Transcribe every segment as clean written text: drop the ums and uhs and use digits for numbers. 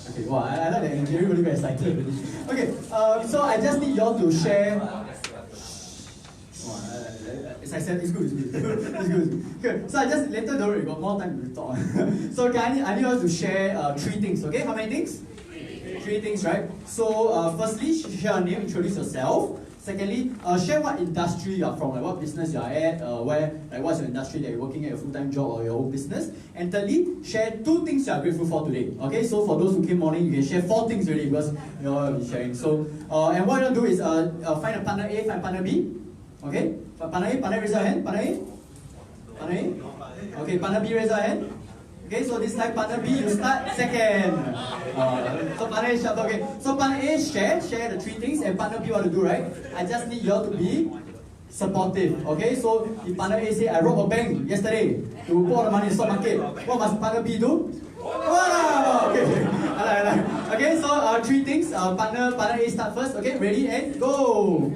Okay, wow, I like that energy. Everybody very excited. Okay, so I just need y'all to share. As I said, it's good. It's good. Okay, so I just later don't worry, got more time to talk. So okay, I need y'all to share 3 things. Okay, how many things? 3 things, right? So firstly, share your name, introduce yourself. Secondly, share what industry you are from, like what business you are at, what's your industry that you're working at, your full-time job or your own business. And thirdly, share 2 things you are grateful for today. Okay, so for those who came morning, you can share 4 things already because you'll be sharing. So, and what you'll do is find a partner A, find a partner B. Okay, partner A, raise your hand. Partner A? Partner A? Okay, partner B, raise your hand. Okay, so this time partner B, you start second. So partner A, okay. So partner A, share the 3 things, and partner B, what to do, right? I just need you all to be supportive. Okay, so if partner A say, I robbed a bank yesterday to put all the money in the stock market, what must partner B do? Wow! Okay, I like. Okay, so 3 things. Partner A start first. Okay, ready and go.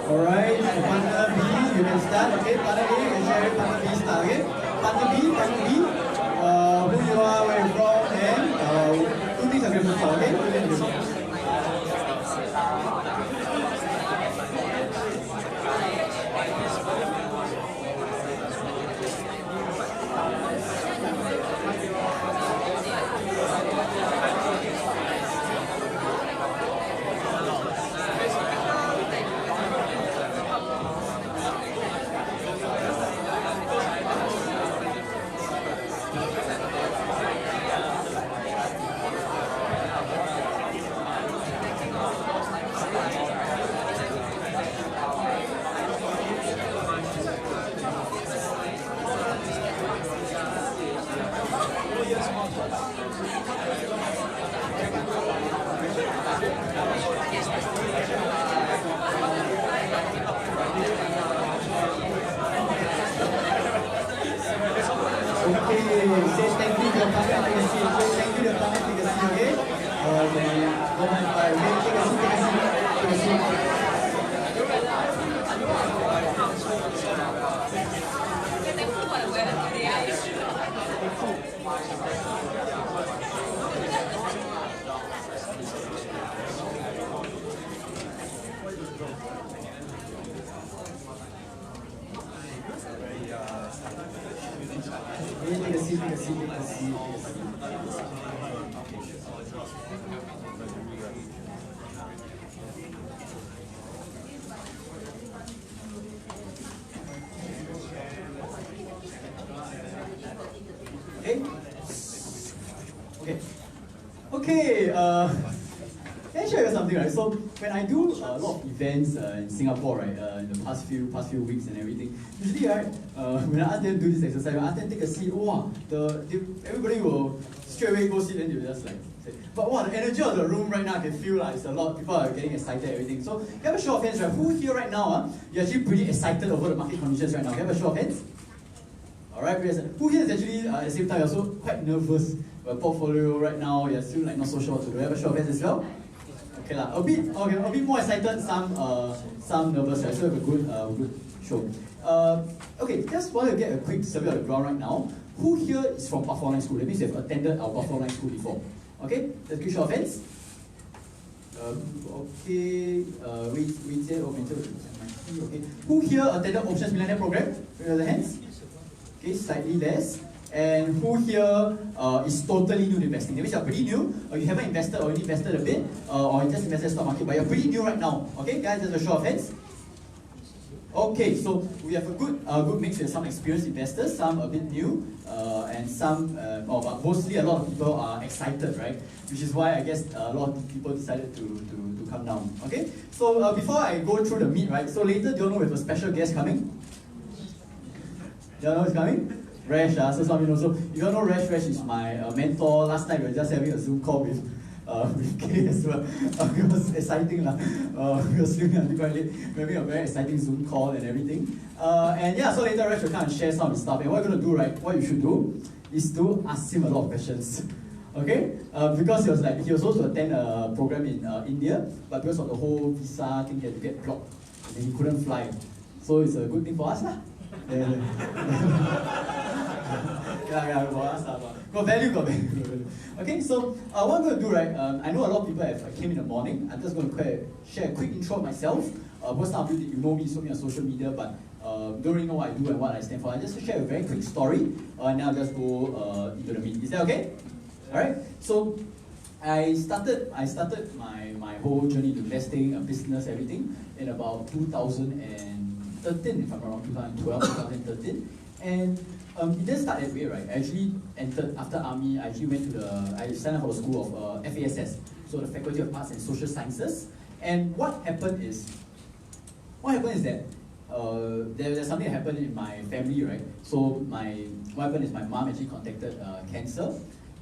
Alright, partner B, you can start. Okay, partner A, you can share it. Partner B, start. Okay, partner B, who you are, where you're from, and 2 things are grateful for. Okay, 2 things are grateful for. Say thank you to your partner, take a seat. Say thank you to your partner, take a seat, okay? Go ahead, take a seat, take a seat. Take a seat, take a seat, take a seat. Okay, can I share you something, right? So when I do a lot of events in Singapore, right, in the past few weeks and everything, usually, right, when I ask them to do this exercise, when I ask them to take a seat, wow, everybody will straight away go sit and they'll just like say, but wow, the energy of the room right now, I can feel like it's a lot, people are getting excited and everything. So can I have a show of hands, right? Who here right now, you're actually pretty excited over the market conditions right now? Can I have a show of hands? Alright, who here is actually at the same time also quite nervous about portfolio right now, you're still like not so sure what to do? Have a show of hands as well? Okay, a bit more excited, some nervous, right? So have a good show. Okay, just want to get a quick survey of the ground right now. Who here is from Buff Online School? That means you have attended our Buff Online School before. Okay, let's quick show of hands. Okay, okay. Who here attended Options Millionaire Program? Raise your hands. Okay, slightly less. And who here is totally new to investing? That means you're pretty new, or you haven't invested, or you invested a bit, or you just invested in the stock market, but you're pretty new right now. Okay, guys, just a show of hands. Okay, so we have a good mix with some experienced investors, some a bit new, and some, but mostly a lot of people are excited, right? Which is why I guess a lot of people decided to come down. Okay, so before I go through the meat, right? So later, do you know we have a special guest coming? Do you know who's coming? Rash, so some of you know. So if you don't know Rash is my mentor. Last night we were just having a Zoom call with Kay as well. It was exciting lah. We were sleeping until quite late. We were having a very exciting Zoom call and everything. And yeah, so later Rash will come and share some of his stuff. And what you're going to do, right, what you should do is to ask him a lot of questions. Okay? Because he was supposed to attend a program in India, but because of the whole visa thing, he had to get blocked. And he couldn't fly. So it's a good thing for us lah. Yeah, for us lah. Got value. Okay, so what I'm going to do, right, I know a lot of people came in the morning. I'm just going to share a quick intro of myself. Because some of you know me, on social media, but don't really know what I do and what I stand for. I just share a very quick story, and then I'll just go into the meat. Is that okay? Alright, so I started my whole journey to investing, business, everything in about 2013, if I'm not wrong, 2012, 2013. And it didn't start that way, right? I actually entered after army. I actually I signed up for the school of FASS, so the Faculty of Arts and Social Sciences. And what happened is that there's something that happened in my family, right? So what happened is my mom actually contacted cancer,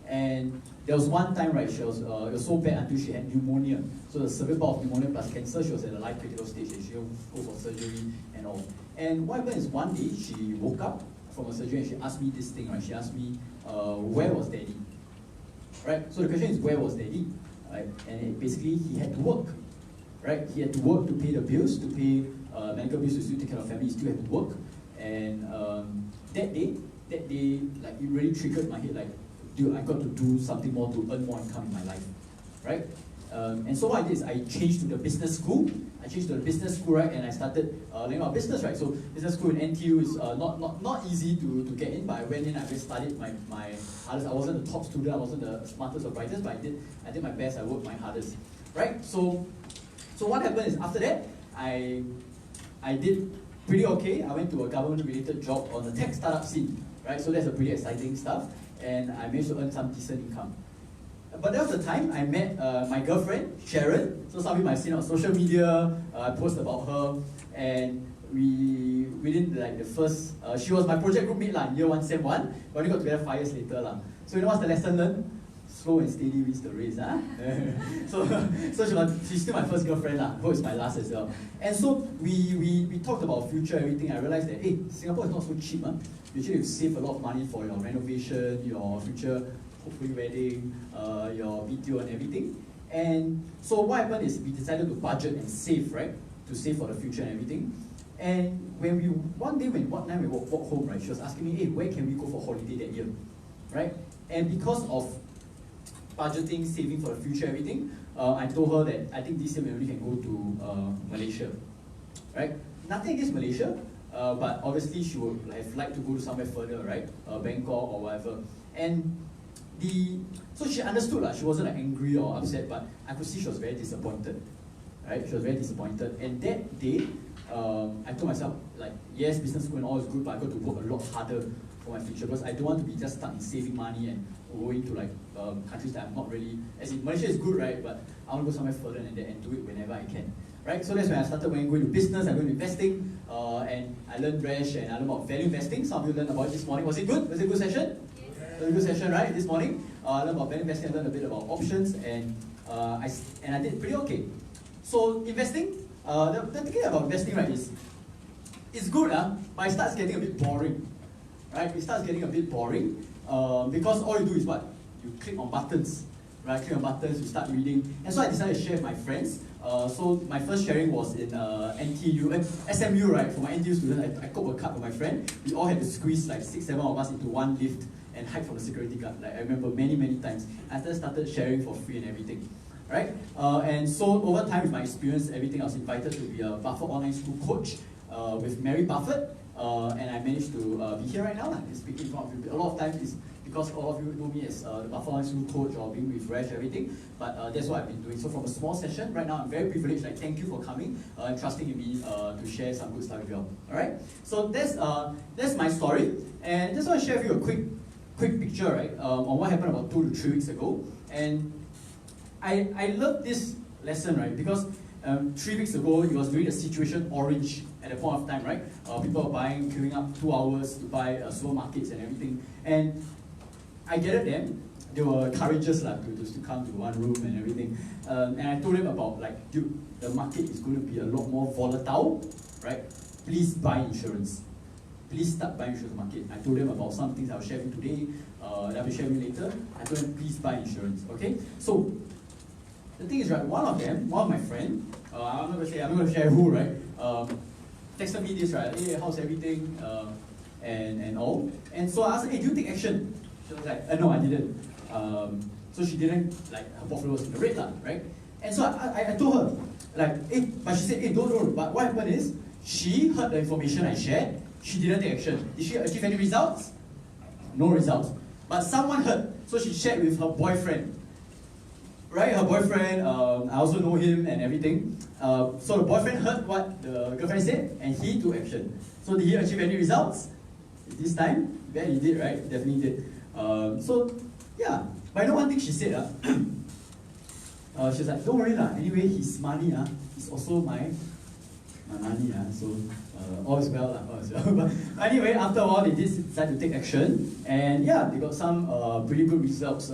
and there was one time, right? It was so bad until she had pneumonia. So the severe bout of pneumonia plus cancer. She was at a life critical stage, and she go for surgery and all. And what happened is one day she woke up from a surgery and she asked me this thing, right? She asked me, where was Daddy? Right? So the question is, where was Daddy? Right? And basically, he had to work. Right? He had to work to pay the bills, to pay medical bills, to still take care of family. He still had to work. And that day, like it really triggered my head, like, dude, I got to do something more to earn more income in my life, right? And so what I did is I changed to the business school. Right? And I started learning about business, right? So business school in NTU is not easy to get in, but I went in, I just studied my hardest. I wasn't the top student, I wasn't the smartest of writers, but I did my best, I worked my hardest, right? So what happened is after that, I did pretty okay. I went to a government-related job on the tech startup scene, right? So that's a pretty exciting stuff, and I managed to earn some decent income. But that was the time I met my girlfriend, Sharon. So some of you might have seen her on social media. I post about her, and within like the first, she was my project group mate in year 1, Sem 1. We only got together 5 years later. So you know what's the lesson learned? Slow and steady wins the race. So she's still my first girlfriend, who is my last as well. And so we talked about future, everything. I realized that, hey, Singapore is not so cheap. You actually have to save a lot of money for your renovation, your future, hopefully wedding, your BTO and everything. And so what happened is we decided to budget and save, right? To save for the future and everything. And one night we walked home, right? She was asking me, hey, where can we go for holiday that year, right? And because of budgeting, saving for the future, everything, I told her that I think this year we only can go to Malaysia, right? Nothing against Malaysia, but obviously she would have liked to go to somewhere further, right? Bangkok or whatever. And so she understood, she wasn't angry or upset, but I could see she was very disappointed, right? She was very disappointed. And that day, I told myself, like, yes, business school and all is good, but I got to work a lot harder for my future, because I don't want to be just stuck in saving money and going to like countries that I'm not really, as in Malaysia is good, right? But I want to go somewhere further than that and do it whenever I can, right? So that's when I started going to business, I went to investing, and I learned RASH and I learned about value investing. Some of you learned about it this morning. Was it good? Was it a good session? It was a good session, right? This morning, I learned about value investing, I learned a bit about options, and I did pretty okay. So investing, the thing about investing, right, is it's good, but it starts getting a bit boring, right? It starts getting a bit boring because all you do is what? You click on buttons, right? Click on buttons, you start reading. And so I decided to share with my friends. So my first sharing was in SMU, right? For my NTU students, I coped a card with my friend. We all had to squeeze like 6, 7 of us into one lift and hide from the security guard. Like I remember many times. I started sharing for free and everything, right? And so over time with my experience, everything, I was invited to be a Buffett online school coach with Mary Buffett. and I managed to be here right now, like, speaking in front of you. A lot of times is because all of you know me as the performance coach or being refreshed, everything, but that's what I've been doing. So from a small session, right now I'm very privileged, like thank you for coming and trusting in me to share some good stuff with you all. Alright? So that's my story, and I just want to share with you a quick picture, right, on what happened about 2 to 3 weeks ago. And I love this lesson, right, because 3 weeks ago, it was during the situation orange at the point of time, right? People were queuing up 2 hours to buy supermarkets and everything. And I gathered them. They were courageous to come to one room and everything. And I told them about, like, dude, the market is going to be a lot more volatile, right? Please buy insurance. Please start buying insurance market. I told them about some things I'll share with you today, that I'll be sharing later. I told them, please buy insurance, okay? So, the thing is, right, one of my friends, I'm not going to share who, right, texted me this, right, hey, how's everything, and all. And so I asked her, hey, do you take action? She was like, no, I didn't. So she didn't, like, her portfolio was in the red line, right? And so I told her, like, hey, but she said, hey, don't. But what happened is, she heard the information I shared, she didn't take action. Did she achieve any results? No results. But someone heard, so she shared with her boyfriend. Right, her boyfriend, I also know him and everything. So the boyfriend heard what the girlfriend said, and he took action. So did he achieve any results? This time? Yeah, he did, right? Definitely did. So, yeah. But I know one thing she said, she's like, don't worry lah, anyway, his money is also my money, so all is well, all is well. But anyway, after a while, they did decide to take action, and yeah, they got some pretty good results.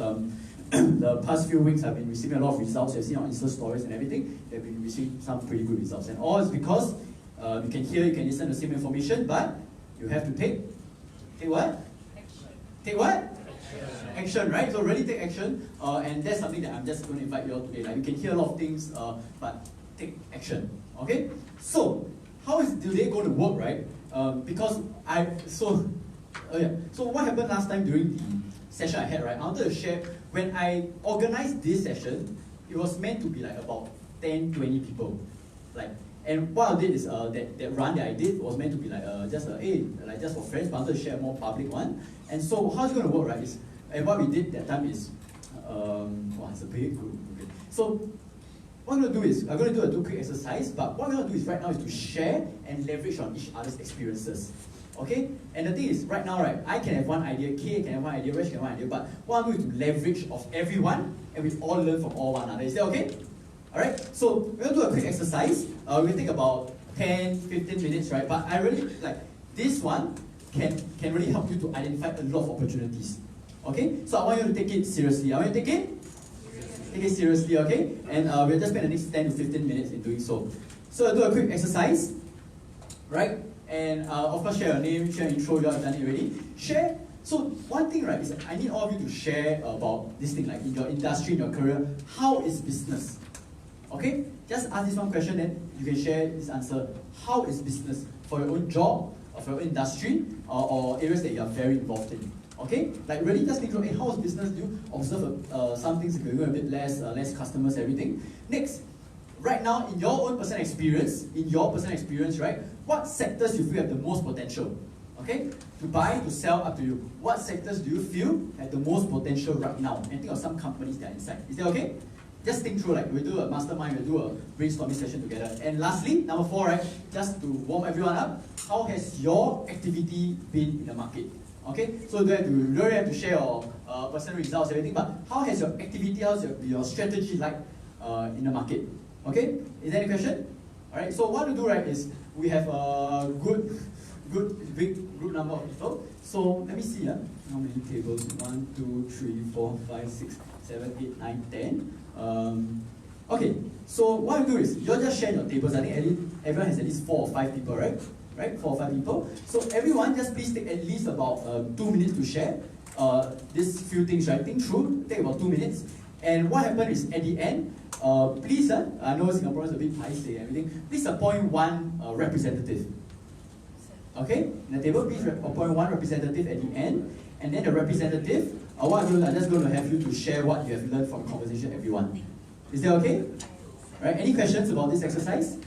The past few weeks, I've been receiving a lot of results. You've seen on Insta stories and everything. They've been receiving some pretty good results, and all is because you can hear, you can listen to the same information, but you have to take what? Action. Take what? Action, right? So really take action, and that's something that I'm just going to invite you all today. Like, you can hear a lot of things, but take action. Okay? So how is today going to work, right? So what happened last time during the session I had, right? I wanted to share, when I organized this session, it was meant to be like about 10, 20 people. Like, and what I did is that run that I did was meant to be like just for friends, but I wanted to share a more public one. And so how it's going to work, right? And what we did that time is, it's a big group. Okay. So what I'm going to do is, I'm going to do a quick exercise, but what I'm going to do is right now is to share and leverage on each other's experiences. Okay? And the thing is, right now, right, I can have one idea, Kay can have one idea, Resh can have one idea, but what I'm doing is to leverage of everyone, and we all learn from all one another. Is that okay? Alright? So, we're going to do a quick exercise. We'll take about 10, 15 minutes, right? But I really, like, this one can really help you to identify a lot of opportunities. Okay? So I want you to take it seriously. I want you to take it seriously, okay? And we'll just spend the next 10 to 15 minutes in doing so. So I'll do a quick exercise, right? And of course, share your name, share your intro, you have done it already. Share. So one thing, right, is I need all of you to share about this thing, like in your industry, in your career, how is business? Okay? Just ask this one question, then you can share this answer. How is business for your own job, or for your own industry, or areas that you are very involved in? Okay? Like really just think through, hey, how is business? Do you observe some things, if you're doing a bit less customers, everything? Next, right now, in your own personal experience, right, what sectors you feel have the most potential? Okay? To buy, to sell, up to you. What sectors do you feel have the most potential right now? And think of some companies that are inside. Is that okay? Just think through, like, we'll do a mastermind, we'll do a brainstorming session together. And lastly, number 4, right, just to warm everyone up, how has your activity been in the market? Okay? So you don't really have to share your personal results, everything, but how has your activity, how's your strategy like in the market? Okay? Is there any question? Alright, so what we do, right, is we have a good big group number of people. So let me see how many tables. 1, 2, 3, 4, 5, 6, 7, 8, 9, 10. Okay, so what you do is you'll just share your tables. I think everyone has at least 4 or 5 people, right? Right? 4 or 5 people. So everyone just please take at least about 2 minutes to share these few things, right? Think through, take about 2 minutes. And what happened is at the end, please, I know Singaporeans are a bit paiseh and everything, please appoint one representative. Okay? In the table, please appoint one representative at the end. And then the representative, what I'm just going to have you to share what you have learned from conversation, everyone. Is that okay? Right? Any questions about this exercise?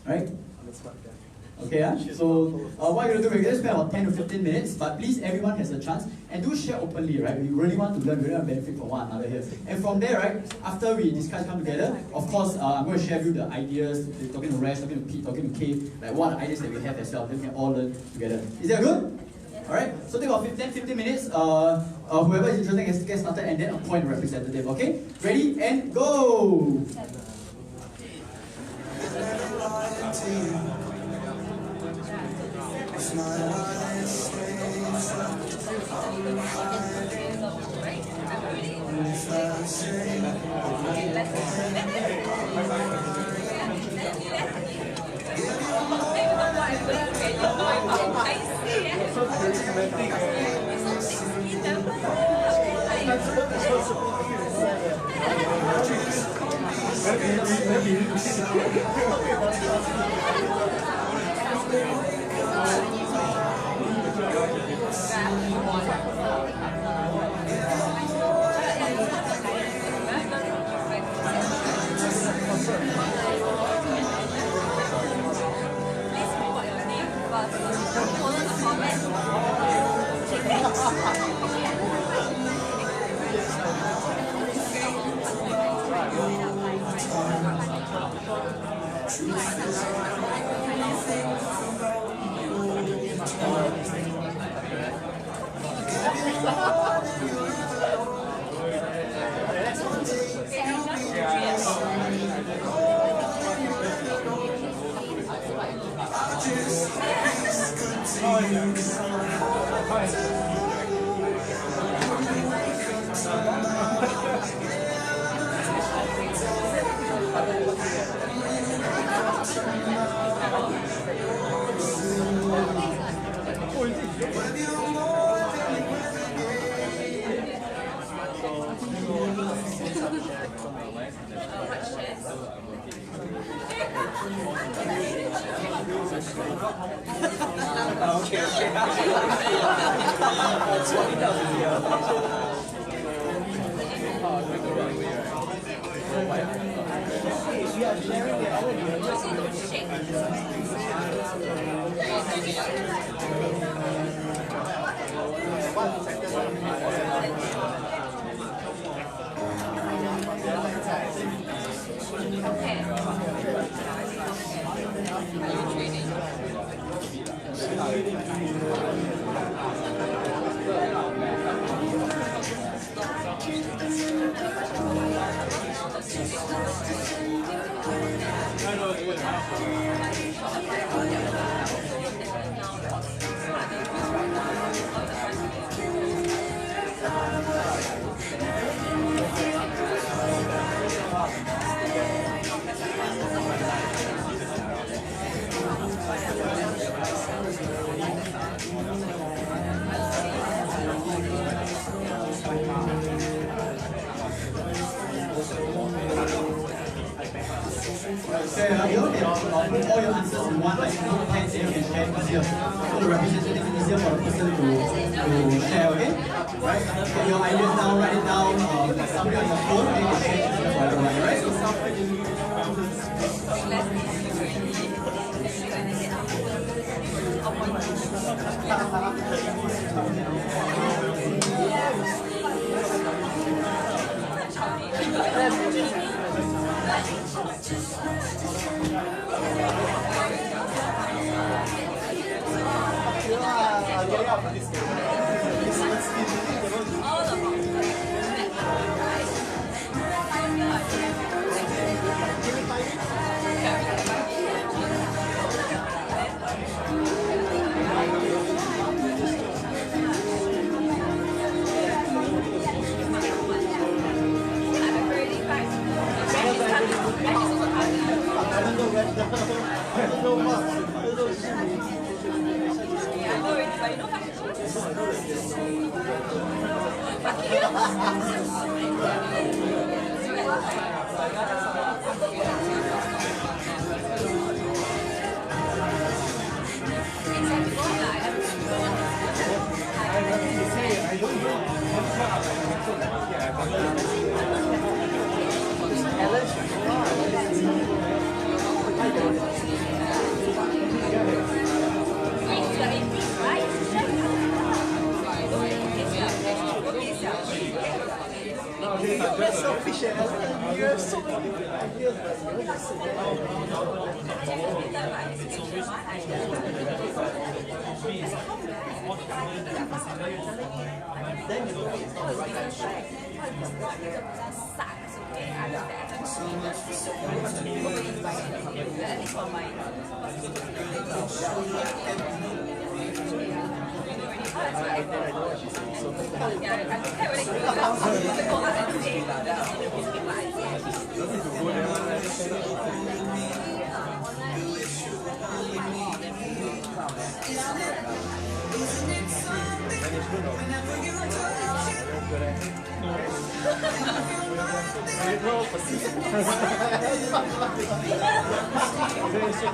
Right? Okay, so what you're going to do, we're going to spend about 10 to 15 minutes, but please, everyone has a chance, and do share openly, right? We really want to learn, really want to benefit from one another here. And from there, right, after we discuss, come together, of course, I'm going to share with you the ideas, talking to Resh, talking to Pete, talking to Kay, like what are the ideas that we have as well, then we can all learn together. Is that good? Alright, so take about 15 minutes, whoever is interested can get started and then appoint a representative, okay? Ready, and go! So you don't get all your answers in one like notepads that you can share easier. So the representation is easier for the person to share, okay? Right? Get your ideas down, write it down, put it on your phone, and you can share it easier for everyone, right?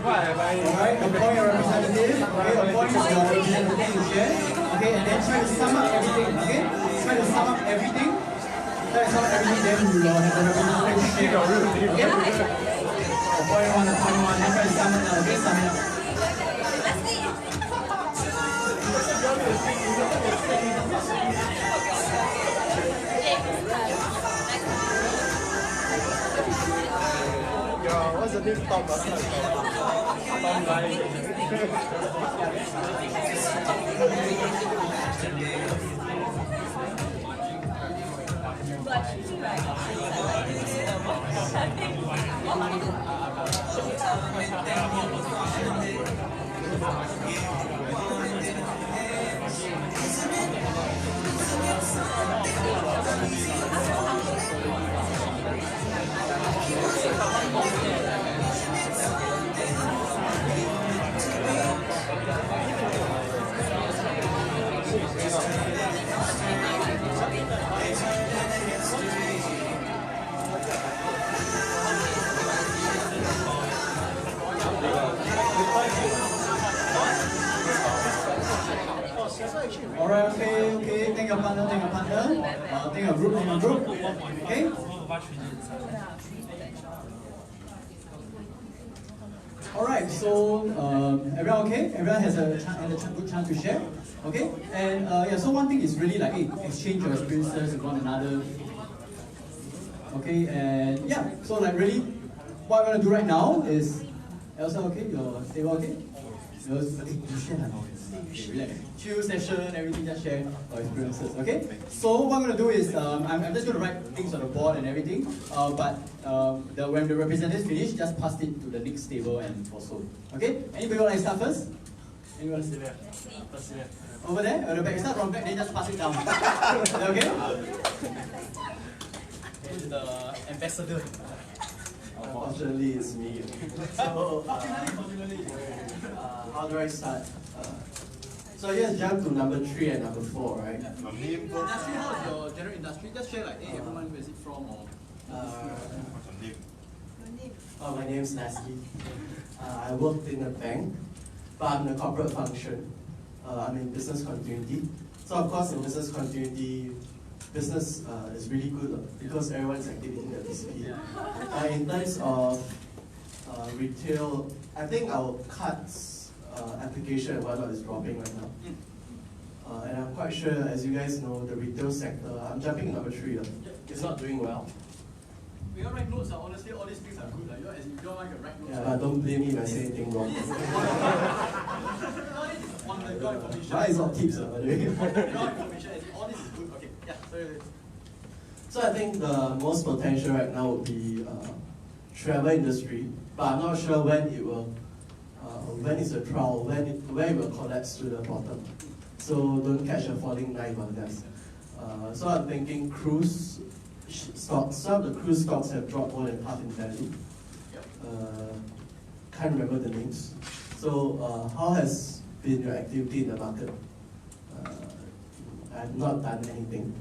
Alright, appoint your representative. Okay, appoint your representative to share. Okay, and then try to sum up everything. Okay, try to sum up everything. Try to sum up everything. Then you will have the representative share. Okay. Appoint one, then try to sum it up. Okay, sum it up. What's the name? Tom Line. Alright, okay. Take your partner. Take a group. Okay? Alright, so everyone okay? Everyone has a good chance to share? Okay? And yeah, so one thing is really like, hey, exchange your experiences with one another. Okay, and yeah, so like really, what I'm going to do right now is, Elsa, okay? Your table okay? Okay, you share now. Relax. Chill session, everything, just share our experiences, okay? So what I'm going to do is, I'm just going to write things on the board and everything, but when the representatives finish, just pass it to the next table and also, okay? Anybody want to start first? Anyone? Over there, at the back. Start from back, then just pass it down. Is that okay? Who's the ambassador? Unfortunately, it's me. So, how do I start? So I just jump to number 3 and number 4, right? Industry, how's your general industry? Just share like, hey, everyone, where is it from? Or my name's Leslie. I worked in a bank, but I'm in a corporate function. I'm in business continuity. So of course, in business continuity, business is really good because everyone's activating their BCP. In terms of retail, I think our cards application and whatnot is dropping right now. And I'm quite sure, as you guys know, the retail sector, I'm jumping to number 3, it's not doing well. We all write notes, honestly, all these things are good. Like, as you don't like to write notes. Yeah, but don't blame me if I say anything wrong. On the ground information. Why is not tips, by the way? On the ground information, all this is good. Okay, yeah, sorry. So I think the most potential right now would be travel industry, but I'm not sure when it will, when is the trial, when it will collapse to the bottom. So don't catch a falling knife on this. So I'm thinking cruise stocks. Some of the cruise stocks have dropped more than half in value. Can't remember the names. So how has been your activity in the market? I've not done anything.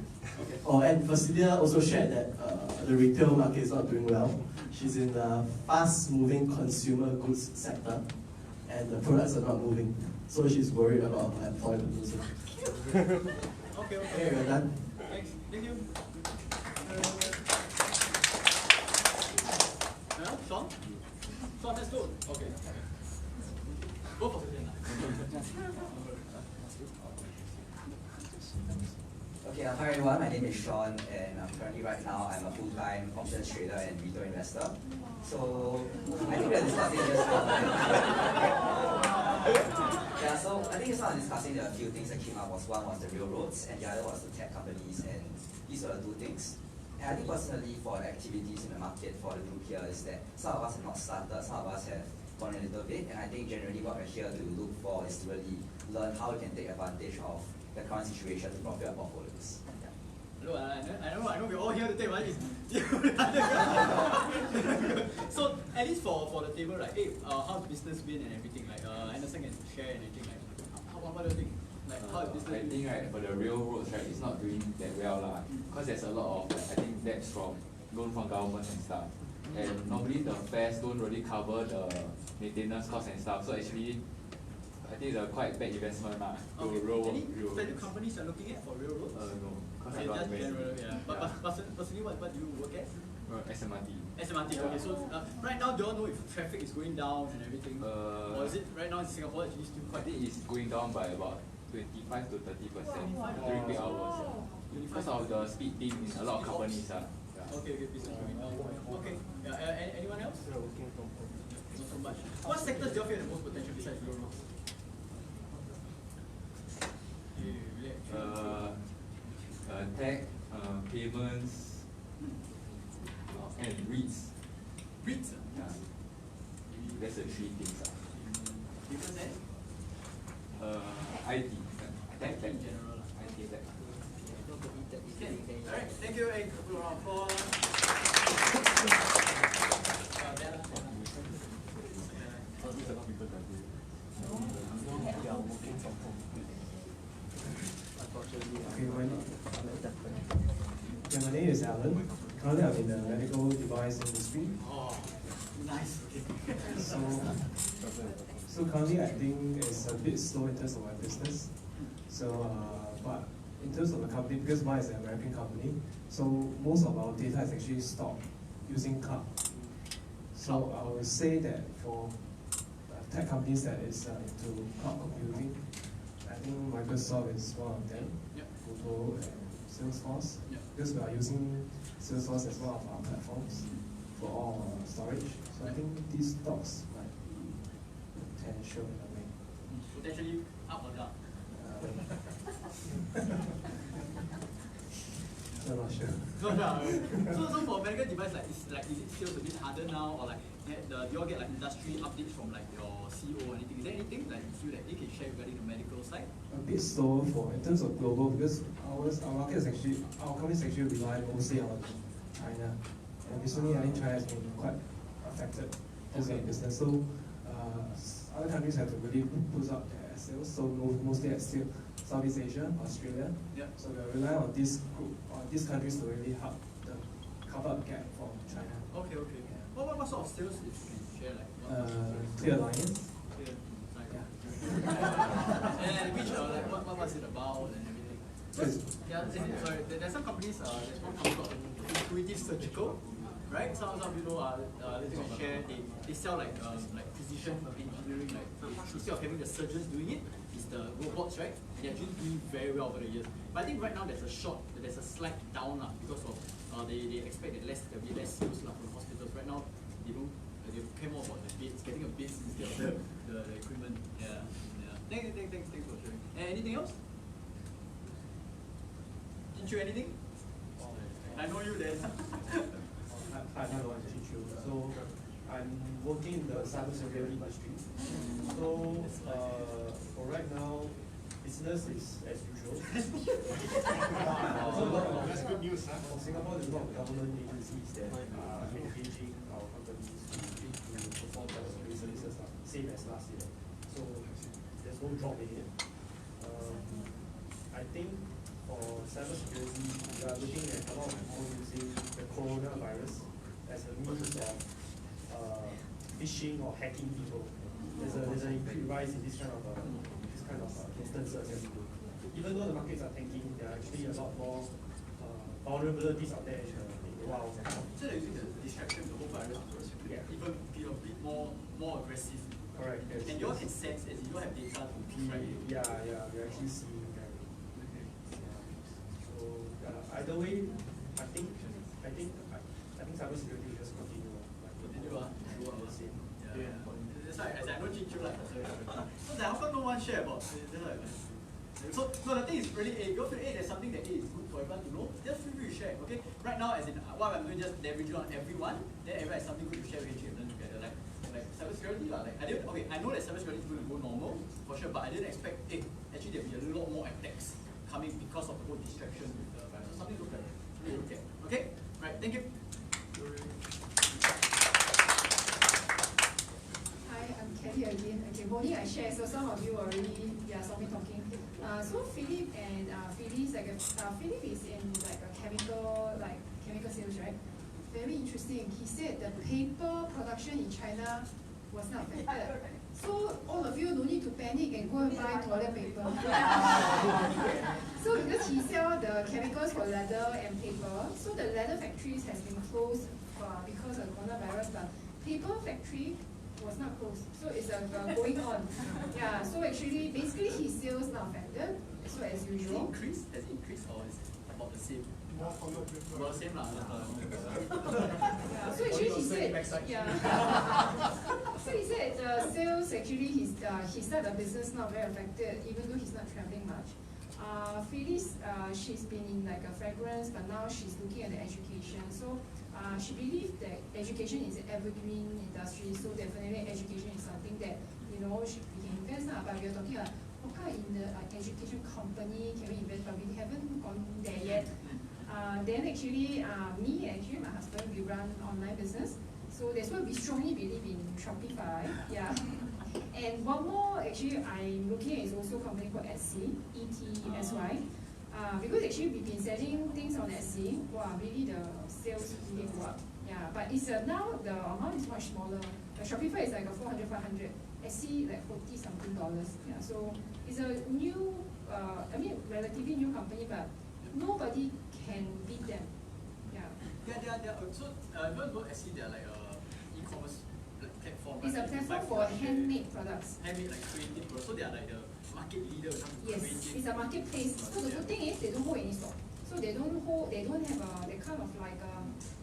Okay. And Faciliated also shared that the retail market is not doing well. She's in the fast-moving consumer goods sector, and the products are not moving. So she's worried about her employment also. Okay, Okay, we're done. Thanks. Thank you. Sean? Sean, let's go. Okay. Go for it. Okay, hi everyone, my name is Sean, and currently right now I'm a full-time options trader and retail investor. So I think we're discussing just yeah, so I think just now discussing the few things that came up was one was the railroads and the other was the tech companies, and these were the two things. And I think personally for the activities in the market for the group here is that some of us have not started, some of us have gone a little bit, and I think generally what we're here to look for is to really learn how we can take advantage of the current situation to profit our portfolios. Look, I know we're all here to take advantage. So at least for the table, right? Hey, how's business been and everything? Like Anderson can share anything. Like, what do you think? Like, how is business? I think right for the railroads, right, it's not doing that well lah. Because there's a lot of I think debts from loan from government and stuff. And normally the fares don't really cover the maintenance costs and stuff. So actually, I think it's a quite bad investment lah. Okay. Railroad. Any specific companies are looking at for railroads? No. Because Okay, I just got general, yeah. But personally, what do you work at? SMRT. SMRT, okay. So right now, do you all know if traffic is going down and everything? Or is it right now in Singapore actually still I quite? think it's going down by about 25 to 30% during peak hours. Because of the speed thing in a lot of companies. Okay, business going down. Okay. Yeah, anyone else? Not so much. What sectors do you feel the most potential besides railroads? Tech, payments, and REITs. REITs? Yeah. That's the three things. Because IT. Tech. in general. IT tech. Alright, thank you. A good round of applause. My name is Alan. Currently, I'm in the medical device industry. Oh, nice. Okay. So currently, I think it's a bit slow in terms of my business. So, but in terms of the company, because mine is an American company, so most of our data is actually stored using cloud. So I would say that for tech companies that is into cloud computing, I think Microsoft is one of them. Yep. Google and Salesforce. Yep. Because we are using Salesforce as one of our platforms for all our storage. So I think these stocks might be potential in a way. Potentially up or down? I'm not sure. So for medical device, is it still a bit harder now, or do you all get industry updates from your CEO or anything? Is there anything you feel that you can share regarding the medical side? A bit slow in terms of global, because our market is actually, our companies actually rely mostly on China, and recently I think China has been quite affected as a business. So other countries have to really push up their sales. So mostly it's still Southeast Asia, Australia. Yep. So we rely on this group, on these countries to really help the cover up gap from China. Okay. Yeah. What sort of sales if you can share Clear alliance. And which what was it about and everything? Yeah, sorry. There's some companies. There's one company called Lucrative Surgical, right? Some people they can share. They sell precision engineering. Instead of having the surgeons doing it, it's the robots, right? And they're actually doing very well over the years. But I think right now there's a slight down because of they expect that there'll be less sales from hospitals. Right now they care more about the beds, getting a bed instead of the equipment. Yeah. Thanks for sharing. And anything else? Didn't you anything? I know you then. I don't want to teach you. So I'm working in the cybersecurity industry. So for right now, business is as usual. That's good news, huh? For Singapore, there's a lot of government agencies that are engaging our companies to perform cybersecurity services, same as last year. So there's no drop in it. I think for cybersecurity, we are looking at a lot of people using the coronavirus as a means of phishing or hacking people. There's an increased rise in this kind of instances. Even though the markets are tanking, there are actually a lot more vulnerabilities out there in the wild. So they're using the distraction of the whole virus to even be a bit more aggressive. Correct. Yes, And you all can sense as you all have data to track it. Yeah, we're actually seeing that. So either way, I think cybersecurity will just continue. The same. Yeah. That's why I don't cheat you like so how come no one share about this? So no, the thing is really, you feel there's something that is good for everyone to know, just feel free to share, okay? Right now, as in what I'm doing, just leveraging on everyone, then everyone has something good to share, we can learn together. Like cybersecurity, I know that cybersecurity is going to go normal, for sure, but I didn't expect, actually there'll be a lot more attacks coming because of the whole distraction with the virus. So something to look at, okay? Right, thank you. Hi, I'm Kelly again. Okay, morning I share, so some of you already saw me talking. So Philip and Philip is in chemical sales, right? Very interesting. He said the paper production in China was not affected. So all of you don't need to panic and go and buy toilet paper. So because he sells the chemicals for leather and paper, so the leather factories has been closed because of coronavirus, but paper factory was not closed. So it's going on. Yeah, so actually, basically his sales not affected, so as usual. Has it increased or is it about the same? About the same lah. Yeah, so actually he said, so he said the sales actually he said the business not very affected, even though he's not traveling much. Phyllis, she's been in like a fragrance, but now she's looking at the education. So she believes that education is an evergreen industry. So definitely education is something that we can invest in. But we are talking about what kind in the education company can we invest? But we haven't gone there yet. Then actually, me and my husband, we run online business. So that's why we strongly believe in Shopify. Yeah. And one more, actually, I'm looking at is also a company called Etsy, ETSY. Because actually we've been selling things on Etsy. Wow, really the sales really go up. Yeah, but it's now the amount is much smaller. Shopify is like a 400, 500. Etsy like $40 something. Yeah, so it's a new, relatively new company, but nobody can beat them. Yeah. So if you go Etsy, they're like e-commerce platform. It's a platform for handmade products. Handmade, like creative products. So they are like the market leader when it comes to creative. It's a marketplace. So the good thing is they don't hold any stock. So they don't have they kind of like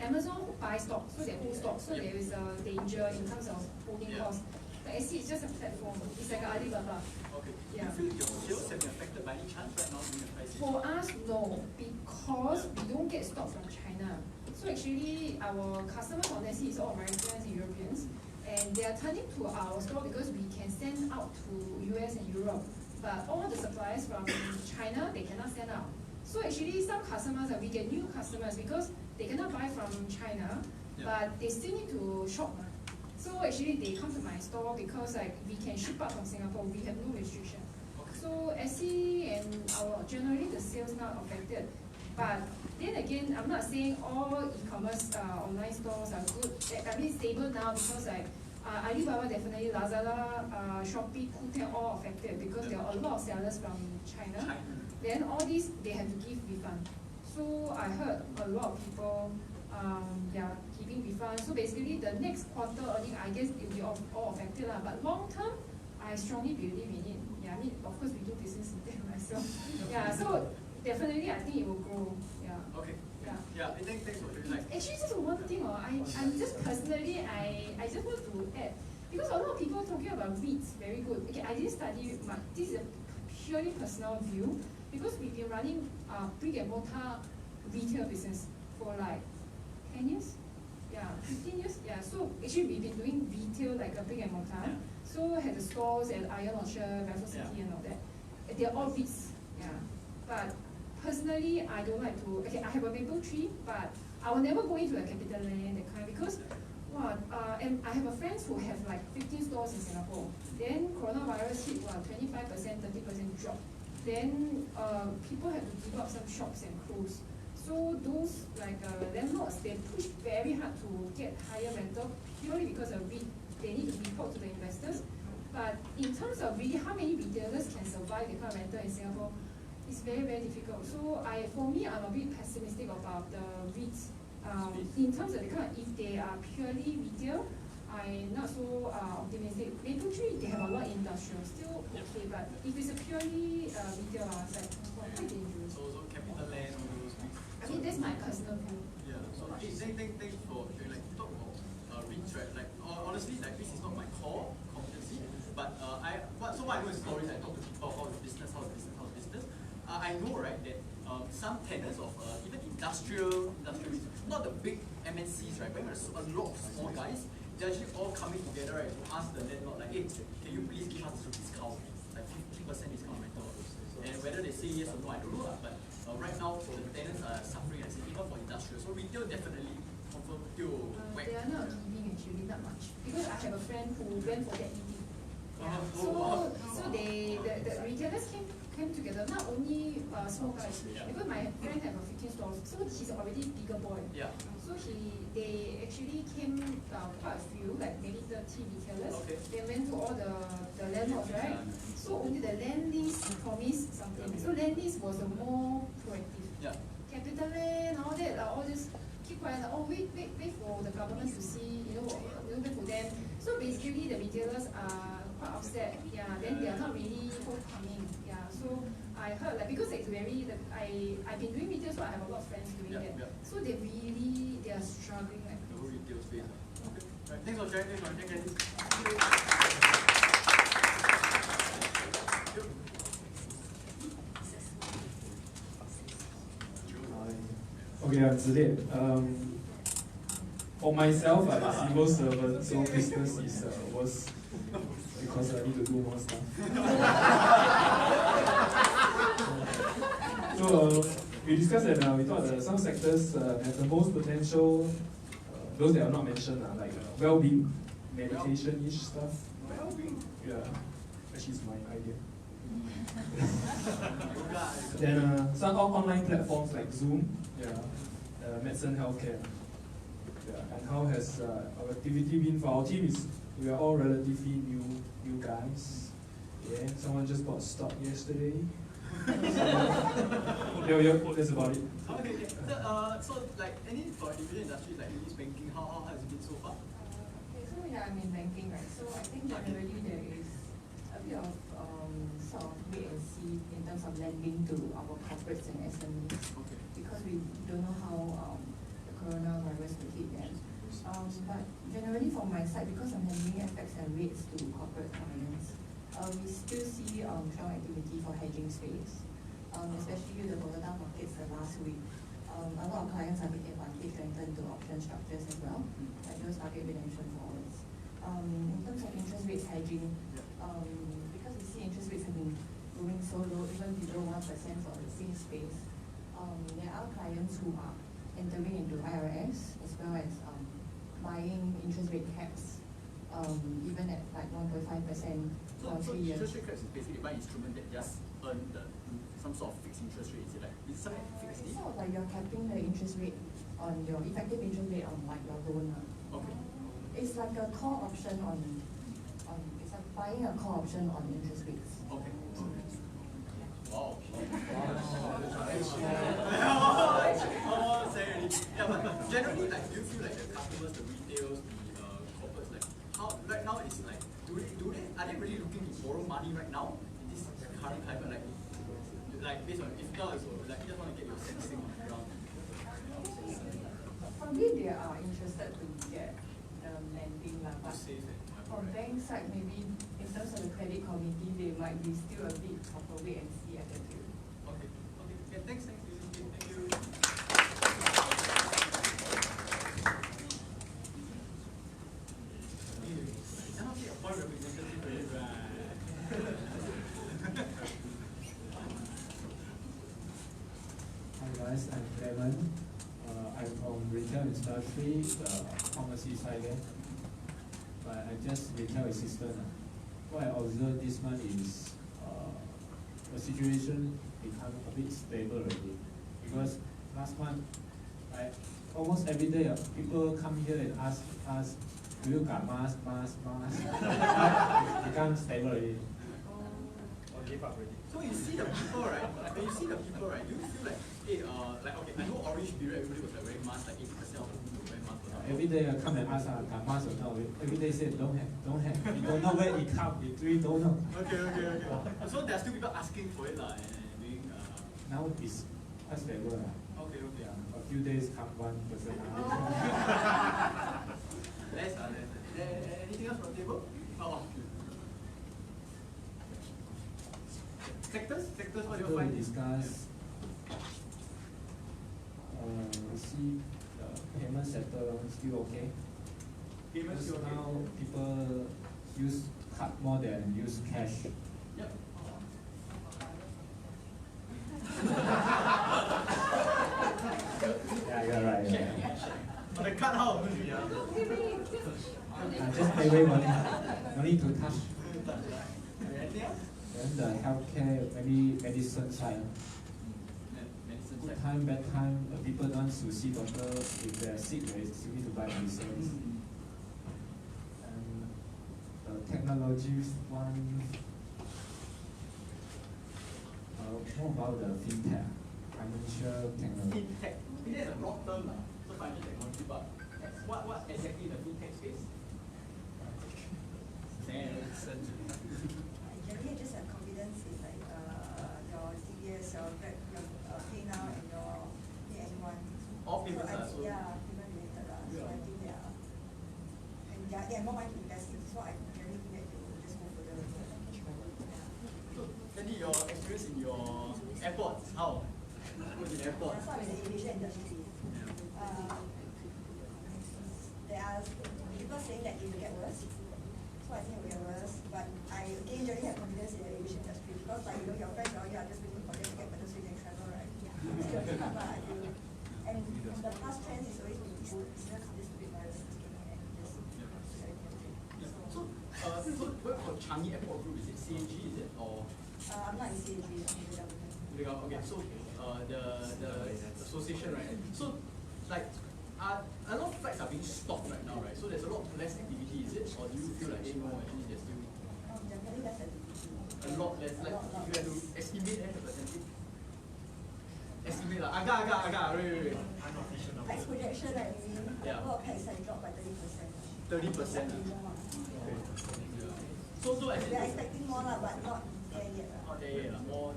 Amazon who buy stock, so they hold stock. So there is a danger in terms of holding costs. But Etsy is just a platform. It's like Alibaba. Okay. Yeah. Do you feel your sales have been affected by any chance right now during the crisis? For us, no, because we don't get stock from China. So actually, our customers on Etsy is all Americans and Europeans, and they are turning to our store because we can send out to US and Europe. But all the suppliers from China, they cannot send out. So actually, some customers, we get new customers because they cannot buy from China, but they still need to shop. So actually, they come to my store because we can ship out from Singapore. We have no restriction. So Etsy and generally the sales not affected. But then again, I'm not saying all e-commerce online stores are good. Stable now because Alibaba definitely, Lazada, Shopee, Qoo10 all affected because there are a lot of sellers from China. Then all these, they have to give refund. So I heard a lot of people giving refund. So basically the next quarter earning, I guess it will be all affected. But long term, I strongly believe in it. Yeah, of course we do business in there myself. Yeah, so definitely I think it will grow. Yeah. Okay. Yeah. Thanks for sharing. Actually, just one thing, I'm just personally, I just want to add, because a lot of people talking about REITs, very good. Okay, I didn't study much. This is a purely personal view, because we've been running brick and mortar retail business for like 10 years? Yeah, 15 years? Yeah, so actually we've been doing retail like a brick and mortar. Yeah. So had the stores at Iron Orchard, Raffles City and all that. They're all REITs, yeah. But personally, I don't like to, okay, I have a maple tree, but I will never go into a capital land, that kind, because, and I have a friends who have like 15 stores in Singapore. Then coronavirus hit, 25%, 30% drop. Then people have to give up some shops and close. So those landlords, they push very hard to get higher rental purely because of REIT. They need to report to the investors. But in terms of really how many retailers can survive the kind of rental in Singapore, it's very, very difficult. So for me, I'm a bit pessimistic about the REITs. In terms of the kind of, if they are purely retail, I'm not so optimistic. Maple Tree, they have a lot of industrial, still okay, but if it's a purely retail, it's quite dangerous. So capital land, all those REITs. I mean, my personal view. Yeah. So thanks for sharing. Like, you talk about REITs, right? Like, honestly, like this is not my core competency, but what I know is stories. I talk to people about the business, how the business. I know, right, that some tenants of even industrial, not the big MNCs, right, but a lot of small guys, they're actually all coming together, right, to ask the landlord, like, hey, can you please give us a discount, like 50% discount rental. And whether they say yes or no, I don't know, but right now the tenants are suffering, I say, even for industrial. So retail definitely confirm They are not giving actually that much, because I have a friend who went for that meeting. So the retailers came together, not only small guys, because my friend have a 15 stores, so he's already bigger boy. Yeah. So they actually came quite a few, like maybe 30 retailers. Okay. They went to all the landlords, right? So only the land lease promised something. So land lease was a more proactive. Yeah. Capital land, all that, all this keep quiet. Oh, wait for the government to see, wait for them. So basically, the retailers are quite upset. Yeah, then they are not really forthcoming. Yeah, so I heard like because it's very I've been doing retail, so I have a lot of friends doing that. Yeah. So they are struggling like The whole retail space. Okay. Right. Thanks for sharing. Thanks. Okay, I'm Faciliated. For myself, I'm a civil servant, so business is worse because I need to do more stuff. So we discussed that we thought that some sectors have the most potential. Those that are not mentioned are like well-being, meditation-ish stuff. Well-being. Yeah, actually, it's my idea. Then some online platforms like Zoom, medicine, healthcare. Yeah, and how has our activity been for our team? We are all relatively new guys. Yeah, someone just bought stock yesterday. That's about it. Okay. So like any for individual industries like this banking, how has it been so far? Okay, so yeah, I'm in banking, right? So I think generally there is a bit of sort of wait and see in terms of lending to our corporates and SMEs, because we don't know how the coronavirus will hit them. But generally from my side, because I'm handling FX and rates to corporate clients, we still see strong activity for hedging space, especially with the volatile markets the last week. A lot of clients are taking advantage to enter into option structures as well, like those target redemption forwards. In terms of interest rates hedging, because we see interest rates have been going so low, even below 1% for the same space, there are clients who are entering into IRS as well as buying interest rate caps, even at like 1.5% for 3 years. Interest rate caps is basically buy instrument that just earn some sort of fixed interest rate. Is it like it's some fixed? It's sort of like you're capping the interest rate on your effective interest rate on like your loan. Okay. It's like a call option on it's like buying a call option on interest rates. Okay. Wow. Yeah, but generally, like, do you feel like the customers, the retails, the corporates, like, how right now is like, are they really looking to borrow money right now in this current climate, like based on if now is like you just want to get your sensing on the ground. Probably they are interested to get the lending, but from bank side, maybe in terms of the credit committee, they might be still a bit of a wait and see attitude. Okay. Yeah, thanks. Thank you. Hi guys, I'm Clement. I'm from retail industry, pharmacy side there. But I'm just retail assistant. What I observed this month is the situation become a bit stable already. Because last month, almost every day people come here and ask us, do you got mask? It becomes stable already. Give up already. So you see the people, right? When you see the people, right? You feel like, hey, like okay, I know orange period, everybody was like wearing masks, like 80% of the people wearing masks. Every day I come and ask, got mask or not? Every day say don't have. We don't know where it come. We really don't know. Okay. So there are still people asking for it, and doing. Now it's That's favor. Okay. Yeah, a few days come one person. Nice. Anything else from the table? Oh. Sectors, what do you After find? we discuss, see the payment sector still okay. Payments Because still okay? now people use card more than use cash. Yep. Yeah, you're right. Yeah. On the card, how? Just pay away money. No need to touch. Anything else? Then the healthcare, maybe medicine side. Good time, bad time, people don't want to see doctor if they're sick, they still need to buy medicines. And the technology one, more about the fintech, financial technology. Fintech. Fintech is a broad term, so financial technology, but what exactly the fintech space? Generally, just have confidence in like your DBS, your PayNow, and your Pay-as-you-one. All payments are so. Yeah, payment related. So I think they are, and they are more money to invest in. So I generally think that you will just go further. So, Sandy, your experience in your airport, how? What's in the airport? So I'm in the aviation industry. There are people saying that it will get worse. So I think it will get worse. But I again generally have confidence in the aviation industry because like your friends around you are just waiting for them to get better so they can travel, right? And the past trends is always been this stupid virus is coming and just So work for Changi Airport Group, is it CAG, is it, or? I'm not in CAG, I'm in the government. Okay, so the association, right? So, like, a lot of flights are being stopped right now, right? So there's a lot less activity, is it? Or do you feel like, hey, no, actually there's still Definitely less activity. a lot less? Like, if you had to estimate the percentage? Estimate, like, wait. Ex projection, like, maybe Yeah. number of packs like dropped by 30%. 30%. So as We are in, expecting more, but not there yet. not there yet, more.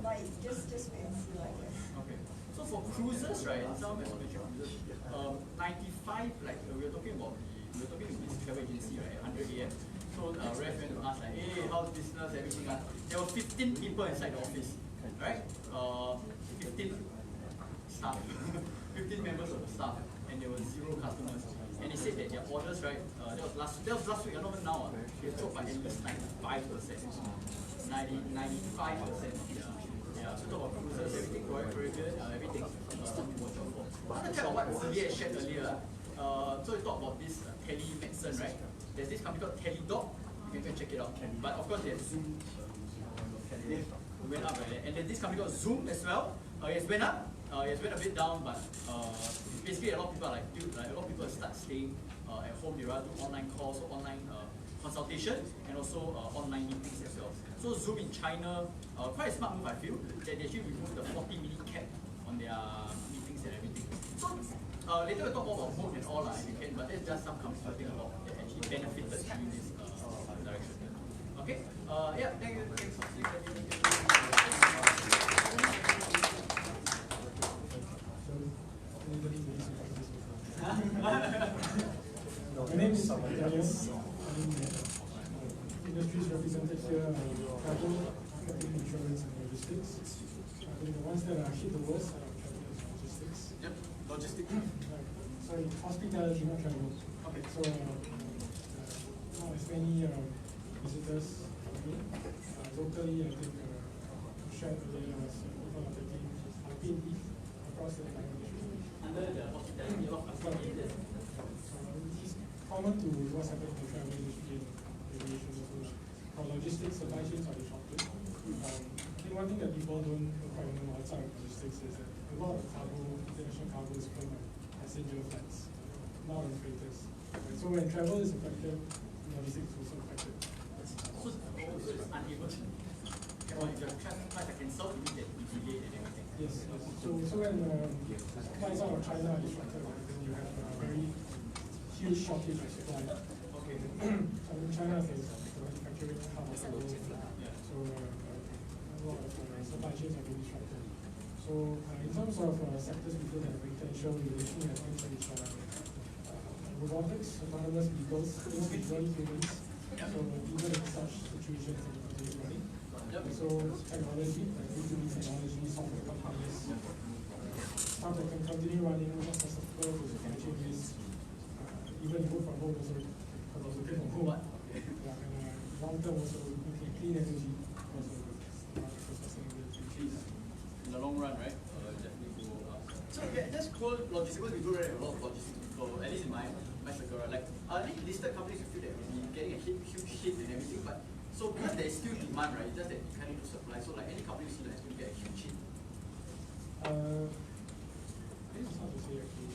But just wait and see, I guess. Okay. So for cruises, right, some mentioned cruises, 95, like we were talking to this travel agency, right, 100 AM. So Rev went to ask, like, hey, how's business, everything? There were 15 people inside the office, right? 15 staff, 15 members of the staff, and there were 0 customers. And they said that their orders, right, that was last week, not even now, they dropped by at least 95%. 95%. Yeah, so talk about cruises, everything Caribbean, everything something to watch out for. But to check what Celia shared earlier, so we talked about this telemedicine, right? There's this company called Teledoc, you can go and check it out. But of course there's Zoom, it went up, right? And there's this company called Zoom as well. It went up, it went a bit down, but basically a lot of people are a lot of people start staying at home, they rather do online calls or online consultation and also online meetings as well. So Zoom in China, quite a smart move I feel, that they actually removed the 40-minute cap on their meetings and everything. So later we'll talk more about mode and all if you can, but there's just some companies to think about that actually benefited during this direction. Okay? Yeah, thanks for listening. My name is Darius. Industries represented here are travel, marketing, insurance, and logistics. I think the ones that are hit the worst are travel and logistics. Yep, logistics. Sorry, hospitality, not travel. Okay. So, not as many visitors coming. Locally, I think shared earlier was over 30 paid leave across the entire industry. Under the hospitality of Faciliated. It's common to what's happening in the travel industry and aviation also. For logistics, supply chains are disrupted. I think one thing that people don't quite know outside of logistics is that a lot of cargo, international cargo is flown by passenger flights, not on freighters. Right? So when travel is affected, logistics is also affected. So it's unable to. If your flight are cancelled, you mean that we delayed and everything. Yes. So when flights out of China are disrupted, then you have a very huge shortage of supply. Okay. I mean, China is the manufacturing hub of the world. So a lot of supply chains are being disrupted. So So in terms of sectors we look at potential, we're looking at things like robotics, autonomous vehicles, things which run humans. So even in such situations that it is running. So technology, like B2B technology, software companies, stuff that can continue running, not susceptible to supply chain risk, even work from home also, because I was working from home. Yeah, and long term also, okay, clean energy also, for sustainability. In the long run, right? Definitely go up. So yeah, just whole logistics, because we do a lot of logistics people, at least in my circle, right? Like, I think listed companies you feel that will be getting a huge hit and everything, but so because there is still demand, right? It's just that you can't need to supply. So like any company you see that is going to get a huge hit. This is hard to say actually.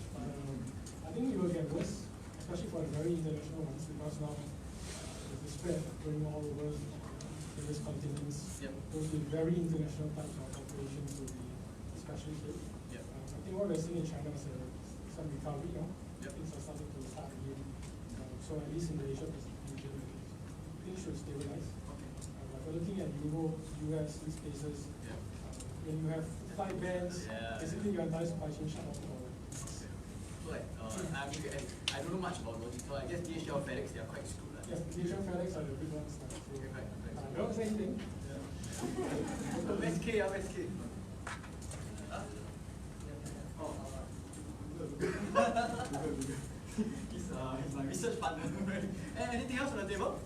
I think it will get worse, especially for the very international ones, because now there's the spread going all over various continents. Yep. Those with very international types of operations will be especially hit. Yep. I think what we're seeing in China is some recovery now. Yep. Things are starting to start again. So at least in the Asia Pacific region, things should stabilize. Okay. But we're looking at Europe, US, these places. Yeah. When you have flight bans, basically your entire supply chain shut off for So like, I mean, I don't know much about logistics. I guess DHL, FedEx, they are quite screwed. Right? yeah, DHL, FedEx are the big ones. So, Right. don't say anything. Where's K? Where's K? Oh. He's my research partner. Anything else on the table?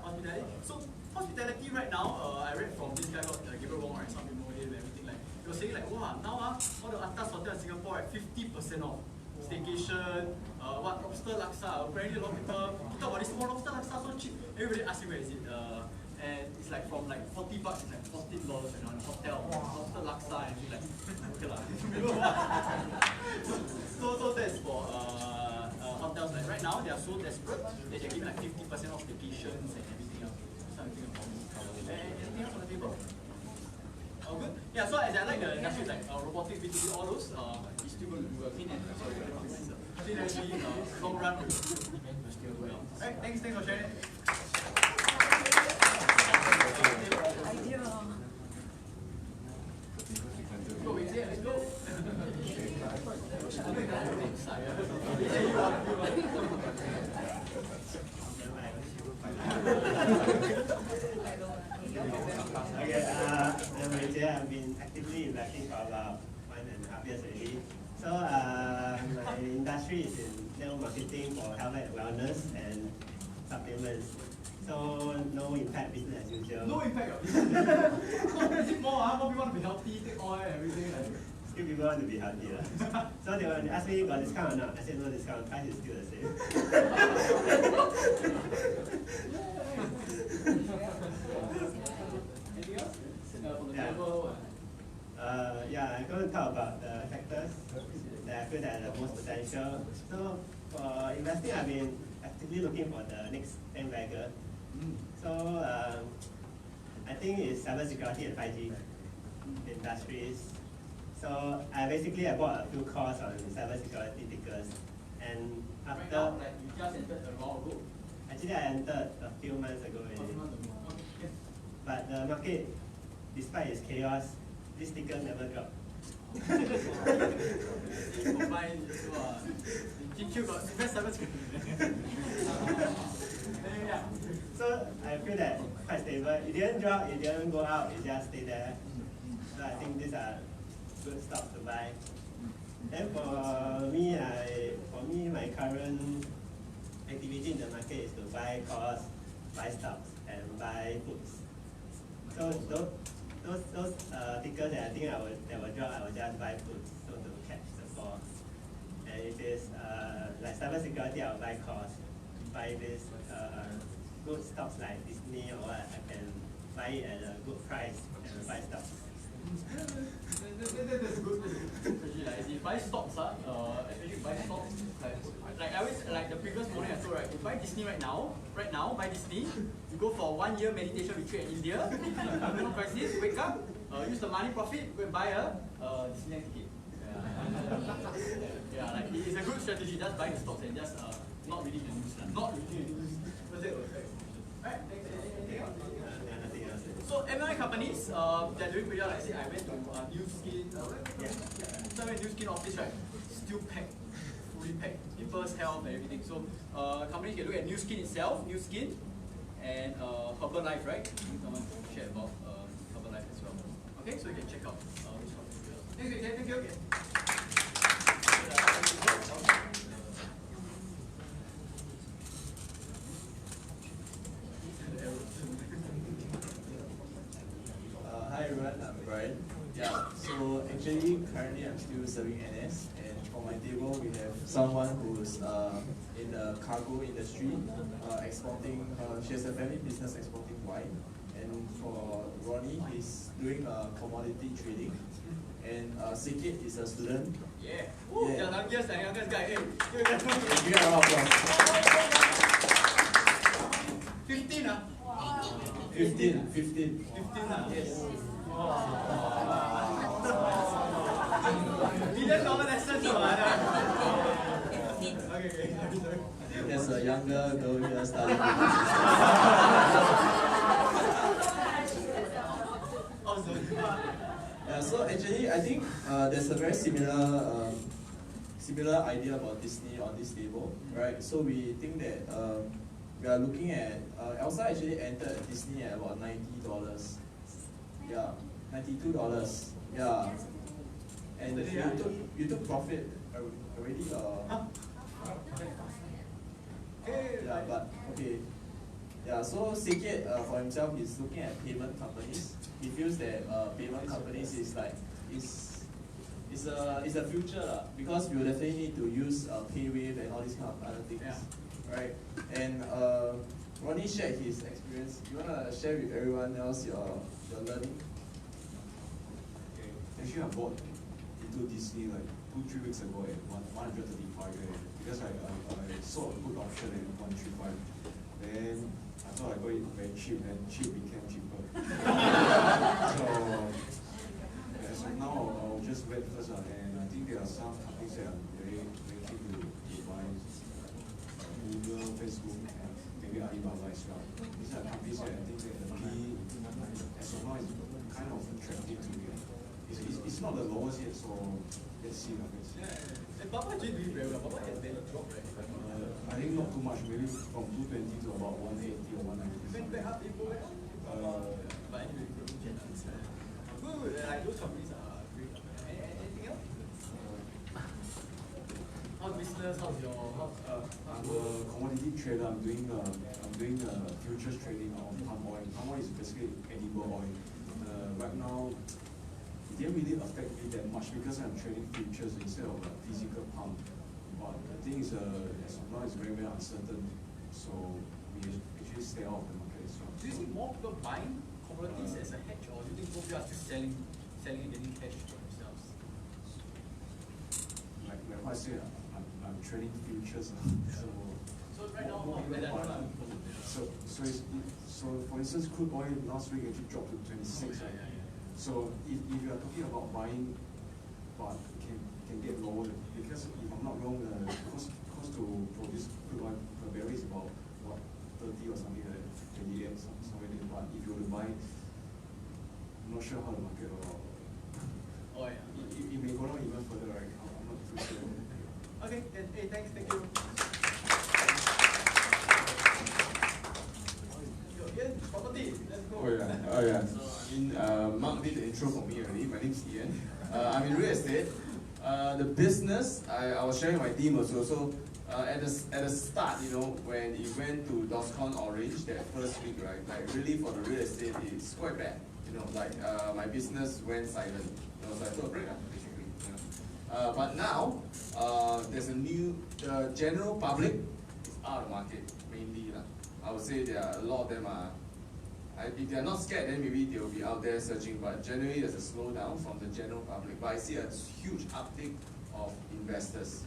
Hospitality. So hospitality right now, I read from this guy called Gabriel Wong, right? Some people know him and everything. Like he was saying like, wow, now all the atas hotel in Singapore at 50% off. Staycation, what lobster laksa. Apparently a lot of people talk about this small lobster laksa so cheap. Everybody asks me where is it. And it's like from like $40, it's like $14 in a hotel. Lobster laksa and it's like okay lah. so that's for hotels. Like right now they are so desperate that they're giving like 50% off staycations and everything else. Something about anything else on the table? Oh good. Yeah, so as I like the industry like robotics, B2B, all those, it's still going to do clean energy, clean energy, long run will still well. Alright, thanks for sharing. Go, let's go. Okay, I'm Rachel. I've been actively investing for about 1.5 years already. So my industry is in network marketing for health and wellness and supplements. So no impact, business as usual. No impact. Is it more people want to be healthy, take oil and everything? Like. Still people want to be healthy. So they want to ask me, got discount or not? I said no discount, price is still the same. Anything else? Yeah, I'm going to talk about the sectors that I feel that are the most potential. So for investing, I've been actively looking for the next 10 bagger. So I think it's cybersecurity and 5G industries. So I bought a few courses on cybersecurity tickers, and after right now, like you just entered a while ago. Actually, I entered a few months ago already. But the market, despite its chaos, this ticker never dropped. Combined, GQ got best cybersecurity. Yeah. So I feel that quite stable. It didn't drop, it didn't go out, it just stayed there. So I think these are good stocks to buy. Then for me, my current activity in the market is to buy calls, buy stocks, and buy puts. So those tickers that I think that will drop, I will just buy puts so to catch the fall. And if it's like cybersecurity, I'll buy calls. Buy this good stocks like Disney or what, I can buy it at a good price and buy stocks. That's good. Especially like if you buy stocks, especially buy stocks, like I always like the previous morning I told right, you buy Disney right now, buy Disney, you go for 1 year meditation retreat in India, no crisis, wake up, use the money profit, go and buy a Disneyland ticket. Yeah, like it's a good strategy, just buying the stocks and just not reading the news. Not reading the news. Alright, anything else? So M&A companies, they're doing pretty well. Like I said, I went to New Skin, skin office, right, still packed, fully packed. People's health and everything. So companies can look at New Skin itself, New Skin, and Herbalife, right? Someone shared about Herbalife as well. Okay, so you can check out this one. Thank you. Hi everyone, I'm Brian. Yeah, so actually currently I'm still serving NS, and on my table we have someone who's in the cargo industry, exporting, she has a family business exporting wine, and for Ronnie, he's doing commodity trading, and Sikit is a student. Yeah. Yeah. Youngest guy. Hey, Give a round of applause. 15 15. 15 yes. $1 lessons Okay. There's a younger girl here studying. Yeah, so actually, I think there's a very similar idea about Disney on this table, right? So we think that we are looking at Elsa actually entered Disney at about $90. Yeah, $92. Yeah, and you took profit already. Yeah, but okay. Yeah, so Sikit for himself is looking at payment companies. He feels that payment companies is like is a future because we will definitely need to use PayWave and all these kind of other things, right? And Ronnie shared his experience. You wanna share with everyone else your learning? Okay. Actually, I bought into Disney like 2-3 weeks ago at 135 because I saw a good option at 135. Then I thought I got it very cheap, and cheap became cheaper. So now I'll just wait first, and I think there are some companies that I'm very keen to buy. Google, Facebook, and maybe Alibaba as well. These are companies that I think that the PE as of now is kind of attractive to me. It's not the lowest yet, so let's see. Baba actually doing very well. Baba has barely dropped, right? I think not too much, maybe from 220 to about 180 or 190. But anyway, good. Those companies are great. Anything else? How's business? How's your I'm a commodity trader. I'm doing futures trading of palm oil. Palm oil is basically edible oil. Right now, it didn't really affect me that much because I'm trading futures instead of physical palm. But the thing is, as of now, it's very, very uncertain. So we actually stay out of the market as well. Do you see more people buying commodities as a hedge, or do you think most people are still selling and getting cash for themselves? Like what I said, I'm trading futures. So right now, So for instance, crude oil last week actually dropped to 26. So if you are talking about buying, but can get lower because if I'm not wrong, the cost to produce crude oil per barrel is about what 30 or something like that, 28 somewhere there. But if you were to buy, I'm not sure how the market will. It may go down even further, right? I'm not too sure. Okay, hey, thanks, thank you. Property, let's go. Oh yeah. Mark did the intro for me already. My name is Ian. I'm in real estate. The business, I was sharing my team also. So at the start, when it went to DOSCON Orange that first week, right? Like really for the real estate, it's quite bad. My business went silent. So I took a break, basically. But now there's the general public is out of the market mainly. I would say there are a lot of them if they're not scared, then maybe they'll be out there searching. But generally, there's a slowdown from the general public. But I see a huge uptick of investors.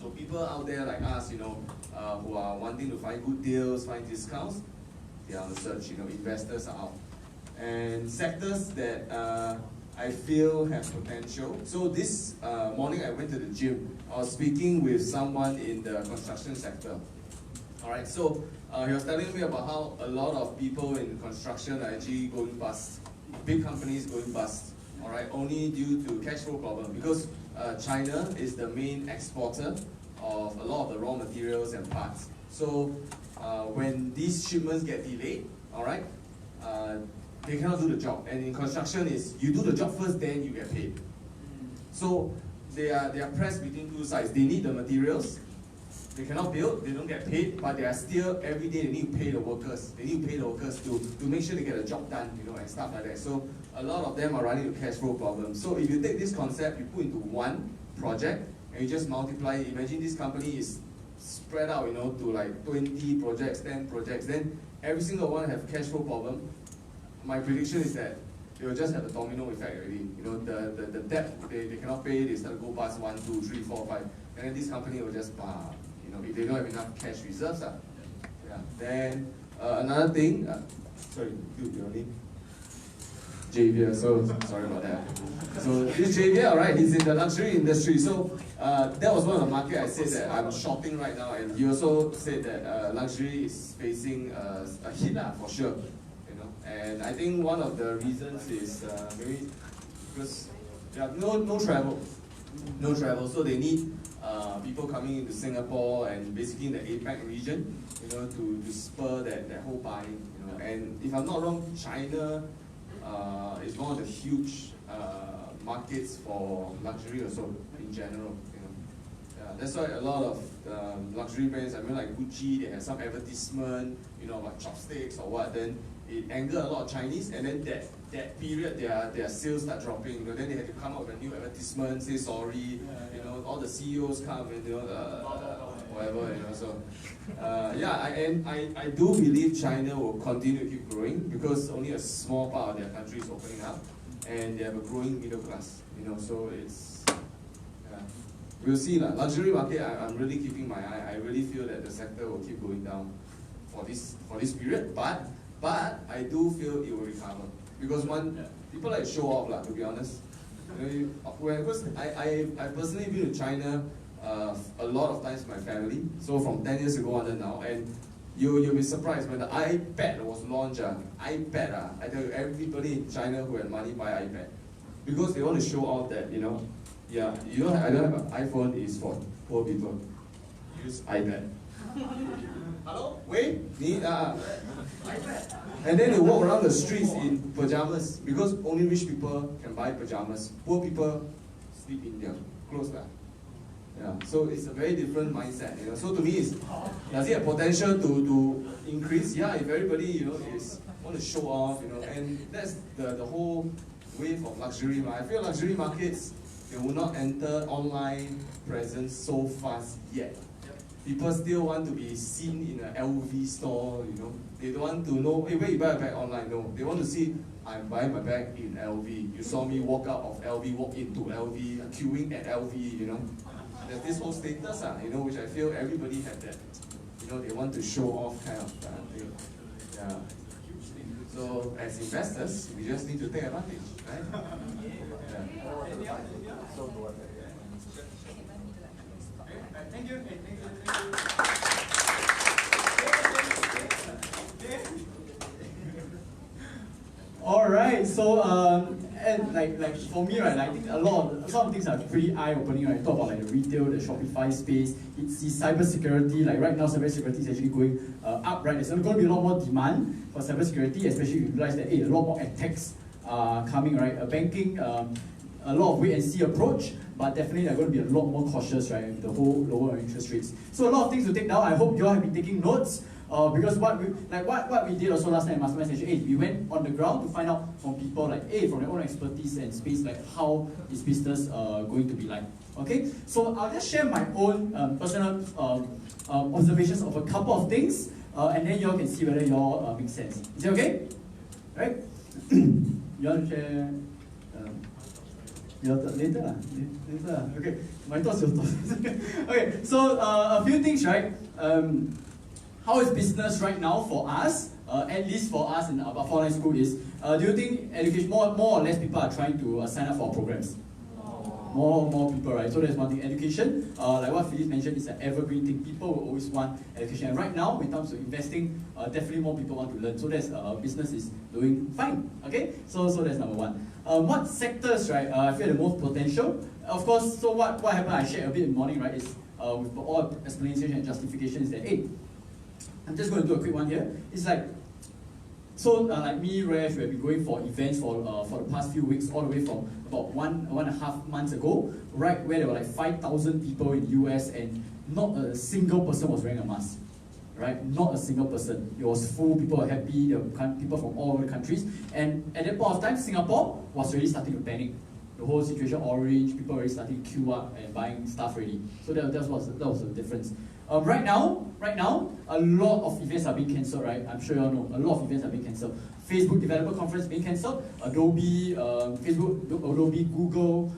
So people out there like us, who are wanting to find good deals, find discounts, they are on the search. Investors are out. And sectors that I feel have potential. So this morning, I went to the gym. I was speaking with someone in the construction sector. All right, so he was telling me about how a lot of people in construction are actually going bust. Big companies going bust. all right, only due to cash flow problem, because China is the main exporter of a lot of the raw materials and parts. So when these shipments get delayed, all right, they cannot do the job. And in construction is, you do the job first, then you get paid. So they are pressed between two sides. They need the materials, they cannot build, they don't get paid, but they are still, every day they need to pay the workers. They need to pay the workers to make sure they get a job done, you know, and stuff like that. So a lot of them are running into cash flow problems. So if you take this concept, you put into one project, and you just multiply it. Imagine this company is spread out, you know, to like 20 projects, 10 projects, then every single one have cash flow problem. My prediction is that they will just have a domino effect already. You know, the debt, they cannot pay, they start to go past 1, 2, 3, 4, 5, and then this company will just, you know, if they don't have enough cash reserves. Yeah. Then another thing, sorry, your name? Javier, so sorry about that. So this Javier, right, he's in the luxury industry. So that was one of the market I said that I'm shopping right now, and he also said that luxury is facing a hit for sure. And I think one of the reasons is maybe because no travel, so they need people coming into Singapore and basically in the APAC region, you know, to spur that whole buying, you know. And if I'm not wrong, China is one of the huge markets for luxury also in general, you know. That's why a lot of luxury brands, I mean like Gucci, they have some advertisement, you know, about chopsticks or what, then it angered a lot of Chinese, and then that period their sales start dropping. You know, then they had to come up with a new advertisement, say sorry. You know, all the CEOs come and you know whatever. You know, so I do believe China will continue to keep growing because only a small part of their country is opening up, and they have a growing middle class. You know, so it's we'll see lah. Luxury market, I'm really keeping my eye. I really feel that the sector will keep going down for this period, but I do feel it will recover because people like show off lah, to be honest. You know, because I personally been to China a lot of times with my family. So from 10 years ago until now, and you'll be surprised when the iPad was launched. I tell you, everybody in China who had money buy iPad because they want to show off that, you know, I don't have an iPhone, is for poor people. Use iPad. Hello? Wait? And then they walk around the streets in pajamas because only rich people can buy pajamas. Poor people sleep in their clothes. Yeah. So it's a very different mindset. You know. So to me, does it have potential to increase? Yeah, if everybody, you know, want to show off, you know, and that's the whole wave of luxury. I feel luxury markets, they will not enter online presence so fast yet. People still want to be seen in an LV store, you know. They don't want to know, hey, where you buy a bag online? No, they want to see, I'm buying my bag in LV. You saw me walk out of LV, walk into LV, queuing at LV, you know. There's this whole status, you know, which I feel everybody have that. You know, they want to show off kind of thing. Yeah. So as investors, we just need to take advantage, right? Yeah. Thank you. All right, so and like for me, right, I think some things are pretty eye-opening. Right, talk about like the retail, the Shopify space. It's the cybersecurity. Like right now, cybersecurity is actually going up. Right, there's going to be a lot more demand for cybersecurity, especially if you realize that a lot more attacks are coming. Right, banking, a lot of wait and see approach. But definitely they're going to be a lot more cautious, right, with the whole lower interest rates. So a lot of things to take down. I hope you all have been taking notes. Because what we did also last night in Mastermind Session 8, we went on the ground to find out from people like from their own expertise and space, like how is business going to be like. Okay, so I'll just share my own personal observations of a couple of things, and then you all can see whether you all make sense. Is it okay? Right? You want to share? Later. Okay, my thoughts, your thoughts. Okay, so a few things, right? How is business right now for us? At least for us in about online school is, do you think education, more or less people are trying to sign up for programs? More people, right? So that's one thing. Education, like what Phyllis mentioned, is an evergreen thing. People will always want education. And right now, in terms of investing, definitely more people want to learn. So that's business is doing fine. Okay, so that's number one. What sectors, right, I feel the most potential? Of course, so what happened, I shared a bit in the morning, right, is with all explanation and justification is that, hey, I'm just going to do a quick one here. It's like, so like me, Rev, we have been going for events for the past few weeks, all the way from about one and a half months ago, right, where there were like 5,000 people in the US and not a single person was wearing a mask. Right? Not a single person. It was full, people were happy, there were people from all over the countries. And at that point of time, Singapore was already starting to panic. The whole situation orange, people already starting to queue up and buying stuff already. So that was the difference. Right now, a lot of events are being cancelled, right? I'm sure you all know, a lot of events are being cancelled. Facebook Developer Conference being cancelled, Adobe, Adobe, Google,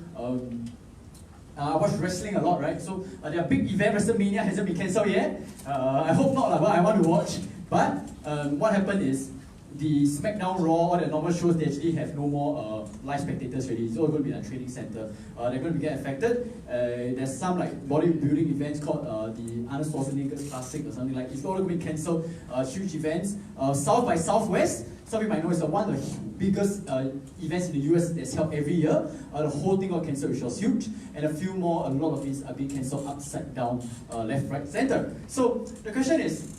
I watch wrestling a lot, right? So their big event, WrestleMania, hasn't been cancelled yet. I hope not, but I want to watch. But what happened is, the SmackDown, Raw, all the normal shows, they actually have no more live spectators already. It's all going to be a training center. They're going to get affected. There's some like bodybuilding events called the Arnold Schwarzenegger's Classic or something like. It's all going to be cancelled. Huge events. South by Southwest. Some of you might know it's one of the biggest events in the US that's held every year. The whole thing got cancelled, which was huge. And a lot of these are being cancelled upside down, left, right, center. So the question is,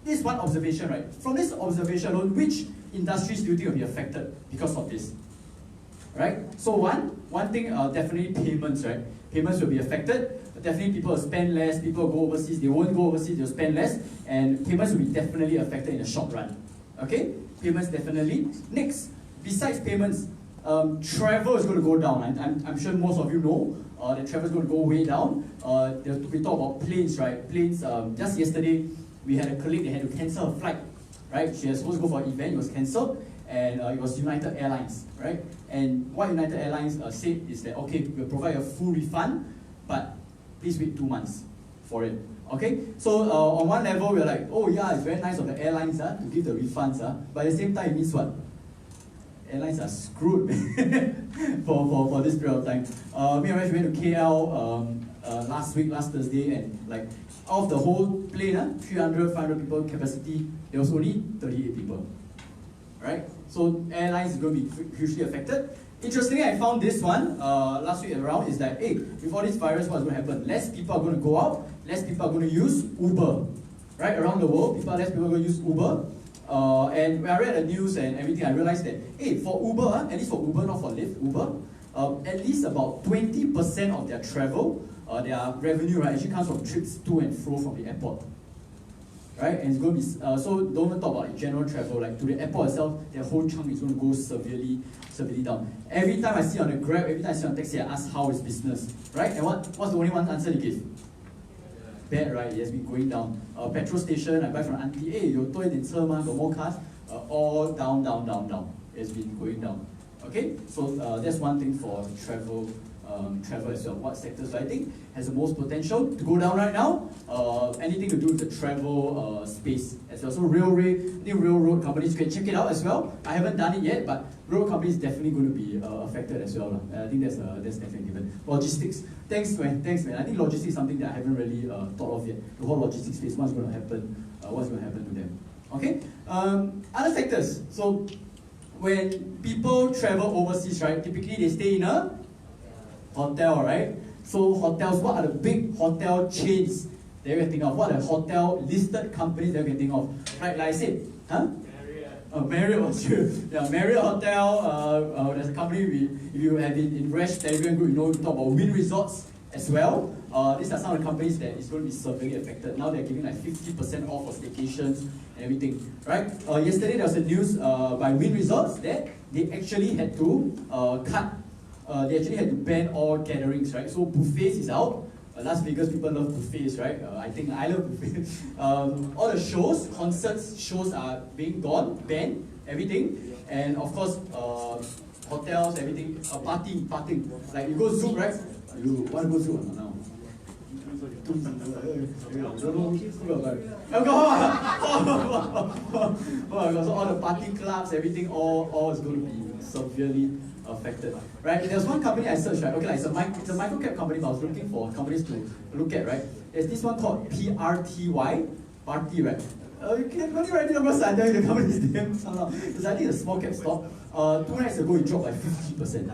this is one observation, right? From this observation alone, which industries do you think will be affected because of this? Right? So one thing, definitely payments, right? Payments will be affected. Definitely people will spend less, people will go overseas, they won't go overseas, they'll spend less, and payments will be definitely affected in the short run. Okay? Payments definitely. Next, besides payments, travel is going to go down. I'm sure most of you know that travel is going to go way down. We talk about planes, right? Planes, just yesterday, we had a colleague that had to cancel her flight, right? She was supposed to go for an event, it was cancelled, and it was United Airlines, right? And what United Airlines said is that, okay, we'll provide a full refund, but please wait 2 months for it. Okay, so on one level we're like, oh yeah, it's very nice of the airlines to give the refunds, but at the same time it means what? Airlines are screwed for this period of time. Me and Raj went to KL last Thursday, and like out of the whole plane, 300, 500 people capacity, there was only 38 people. Right? So airlines is going to be hugely affected. Interestingly, I found this one last week around, is that, hey, with all this virus, what's going to happen? Less people are going to go out, less people are going to use Uber. Right? Around the world, less people are going to use Uber. And when I read the news and everything, I realized that, hey, for Uber, at least for Uber, not for Lyft, Uber, at least about 20% of their travel, their revenue, right, actually comes from trips to and fro from the airport. Right? And it's going to be, so don't even talk about general travel, like to the airport itself, their whole chunk is going to go severely down. Every time I see on the Grab, every time I see on taxi, I ask how is business, right? And what's the only one answer they give? Bad, right? It has been going down. Petrol station, I buy from auntie, hey, you toy in got more cars, all down. It's been going down. Okay, so that's one thing for travel as well. What sectors do I think has the most potential to go down right now? Anything to do with the travel space as well. So railroad companies, you can check it out as well. I haven't done it yet, but railroad companies definitely going to be affected as well. I think that's definitely given. Logistics, thanks man. I think logistics is something that I haven't really thought of yet. The whole logistics space, what's going to happen to them. Okay, other sectors. So when people travel overseas, right, typically they stay in a hotel, right? So hotels, what are the big hotel chains that you can think of? What are the hotel listed companies that you can think of? Right, like I said, Marriott was true. Yeah, Marriott Hotel, there's a company, if you have it in Resh Telegram group, you know, we talk about Wynn Resorts as well. These are some of the companies that is going to be severely affected. Now they're giving like 50% off for staycations and everything, right? Yesterday there was a news by Wynn Resorts that they actually had to they actually had to ban all gatherings, right? So buffets is out. Las Vegas people love buffets, right? I think I love buffets. All the shows, concerts, shows are being banned, everything. And of course, hotels, everything, partying. Like you go Zoom, right? You want to go Zoom or not now? So all the party clubs, everything, all is going to be severely affected, right? There's one company I searched, right? Okay, like it's a micro cap company, but I was looking for companies to look at, right? There's this one called PRTY, Party, right? You can only write it because I tell you the company's name somehow. Because I think it's a small cap stock. 2 nights ago it dropped by 50%,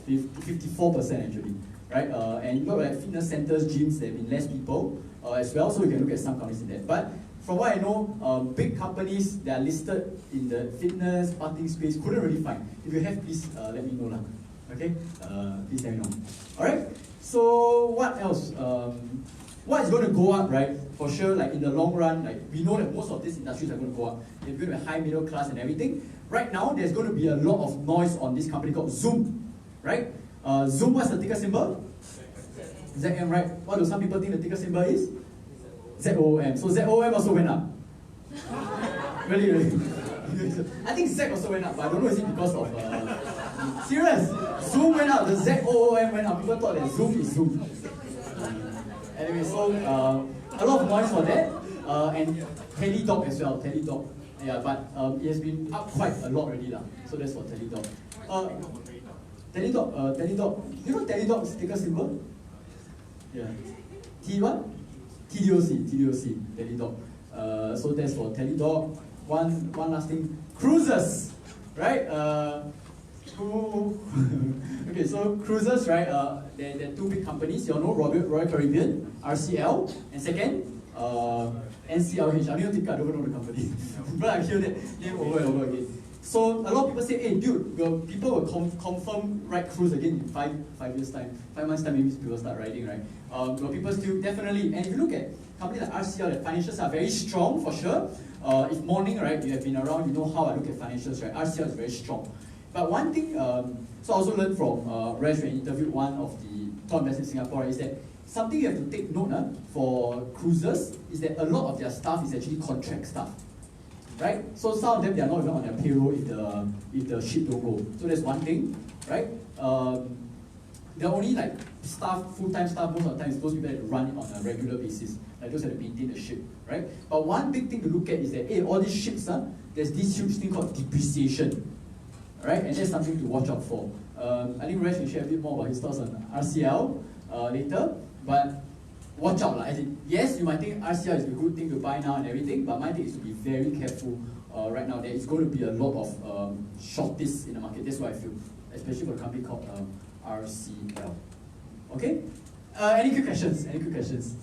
54% actually, right? And you got like fitness centers, gyms, there have been less people as well, so you can look at some companies in that. But from what I know, big companies that are listed in the fitness, partying space couldn't really find. If you have, please let me know lah. Okay, please let me know. All right. So what else? What is going to go up, right? For sure, like in the long run, like we know that most of these industries are going to go up. They're going to be high middle class and everything. Right now, there's going to be a lot of noise on this company called Zoom, right? Zoom, what's the ticker symbol? ZM, right? What do some people think the ticker symbol is? ZOM. So ZOM also went up. Really, really. I think Z also went up, but I don't know is it because of serious. Zoom went up, the ZOOM went up. People thought that Zoom is Zoom. Anyway, so a lot of noise for that, and Teledog as well. Teledog, yeah, but it has been up quite a lot already lah. So that's for Teledog. Teledog. You know Teledog's ticker symbol? Yeah. T what? TDOC. Teledog. So that's for Teledog. One last thing. Cruises, right? Okay, so cruises, right? There are 2 big companies. You all know Royal Caribbean, RCL, and second, NCLH. I don't even know the company, but I hear that name over and over again. So a lot of people say, hey, dude, people will confirm ride cruise again in 5 years time, 5 months time. Maybe people start riding, right? But people still definitely. And if you look at companies like RCL, the financials are very strong for sure. If morning, right, you have been around, you know how I look at financials, right? RCL is very strong. But one thing, so I also learned from Resh when I interviewed one of the top investors in Singapore, is that something you have to take note for cruises is that a lot of their staff is actually contract staff, right? So some of them, they are not even on their payroll if the ship don't go. So that's one thing, right? They're only like staff, full-time staff most of the time is those people that run it on a regular basis, like those that maintain the ship, right? But one big thing to look at is that, hey, all these ships, there's this huge thing called depreciation. Right, and that's something to watch out for. I think Resh will share a bit more about his thoughts on RCL later, but watch out. As in, yes, you might think RCL is a good thing to buy now and everything, but my thing is to be very careful right now. There is going to be a lot of shorties in the market. That's what I feel, especially for a company called RCL. Okay? Any quick questions? Any quick questions?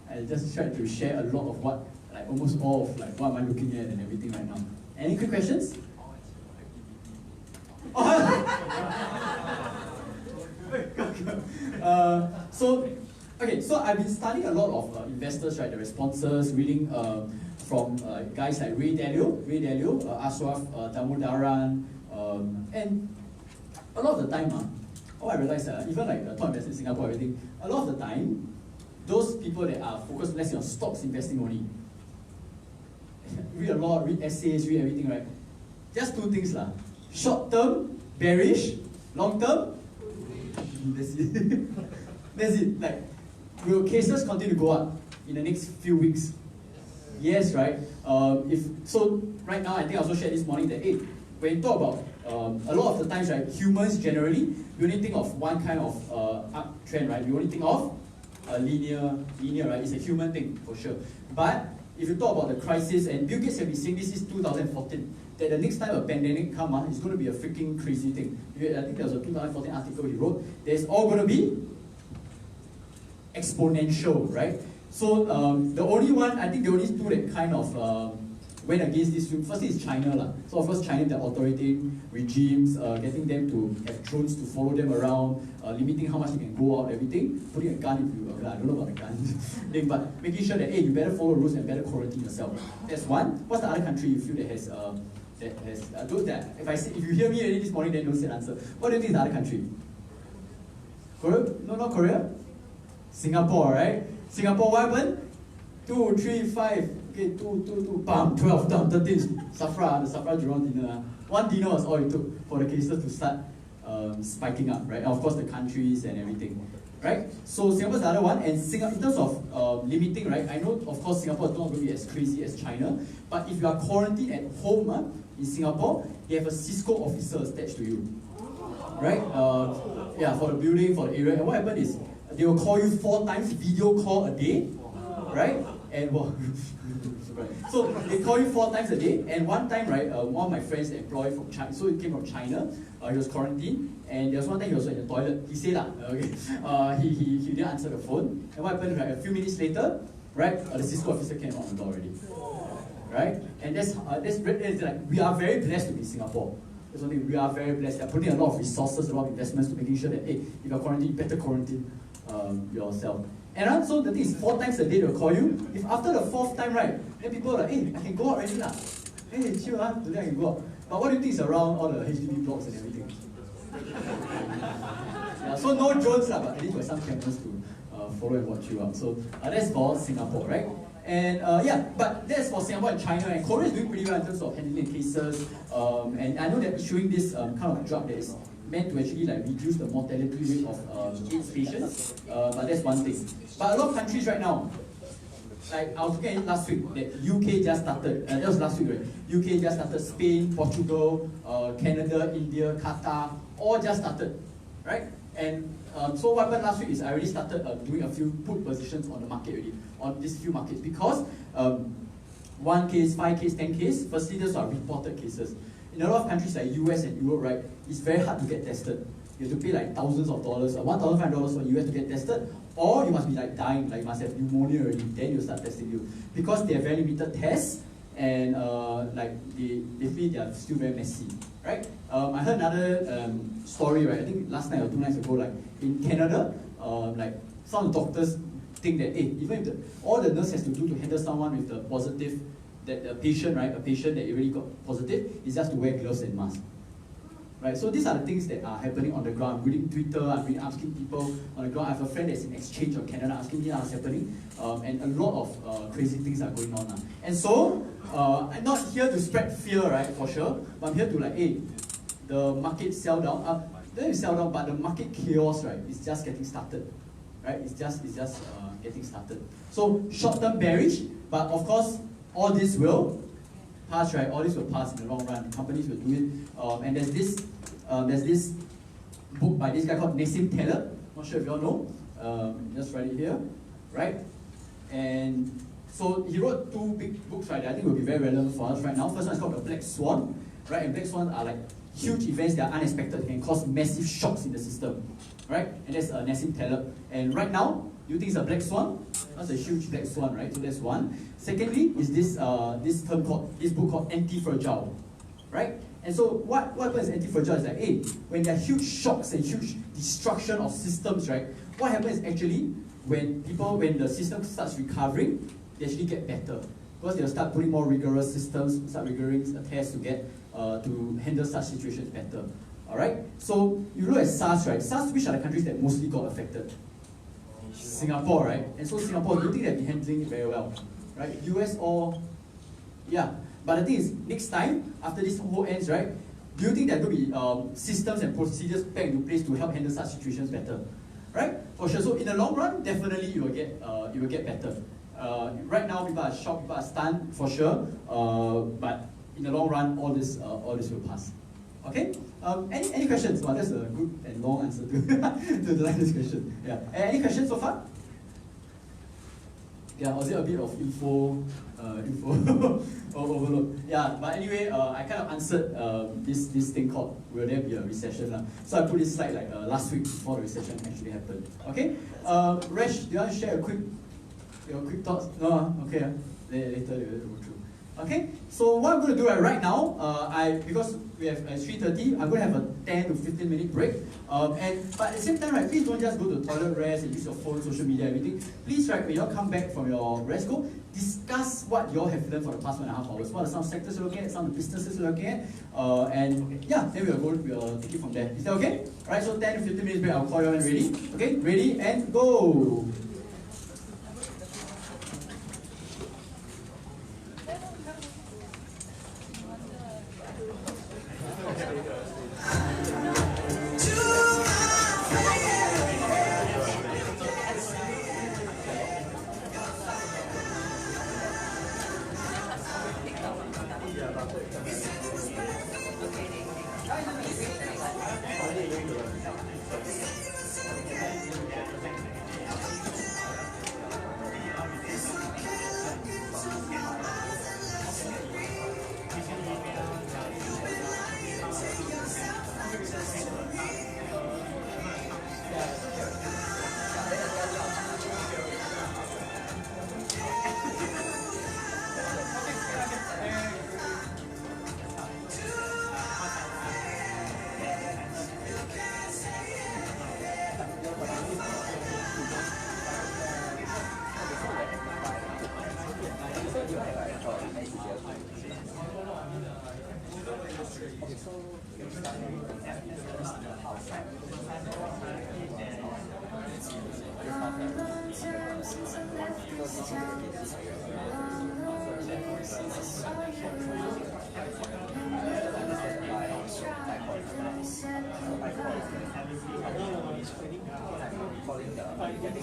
I just tried to share a lot of what, like almost all of like what am I looking at and everything right now. Any quick questions? So I've been studying a lot of investors, right? The responses, reading from guys like Ray Dalio, Ashraf Damodaran, and a lot of the time, I realized even like the top investors in Singapore, everything, a lot of the time, those people that are focused less on stocks investing only, read a lot, read essays, read everything, right? Just 2 things lah. Short term, bearish. Long term, that's it. That's it. Like, will cases continue to go up in the next few weeks? Yes, right? So right now, I think I also shared this morning that, hey, when you talk about a lot of the times, right, humans generally, we only think of one kind of uptrend, right? We only think of linear, right? It's a human thing for sure. But if you talk about the crisis, and Bill Gates have been saying this is 2014, that the next time a pandemic comes, it's going to be a freaking crazy thing. I think there was a 2014 article he wrote. There's all going to be exponential, right? So the only one, I think the only 2 that kind of went against this. Firstly is China lah. So of course China, the authoritarian regimes, getting them to have drones to follow them around, limiting how much you can go out, everything, putting a gun if you, I don't know about the gun thing, but making sure that, hey, you better follow rules and better quarantine yourself. That's one. What's the other country you feel that has if you hear me already this morning, then don't say an answer. What do you think is the other country? Korea? No, not Korea. Singapore, right? Singapore, what happened? 2, 3, 5, okay, 2, bam, 12, down, 13, the Safra Jurong dinner. 1 dinner was all it took for the cases to start spiking up, right? And of course the countries and everything, right? So Singapore's the other one, and in terms of limiting, right? I know, of course, Singapore is not going to be as crazy as China, but if you are quarantined at home in Singapore, you have a Cisco officer attached to you, right? Yeah, for the building, for the area. And what happened is, they will call you 4 times, video call a day, right? And well, Right. So they call you 4 times a day, and one time, right, one of my friends employed from China, so he came from China, he was quarantined, and there was one time he was in the toilet, he said okay, he didn't answer the phone, and what happened, right, a few minutes later, right, the Cisco officer came on the door already. Right? And that's like, we are very blessed to be in Singapore. That's one thing, we are very blessed. They're putting a lot of resources, a lot of investments to making sure that, hey, if you're quarantined, better quarantine yourself. And so the thing is, 4 times a day they'll call you. If after the 4th time, right, then people are like, hey, I can go out already lah. Hey, chill, today I can go out. But what do you think is around all the HDB blocks and everything? Yeah, so no drones lah, but at least got some cameras to follow and watch you out. So that's for Singapore, right? And yeah, but that's for Singapore and China, and Korea is doing pretty well in terms of handling cases. And I know they're issuing this kind of drug that is meant to actually like reduce the mortality rate of AIDS patients. But that's one thing. But a lot of countries right now, like I was looking at it last week, that UK just started. That was last week, right? UK just started. Spain, Portugal, Canada, India, Qatar, all just started, right? And so what happened last week is I already started doing a few put positions on the market already, on these few markets, because 1 case, 5 case, 10 case, firstly those are reported cases. In a lot of countries like US and Europe, right, it's very hard to get tested. You have to pay like thousands of dollars, $1,500 for US to get tested, or you must be like dying, like you must have pneumonia already, then you start testing you. Because they have very limited tests, and like they feel they are still very messy, right? I heard another story, right? I think last night or 2 nights ago, like in Canada, like some of the doctors think that, hey, even if all the nurse has to do to handle someone with the positive, that the patient, right, a patient that already got positive, is just to wear gloves and mask. Right, so these are the things that are happening on the ground. I'm reading Twitter, I'm reading, asking people on the ground. I have a friend that's in exchange of Canada asking me what's happening, and a lot of crazy things are going on. And so, I'm not here to spread fear, right, for sure, but I'm here to like, hey, the market sell down. Then sell down, but the market chaos, right, is just getting started. Right, it's just getting started. So short-term bearish, but of course, all this will pass, right? All this will pass in the long run. Companies will do it. And there's this book by this guy called Nassim Taleb. Not sure if you all know. Just write it here, right? And so he wrote 2 big books, right? That I think will be very relevant for us right now. First one is called The Black Swan, right? And black swans are like huge events that are unexpected, can cause massive shocks in the system, right? And that's Nassim Taleb. And right now, do you think it's a black swan? That's a huge black swan, right? So that's one. Secondly, is this book called Anti-Fragile, right? And so what happens in Anti-Fragile is like, hey, when there are huge shocks and huge destruction of systems, right? What happens is actually when the system starts recovering, they actually get better, because they'll start putting more rigorous systems, start rigorous tests to get to handle such situations better. All right. So you look at SARS, right? SARS, which are the countries that mostly got affected? Singapore, right? And so Singapore, do you think they'll be handling it very well, right? US or, yeah. But the thing is, next time, after this whole ends, right, do you think there will be systems and procedures back into place to help handle such situations better, right? For sure. So in the long run, definitely you will get better. Right now, people are shocked, people are stunned, for sure. But in the long run, all this will pass. Okay. Any questions? Well, that's a good and long answer to to the last question. Yeah. Any questions so far? Yeah, was it a bit of info overload? Yeah, but anyway, I kind of answered this thing called will there be a recession? So I put this slide like last week before the recession actually happened. Okay. Resh, do you want to share your quick thoughts? No. Okay. Later we'll go through. Okay, so what I'm going to do right now, because we have 3:30, I'm going to have a 10 to 15 minute break. But at the same time, right, please don't just go to the toilet, rest, and use your phone, social media, everything. Please, right, when you all come back from your rest, go discuss what you all have learned for the past 1.5 hours. What are some sectors you're looking at, some of the businesses you're looking at, and yeah, then we'll take it from there. Is that okay? All right, so 10 to 15 minutes break. I'll call you when ready. Okay, ready and go. Okay,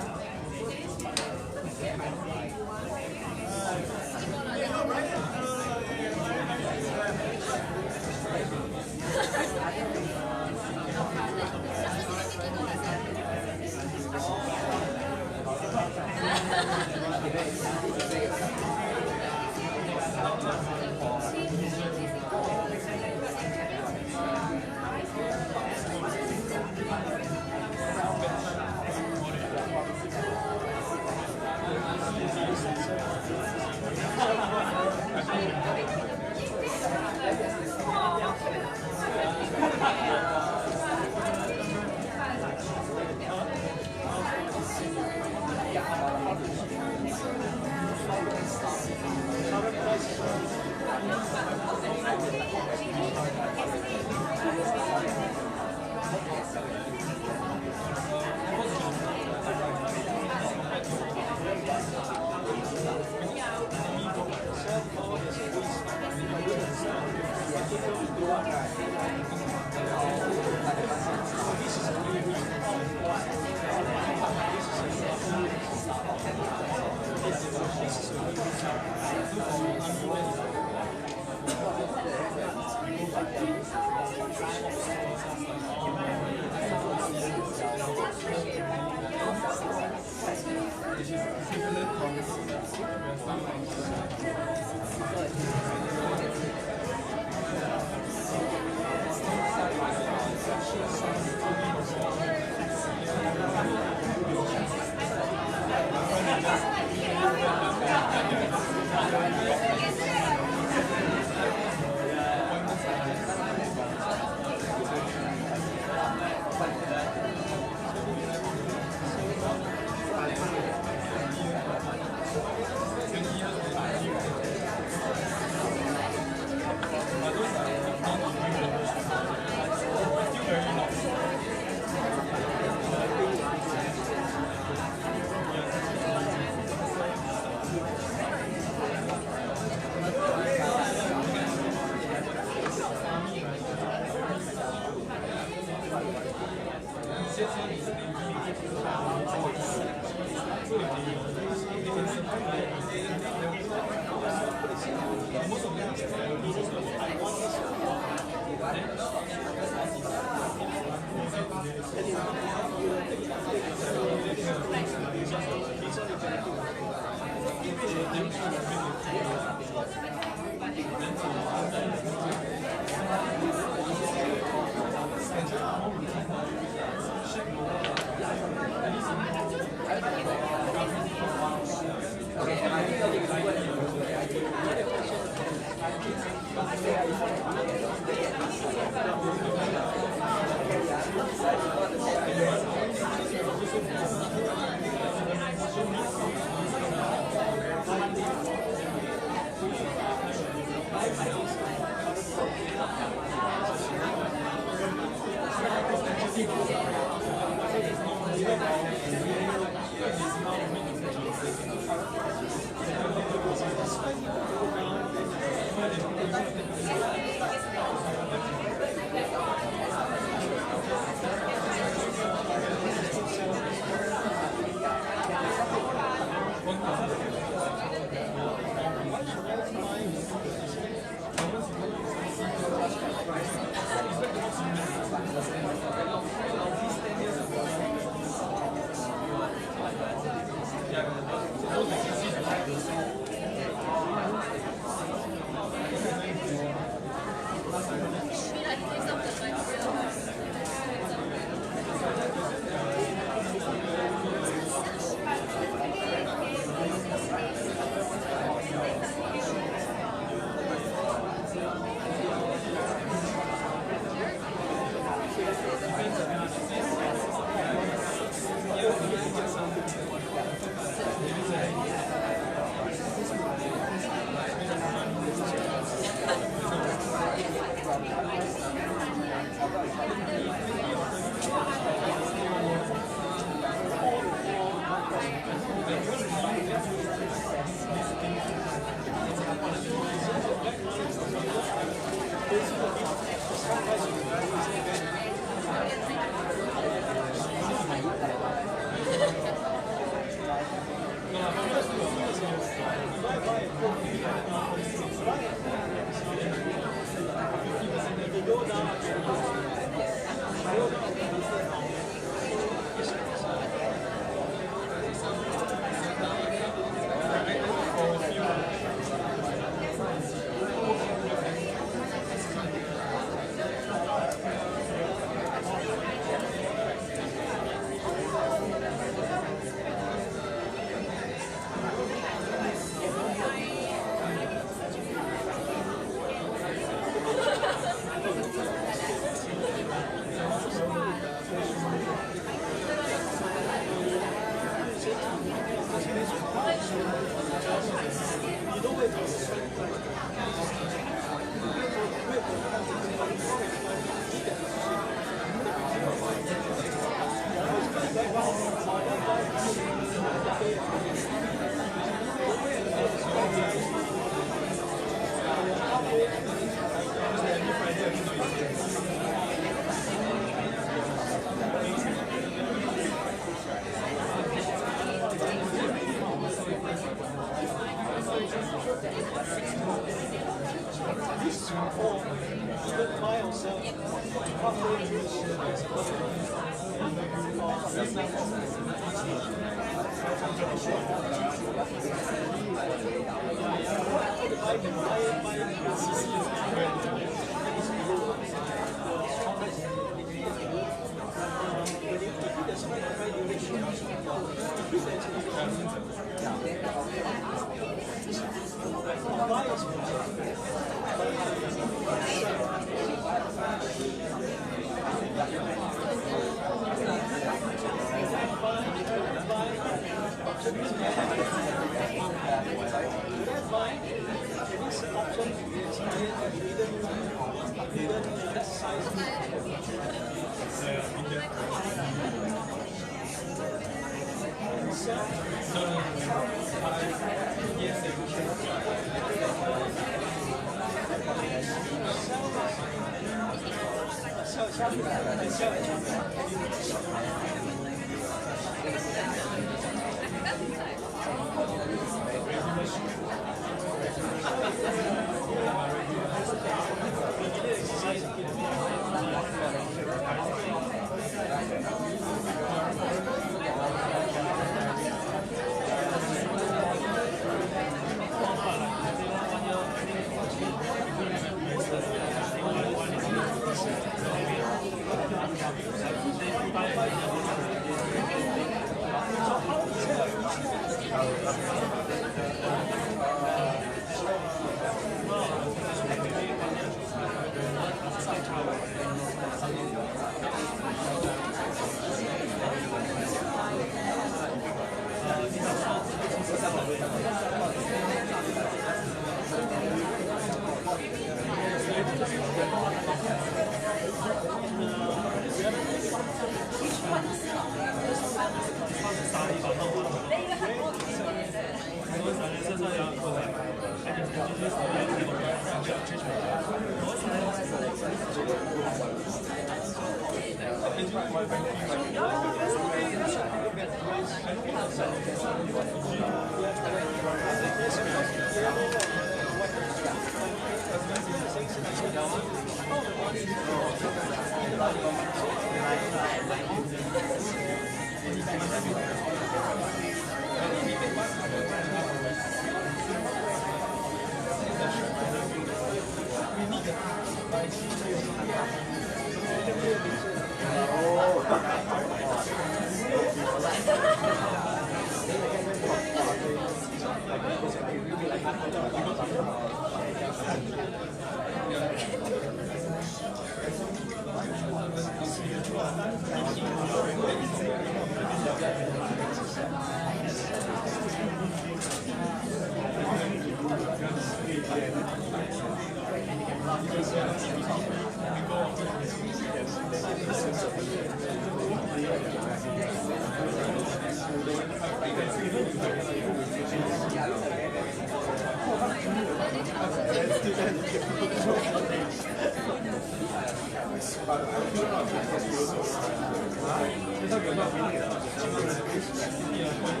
Yeah.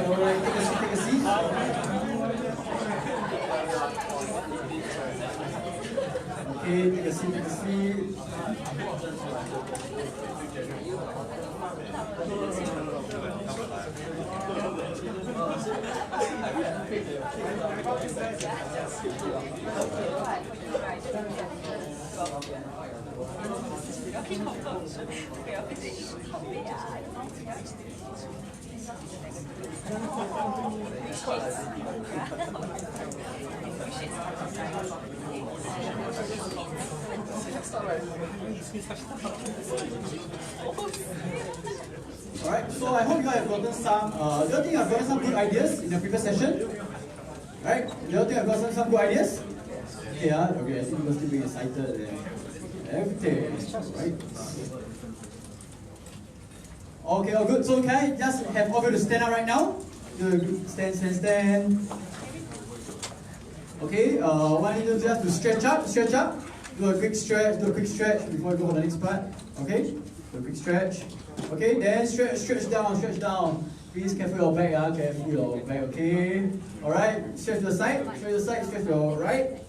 Alright, take a seat. Okay, take a seat. Alright, so I hope you guys have gotten some, do you think I've gotten some good ideas in the previous session? Right? Do you think I've gotten some good ideas? Yeah, okay, I think you're still being excited and everything, right? Okay, all good. So can I just have all of you to stand up right now? Stand. Okay, why don't you just to stretch up. Do a quick stretch before we go to the next part. Okay, do a quick stretch. Okay, then stretch down. Please careful your back, careful your back, okay? Alright, stretch to the side, stretch to your right.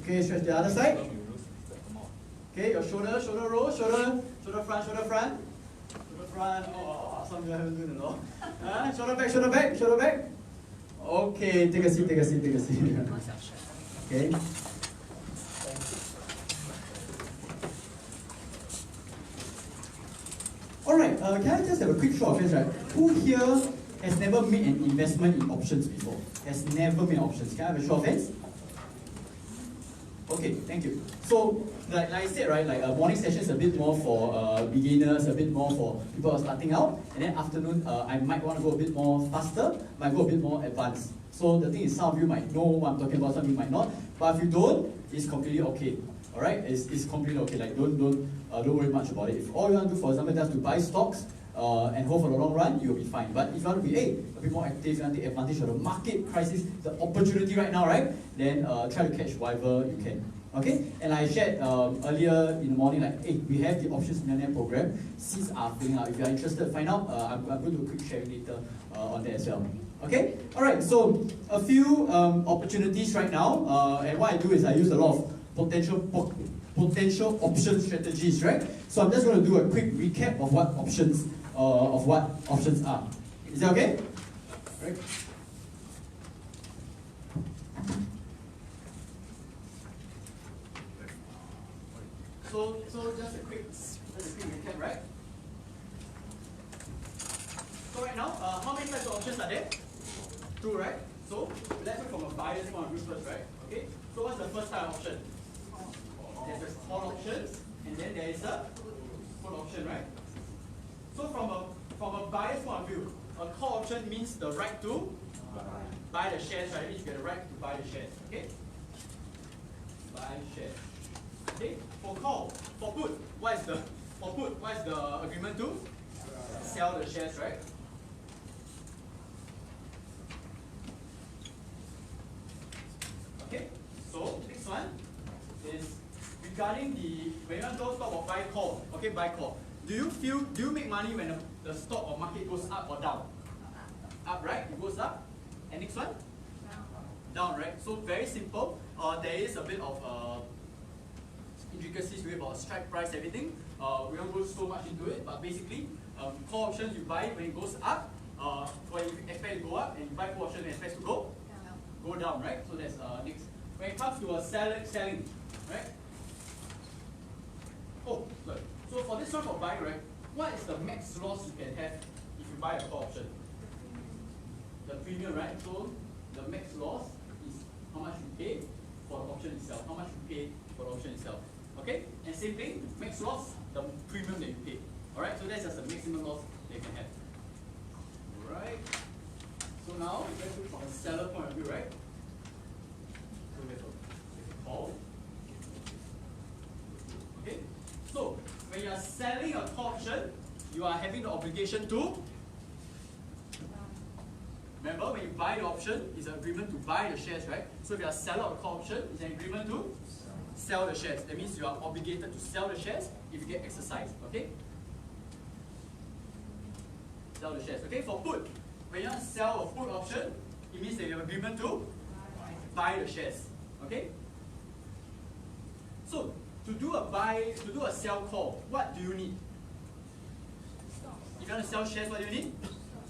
Okay, stretch the other side. Okay, your shoulder roll, shoulder front. Oh, some of you haven't done it all. Shoulder back. Okay, take a seat. Okay. Alright, can I just have a quick show of hands, right? Who here has never made an investment in options before? Has never made options? Can I have a show of hands? Okay, thank you. So, like I said, right, like a morning session is a bit more for beginners, a bit more for people who are starting out, and then afternoon, I might want to go a bit more faster, might go a bit more advanced. So the thing is, some of you might know what I'm talking about, some of you might not, but if you don't, it's completely okay. Alright, it's completely okay. Like don't worry much about it. If all you want to do, for example, is to buy stocks and hold for the long run, you'll be fine. But if you want to be a bit more active, you want to take advantage of the market crisis, the opportunity right now, right? Then try to catch whatever you can. Okay, and I shared earlier in the morning, like, hey, we have the Options Millionaire program. Seats are filling out. If you are interested, find out. I'm going to do a quick sharing later on that as well. Okay, all right. So a few opportunities right now, and what I do is I use a lot of potential option strategies, right? So I'm just going to do a quick recap of what options are. Is that okay? Right. So just a quick recap, right? So right now, how many types of options are there? 2, right? So let's look from a buyer's point of view first, right? Okay. So what's the first type of option? There's a call options, and then there is a put option, right? So from a buyer's point of view, a call option means the right to buy the shares, right? It means you get the right to buy the shares, okay? Buy shares. Okay? For call, for put, what is the agreement to? Sell the shares, right? Okay, so next one is regarding when you want to talk about buy call, okay, buy call. Do you make money when the stock or market goes up or down? Up, right? It goes up. And next one? Down, right? So very simple. There is a bit of intricacies with strike price, everything. We don't go so much into it, but basically, call options you buy when it goes up, when you expect it to go up, and you buy call options and expect to go down, right? So that's next. When it comes to selling, right? Oh, good. So for this one for buy, right? What is the max loss you can have if you buy a call option? The premium, right? So the max loss is how much you pay for the option itself. How much you pay for the option itself. Okay? And same thing, max loss, the premium that you pay. Alright, so that's just the maximum loss that you can have. Alright. So now let's look from a seller point of view, right? So we have a call. Okay? So when you are selling a call option, you are having the obligation to remember, when you buy the option, it's an agreement to buy the shares, right? So if you are a seller of the call option, it's an agreement to sell the shares. That means you are obligated to sell the shares if you get exercised, okay? Sell the shares, okay? For put, when you want to sell a put option, it means that you have an agreement to buy the shares, okay? So to do a sell call, what do you need? If you want to sell shares, what do you need?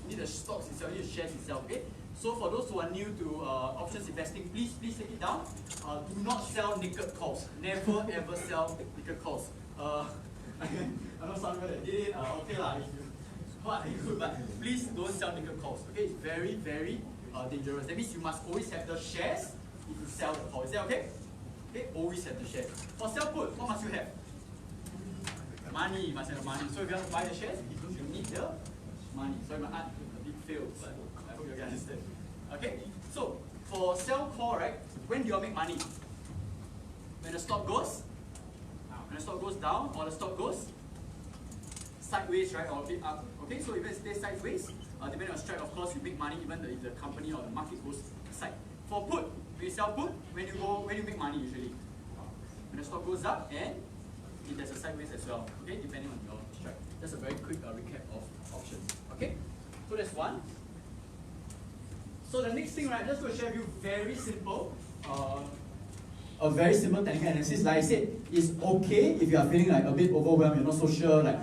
You need the stocks itself, you need the shares itself, okay? So for those who are new to options investing, please take it down. Do not sell naked calls. Never ever sell naked calls. I know some people that did it, okay lah, if you what you could, but please don't sell naked calls. Okay, it's very, very dangerous. That means you must always have the shares if you sell the call. Is that okay? Okay, always have the shares. For sell put, what must you have? Money, you must have the money. So if you want to buy the shares, you need the money. Sorry, my art a bit failed, but I hope you guys understand. Okay, so for sell call, right, when do you make money? When the stock goes down, or the stock goes sideways, right, or a bit up. Okay, so if it stays sideways, depending on strike, of course, you make money even if the company or the market goes side. For put, when you sell put, when you make money usually? When the stock goes up and if there's a sideways as well. Okay, depending on your strike. That's a very quick recap of options. Okay, so that's one. So the next thing, right, just to share with you, very simple. A very simple technical analysis. Like I said, it's okay if you are feeling like a bit overwhelmed, you're not so sure, like,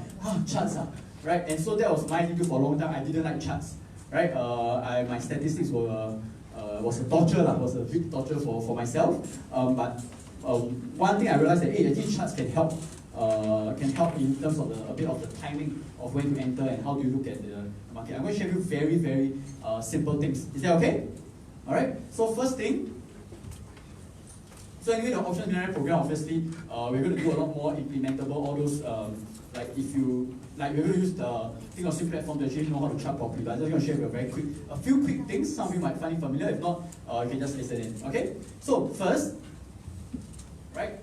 charts, right? And so that was my attitude for a long time. I didn't like charts, right? My statistics was a torture, was a big torture for myself. But one thing I realized that, hey, actually charts can help in terms of a bit of the timing of when to enter and how do you look at the market. I'm going to share with you very, very simple things. Is that okay? All right. So first thing. So anyway, the option generator program, obviously, we're going to do a lot more implementable. All those like we're going to use the Think of Swim platform to actually know how to chart properly. But I'm just going to share with you a few quick things. Some of you might find it familiar. If not, you can just listen in. Okay. So first, right.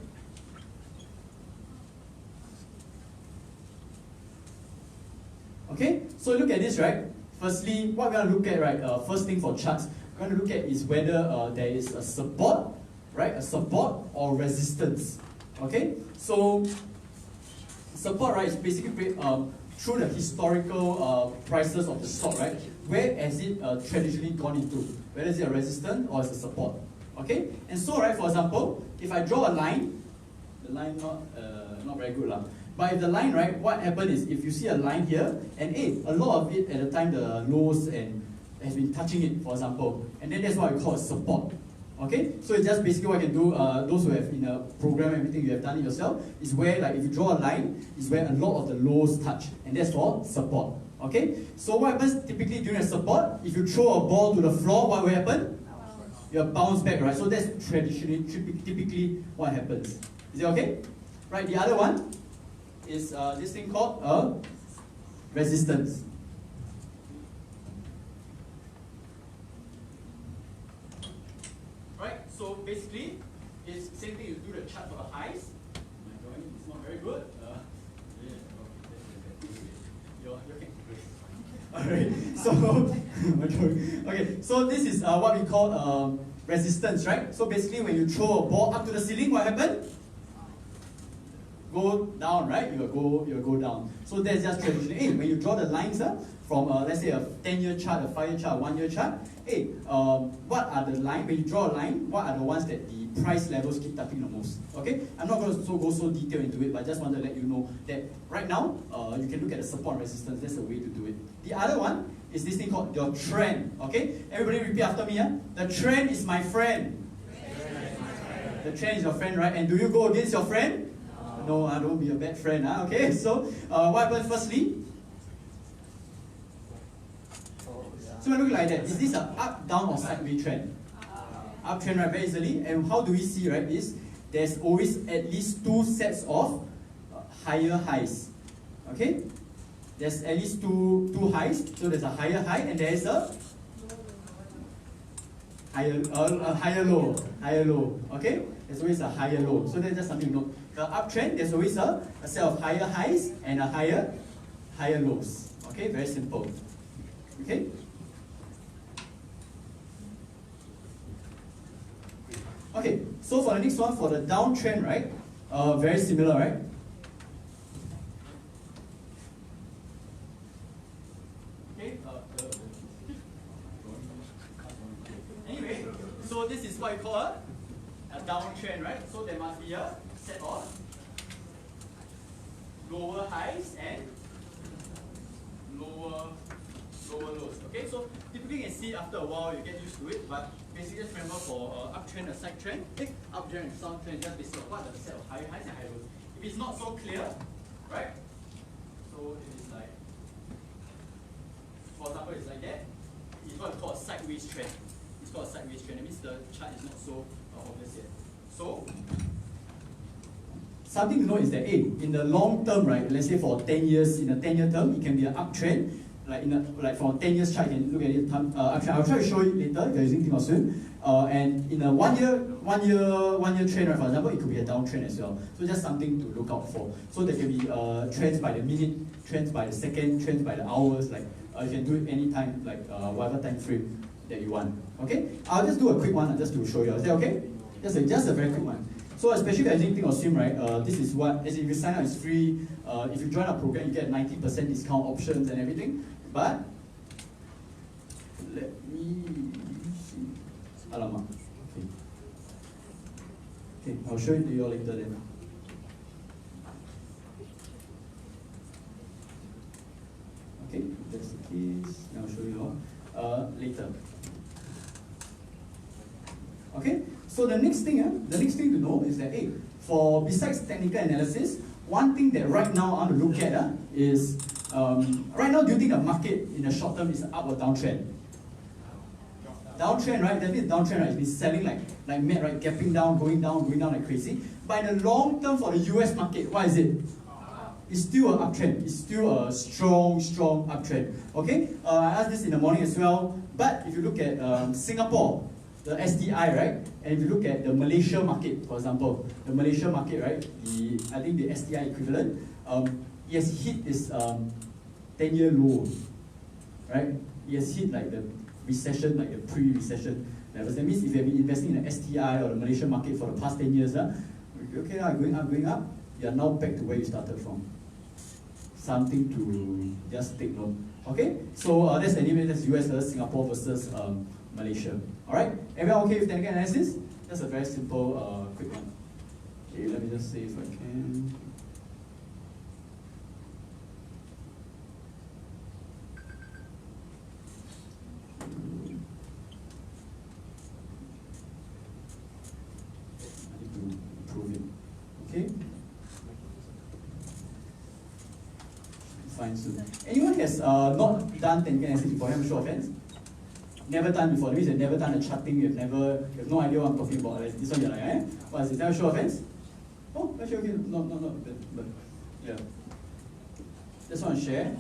Okay, so look at this, right? Firstly, what we're going to look at, right? First thing for charts, we're going to look at is whether there is a support, right? A support or resistance. Okay, so support, right, is basically through the historical prices of the stock, right? Where has it traditionally gone into? Whether is it a resistance or is it a support? Okay, and so, right, for example, if I draw a line, the line not very good lah. But if the line, right, what happens is if you see a line here, and a lot of it at the time the lows and has been touching it, for example, and then that's what we call a support. Okay, so it's just basically what you can do. Those who have in a program, everything you have done it yourself, is where like if you draw a line, is where a lot of the lows touch, and that's called support. Okay, so what happens typically during a support? If you throw a ball to the floor, what will happen? You'll bounce back, right? So that's typically what happens. Is it okay? Right. The other one is this thing called resistance. Right, so basically, it's the same thing. You do the chart for the highs. My drawing is not very good. Alright, so okay, so this is what we call resistance, right? So basically, when you throw a ball up to the ceiling, what happens? go down, right? You'll go down. So that's just traditional. Hey, when you draw the lines from let's say a 10-year chart, a 5-year chart, a 1-year chart, hey, what are the line, when you draw a line, what are the ones that the price levels keep touching the most? Okay? I'm not going to go so detailed into it, but I just want to let you know that right now, you can look at the support and resistance. That's the way to do it. The other one is this thing called your trend. Okay? Everybody repeat after me. The trend is my friend. The trend is your friend, right? And do you go against your friend? No, don't be a bad friend. Okay, so what happens firstly? So when we look like that, is this an up, down, or sideways trend? Uptrend, right, very easily. And how do we see, right, is there's always at least 2 sets of higher highs. Okay? There's at least two highs. So there's a higher high and there's a higher low. Okay? There's always a higher low. So that's just something to note. The uptrend, there's always a set of higher highs and a higher lows. Okay? Very simple. Okay? Okay, so for the next one, for the downtrend, right? Very similar, right? Okay. Anyway, so this is what we call a downtrend, right? So there must be a set of lower highs and lower lows. Okay, so typically you can see after a while you get used to it, but basically just remember for uptrend and side trend, uptrend and downtrend, just basically what are the set of high highs and high lows. If it's not so clear, right? So if it's like, for example, it's like that, it's what we call a sideways trend. It's called a sideways trend. That means the chart is not so obvious yet. So something to know is that in the long term, right? Let's say for 10 years, in a 10-year term, it can be an uptrend. Like for a 10 years chart, you can look at it. I'll try to show you later if you're using Think or Swim. And in a one year trend, right, for example, it could be a downtrend as well. So just something to look out for. So there can be trends by the minute, trends by the second, trends by the hours. Like you can do it anytime, like whatever time frame that you want. Okay? I'll just do a quick one just to show you. Is that okay? Just a very quick one. So especially if you're using Think or Swim, right? This is what, as if you sign up, it's free. If you join our program, you get 90% discount options and everything. But let me see. Alamak. Okay, I'll show it to you all later then. Okay, if that's the case, I'll show you all later. Okay, so the next thing to know is that for besides technical analysis, one thing that right now I want to look at is right now, do you think the market in the short term is up or downtrend? Downtrend, right? That means downtrend, right? It's been selling like mad, right? Gapping down, going down like crazy. But in the long term for the US market, what is it? It's still an uptrend. It's still a strong uptrend. Okay? I asked this in the morning as well. But if you look at Singapore, the STI, right? And if you look at the Malaysia market, for example, the Malaysia market, right? I think the STI equivalent, it has hit this 10-year low, right? It has hit like the recession, like the pre-recession levels. That means if you have been investing in the STI or the Malaysian market for the past 10 years, okay, going up, you are now back to where you started from. Something to just take note. Okay, so that's US versus Singapore versus Malaysia. All right, everyone okay with technical analysis? That's a very simple, quick one. Okay, let me just see if I can. Okay. Fine soon. Anyone has not done technical analysis before? Have a show of hands? Never done before. That means you've never done a charting. You have no idea what I'm talking about. Like, this one you're like, what is it? Have a show of hands? Oh, actually, okay. Not but yeah. Just want to share.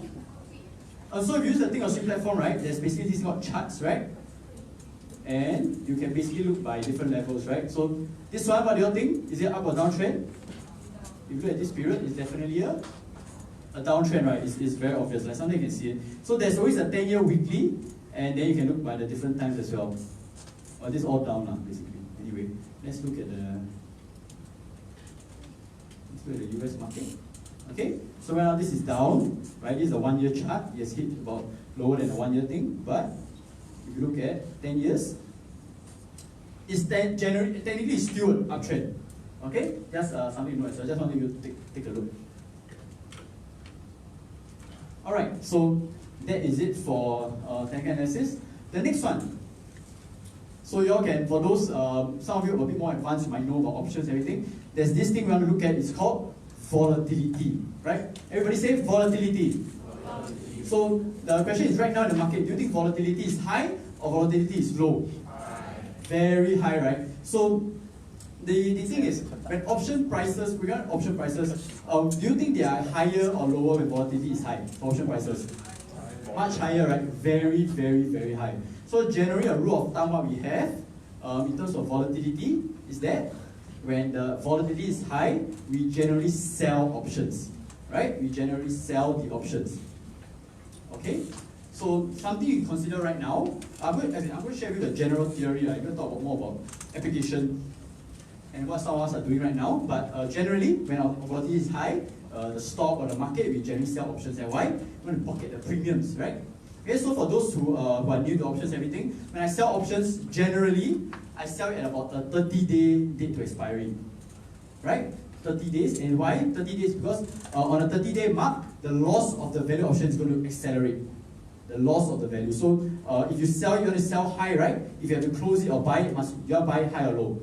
So if you use the Think or Swim platform, right? There's basically this called charts, right? And you can basically look by different levels, right? So this one, what do you think? Is it up or down trend? If you look at this period, it's definitely a downtrend, right? It's very obvious, like something you can see it. So there's always a 10-year weekly, and then you can look by the different times as well. Well, this is all down now, basically. Anyway, let's look at the. look at the US market. Okay, so right now this is down, right? This is a 1 year chart. It has hit about lower than a 1 year thing, but if you look at 10 years, it's technically still an uptrend. Okay, just something to know. So I just want you to take a look. All right, so that is it for technical analysis. The next one. So you all can, for those, some of you are a bit more advanced, you might know about options, everything. There's this thing we want to look at, it's called volatility, right? Everybody say volatility. So the question is, right now in the market, do you think volatility is high or volatility is low? Very high, right? So the thing is, when option prices, we got option prices, do you think they are higher or lower when volatility is high for option prices? Much higher, right? Very, very, very high. So generally a rule of thumb what we have in terms of volatility is that when the volatility is high, we generally sell options, right? We generally sell the options. Okay? So something you can consider right now, I'm going to share with you the general theory. I'm going to talk more about application and what some of us are doing right now. But generally, when our volatility is high, the stock or the market, we generally sell options. And why? We want to pocket the premiums, right? Okay, so for those who are new to options, everything, when I sell options, generally, I sell it at about a 30-day date to expiry, right? 30 days, and why 30 days? Because on a 30-day mark, the loss of the value option is going to accelerate. The loss of the value. So if you sell, you want to sell high, right? If you have to close it or buy it, you want to buy high or low?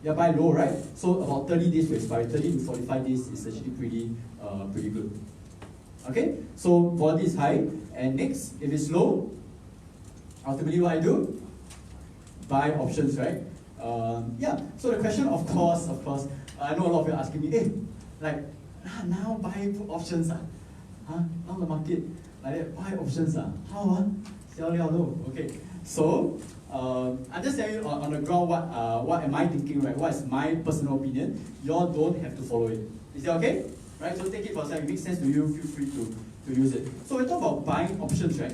You buy low, right? So about 30 days to expiry, 30 to 45 days is actually pretty good. Okay, so volatility is high, and next, if it's low, ultimately what I do? Buy options, right? Yeah, so the question, of course, I know a lot of you are asking me, hey, like, now buy put options, now the market, like that, buy options, how, sell low, okay. So, I'm just telling you on the ground what am I thinking, right? What is my personal opinion? You all don't have to follow it. Is that okay? Right, so take it for a second. If it makes sense to you, feel free to use it. So we talk about buying options, right?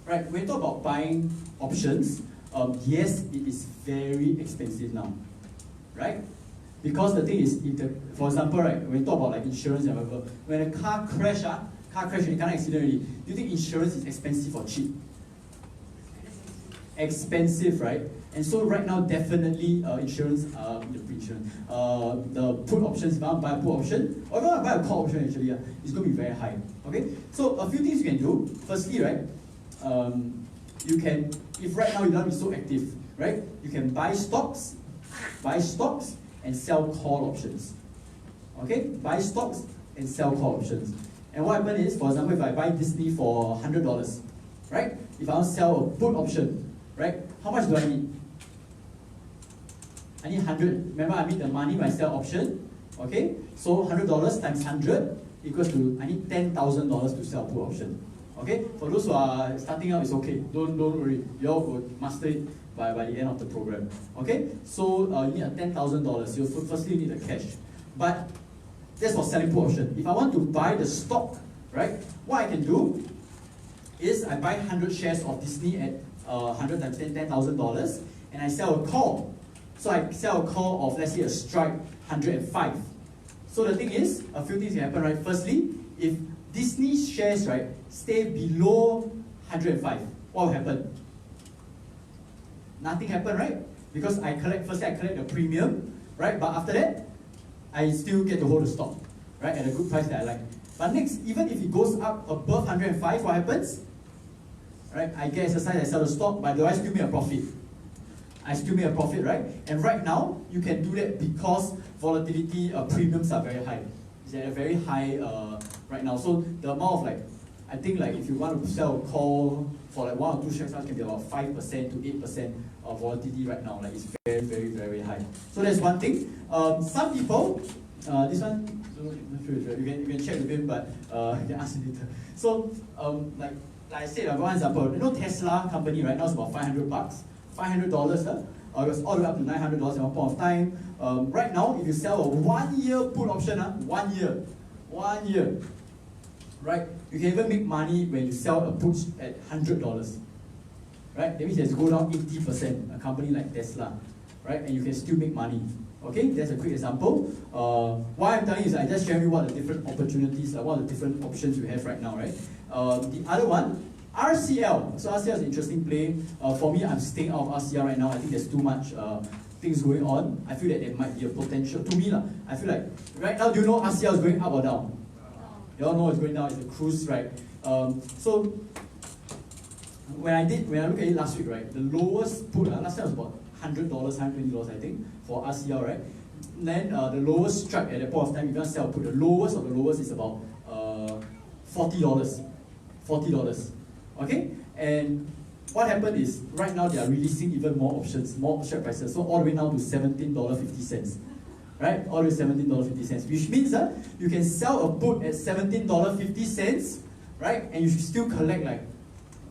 Right, when we talk about buying options, yes, it is very expensive now, right? Because the thing is, for example, right, when we talk about like insurance and whatever, when a car crash and you can't accident already, do you think insurance is expensive or cheap? Expensive, right? And so right now, definitely insurance, the put options, if I want to buy a put option, or if I want to buy a call option actually, it's going to be very high. Okay? So a few things you can do. Firstly, right, you can, if right now you don't be so active, right, you can buy stocks and sell call options. Okay? Buy stocks and sell call options. And what happens is, for example, if I buy Disney for $100, right, if I want to sell a put option, right, how much do I need? I need 100. Remember, I need the money when I sell option. Okay, so $100 times 100 equals to, I need $10,000 to sell put option. Okay, for those who are starting out, it's okay. Don't worry. You all will master it by the end of the program. Okay, so you need a $10,000. You firstly need the cash, but that's for selling put option. If I want to buy the stock, right, what I can do is I buy 100 shares of Disney at 100 times $10,000, and I sell a call. So I sell a call of, let's say, a strike 105. So the thing is, a few things can happen, right? Firstly, if Disney's shares, right, stay below 105, what will happen? Nothing happen, right? Because firstly I collect the premium, right? But after that, I still get to hold the stock, right, at a good price that I like. But next, even if it goes up above 105, what happens? Right, I get exercise, I sell the stock, but do I still make a profit? I still make a profit, right? And right now, you can do that because volatility premiums are very high. It's at a very high right now. So the amount of I think if you want to sell a call for 1 or 2 shares, it can be about 5% to 8% of volatility right now. It's very, very, very high. So that's one thing. Some people, this one, I'm not sure it's right. You can check with him, but you can ask him later. So like I said, one example, you know Tesla company right now is about $500, $500, it was all the way up to $900 at one point of time. Right now, if you sell a 1 year put option, 1 year, right? You can even make money when you sell a put at $100, right? That means it has to go down 80%, a company like Tesla, right? And you can still make money, Okay, that's a quick example. Why I'm telling you is I just share you what the different opportunities, what the different options you have right now, right? The other one, RCL. So RCL is an interesting play. For me, I'm staying out of RCL right now. I think there's too much things going on. I feel that there might be a potential, to me, I feel like, right now, do you know RCL is going up or down? You all know it's going down, it's a cruise, right? So, when I look at it last week, right, the lowest put, last time was about $100, $120, I think, for RCL, right? And then the lowest strike at that point of time, if you want to sell a put, the lowest of the lowest is about $40. $40. Okay? And what happened is, right now they are releasing even more options, more strike prices, so all the way now to $17.50. Right? All the way $17.50, which means you can sell a put at $17.50, right? And you should still collect like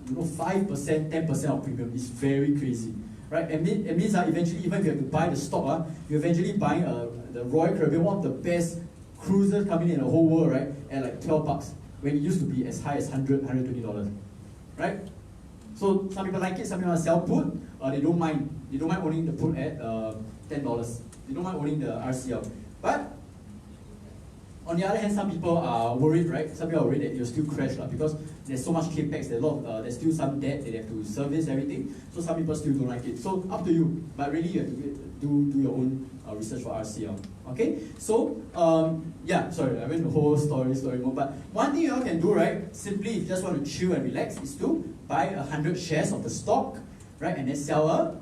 5%, 10% of premium. It's very crazy. Right? It means eventually, even if you have to buy the stock, you're eventually buying the Royal Caribbean, one of the best cruisers coming in the whole world, right? At like $12, when it used to be as high as $100, $120. Right? So some people like it, some people want to sell put, they don't mind. They don't mind owning the put at $10. They don't mind owning the RCL. But on the other hand, some people are worried, right? Some people are worried that you'll still crash because there's so much capex, there's still some debt, they have to service everything. So some people still don't like it. So up to you. But really you have to do your own research for RCL. Okay? So yeah, sorry, I went the whole story mode. But one thing you all can do, right? Simply if you just want to chill and relax, is to buy 100 shares of the stock, right? And then sell a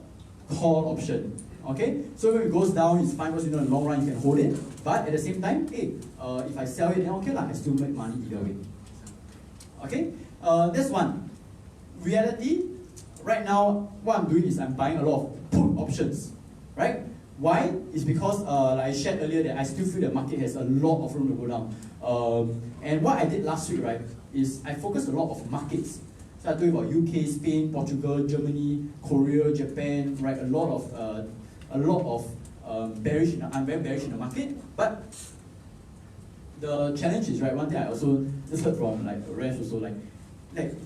call option. Okay, so when it goes down, it's fine because in the long run you can hold it. But at the same time, hey, if I sell it, then okay I still make money either way. Okay, that's one. Reality, right now, what I'm doing is I'm buying a lot of put options, right? Why? It's because, like I shared earlier, that I still feel the market has a lot of room to go down. And what I did last week, right, is I focused a lot of markets. So I told you about UK, Spain, Portugal, Germany, Korea, Japan, right? A lot of bearish. I'm very bearish in the market, but the challenge is, right, one thing I also just heard from like Resh also, like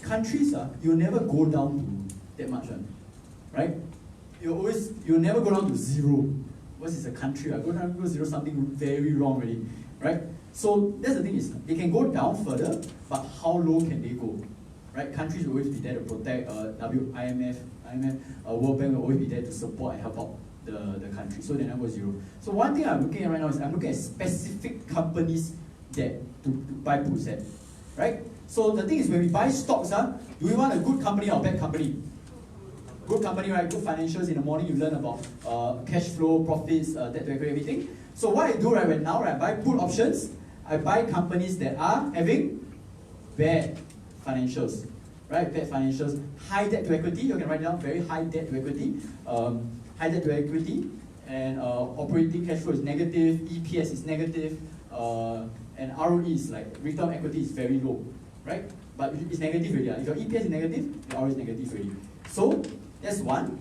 countries, you'll never go down to that much, right? You'll never go down to zero. What is a country? Go down to zero, something very wrong already, right? So that's the thing is, they can go down further, but how low can they go? Right? Countries will always be there to protect. IMF, World Bank will always be there to support and help out the country. So they never go zero. So one thing I'm looking at right now is I'm looking at specific companies that to buy puts at. Right? So the thing is, when we buy stocks, do we want a good company or a bad company? Good company, right? Good financials. In the morning, you learn about cash flow, profits, debt to equity, everything. So what I do right now, I buy put options. I buy companies that are having bad financials, right? Bad financials, high debt to equity. You can write down very high debt to equity, and operating cash flow is negative, EPS is negative, and ROE is like return on equity is very low, right? But it's negative already. If your EPS is negative, your ROE is negative already. So that's one.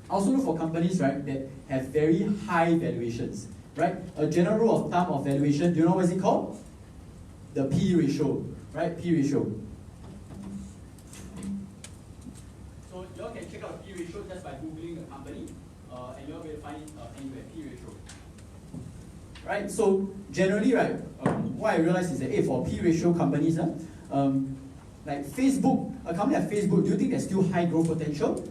I also look for companies, right, that have very high valuations, right? A general rule of thumb of valuation, do you know what is it called? The P ratio, right? P ratio. So you all can check out P ratio just by Googling the company, and you all will find it anywhere, P ratio. Right, so generally, right, what I realized is that, hey, for P ratio companies, like Facebook, a company like Facebook, do you think there's still high growth potential?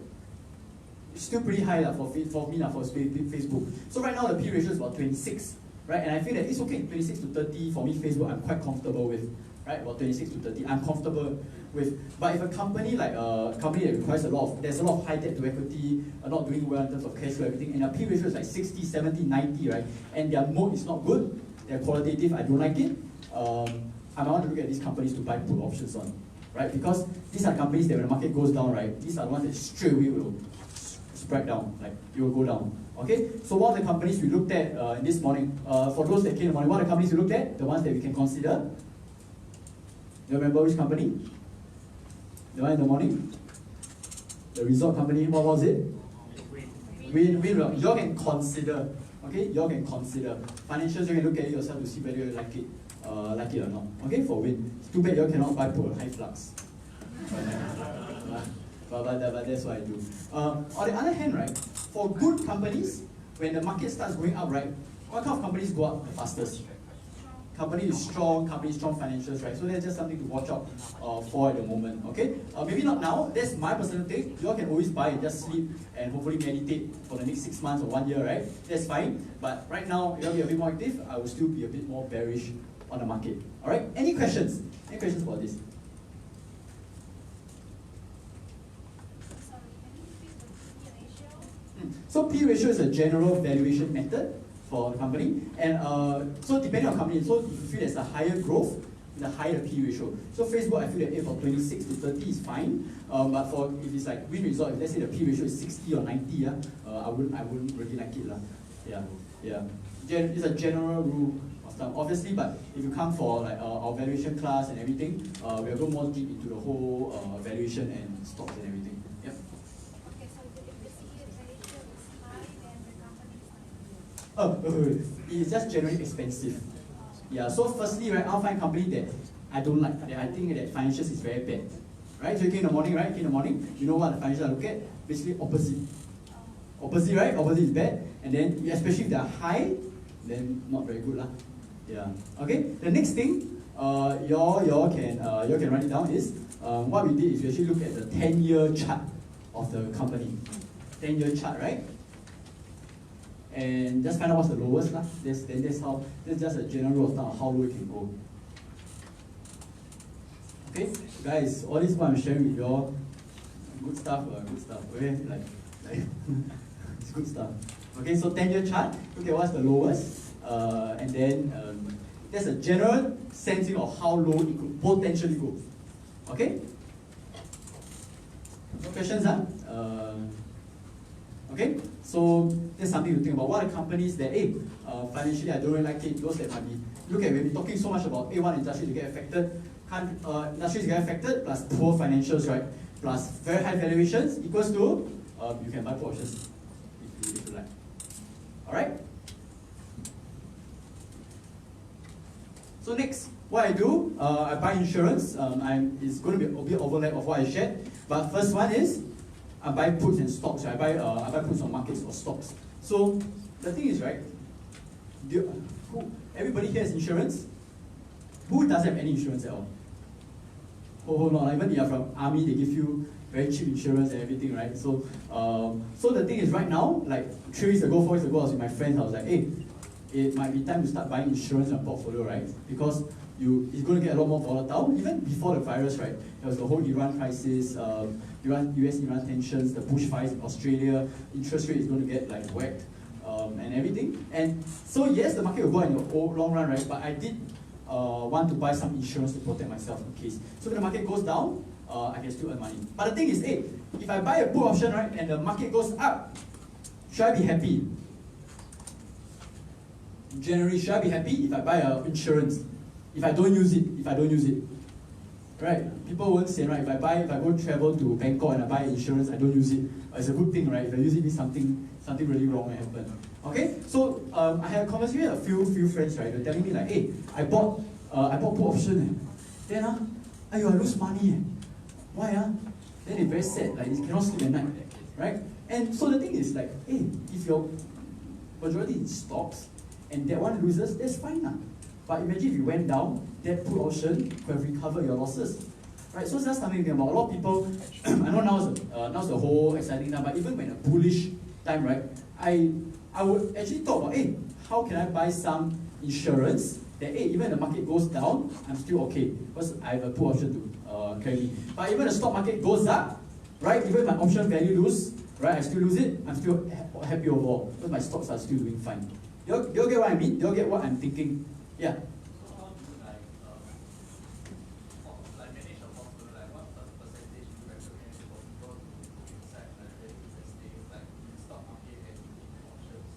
It's still pretty high for me, for Facebook. So right now the P ratio is about 26, right? And I feel that it's okay, 26 to 30 for me, Facebook, I'm quite comfortable with, right? About 26 to 30, I'm comfortable with. But if a company like a company that requires there's a lot of high debt to equity, not doing well in terms of cash flow, everything, and their P ratio is like 60, 70, 90, right? And their mode is not good, they're qualitative, I don't like it. I want to look at these companies to buy put options on, right? Because these are companies that when the market goes down, right, these are the ones that straight away will spread down, like it will go down. Okay, so one of the companies we looked at in this morning, for those that came in the morning, one of the companies we looked at, the ones that we can consider. Do you remember which company? The one in the morning? The resort company, what was it? Win. You all can consider. Okay, you all can consider. Financials, you can look at it yourself to see whether you like it or not. Okay, for Win. It's too bad you all cannot buy put high flux. But that's what I do. On the other hand, right, for good companies, when the market starts going up, right, what kind of companies go up the fastest? Company is strong financials, right? So that's just something to watch out for at the moment, okay? Maybe not now, that's my personal take. You all can always buy and just sleep and hopefully meditate for the next 6 months or 1 year, right? That's fine. But right now, if you'll be a bit more active, I will still be a bit more bearish on the market. All right? Any questions? Any questions about this? So P ratio is a general valuation method for the company, and so depending on company, so if you feel there's a higher growth, the higher the P ratio. So Facebook, I feel that from 26 to 30 is fine, but for if it's like win result, if let's say the P ratio is 60 or 90, I wouldn't really like it, yeah. It's a general rule of thumb, obviously, but if you come for like our valuation class and everything, we'll go more deep into the whole valuation and stocks and everything. Yep. It's just generally expensive. Yeah, so firstly, right, I'll find a company that I don't like, that I think that financials is very bad. Right, so you came in the morning, right? You know what the financials I look at? Basically opposite. Opposite, right? Opposite is bad. And then, especially if they're high, then not very good lah. Yeah. Okay, the next thing, y'all can write it down is, what we did is we actually look at the 10-year chart of the company. 10-year chart, right? And just find out what's the lowest lah. That's just a general rule of thumb of how low it can go. Okay, guys, all this what I'm sharing with y'all, good stuff. Okay, like it's good stuff. Okay, so 10-year chart. Okay, what's the lowest? And then there's a general sensing of how low it could potentially go. Okay. No questions, huh? Okay, so there's something to think about. What are companies that, financially I don't really like it, those that might be, look at, we've been talking so much about one industry to get affected, industries get affected, plus poor financials, right? Plus very high valuations equals to, you can buy put options if you like. Alright? So next, what I do, I buy insurance. It's going to be a bit overlap of what I shared, but first one is, I buy puts and stocks. Right? I buy puts on markets or stocks. So the thing is, right? Everybody here has insurance. Who doesn't have any insurance at all? Hold on. Even if you're from army, they give you very cheap insurance and everything, right? So, so the thing is, right now, like 3 weeks ago, 4 weeks ago, I was with my friends. I was like, hey, it might be time to start buying insurance in your portfolio, right? Because it's going to get a lot more volatile. Even before the virus, right? There was the whole Iran crisis, US-Iran tensions, the bushfires in Australia, interest rate is going to get like whacked, and everything. And so yes, the market will go in the long run, right? But I did want to buy some insurance to protect myself in case. So when the market goes down, I can still earn money. But the thing is, if I buy a put option, right, and the market goes up, should I be happy? Generally, should I be happy if I buy insurance? If I don't use it, right? People won't say, right? If I go travel to Bangkok and I buy insurance, I don't use it. It's a good thing, right? If I use it, means something really wrong will happen. Okay, so I had a conversation with a few friends, right? They're telling me like, hey, I bought put option, then I lose money. Why Then it's very sad, like you cannot sleep at night, right? And so the thing is like, hey, if your majority in stocks and that one loses, that's fine. But imagine if you went down, that put option could have recovered your losses. Right? So that's something to think about. A lot of people, I know now's the whole exciting time, but even when a bullish time, right, I would actually talk about, hey, how can I buy some insurance that, hey, even the market goes down, I'm still okay, because I have a put option to carry me. But even the stock market goes up, right, even my option value lose, right, I still lose it, I'm still happy overall, because my stocks are still doing fine. You'll get what I mean? You'll get what I'm thinking? Yeah.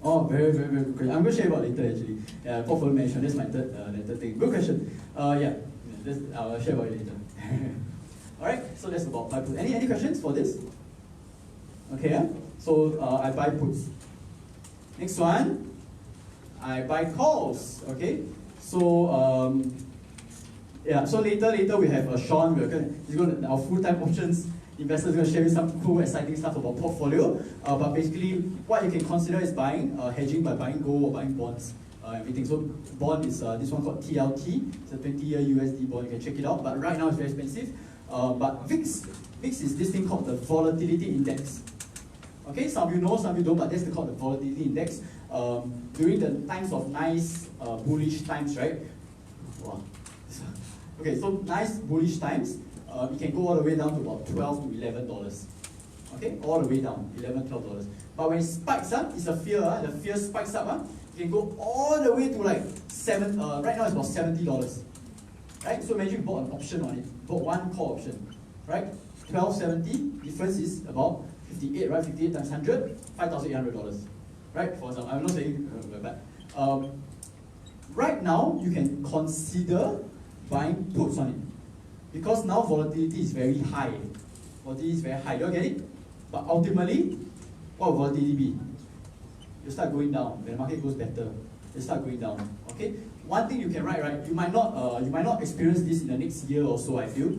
Oh, very good question. I'm going to share about later actually. Portfolio management, that's my third thing. Good question. I'll share about it later. Alright, so that's about buy puts. Any questions for this? Okay, so I buy puts. Next one, I buy calls. Okay, so so later we have Sean. He's going to our full-time options. investor is going to share with some cool, exciting stuff about portfolio. But basically, what you can consider is buying, hedging by buying gold or buying bonds, everything. So bond is this one called TLT. It's a 20-year USD bond. You can check it out. But right now it's very expensive. But VIX is this thing called the volatility index. Okay, some of you know, some of you don't, but that's called the volatility index. During the times of nice bullish times, right? Wow. Okay, so nice bullish times, it can go all the way down to about $12 to $11. Okay, all the way down, $11, $12. But when it spikes up, it's a fear, the fear spikes up, it can go all the way to like right now it's about $70. Right? So imagine you bought an option on it, bought one call option, right? 1270, difference is about 58, right? 58 times 100, $5,800. Right? For example, I'm not saying but right now you can consider buying puts on it. Because now volatility is very high. Volatility is very high. You all get it? But ultimately, what will volatility be? You start going down. When the market goes better, you start going down. Okay? One thing you can write, right? You might not experience this in the next year or so, I feel.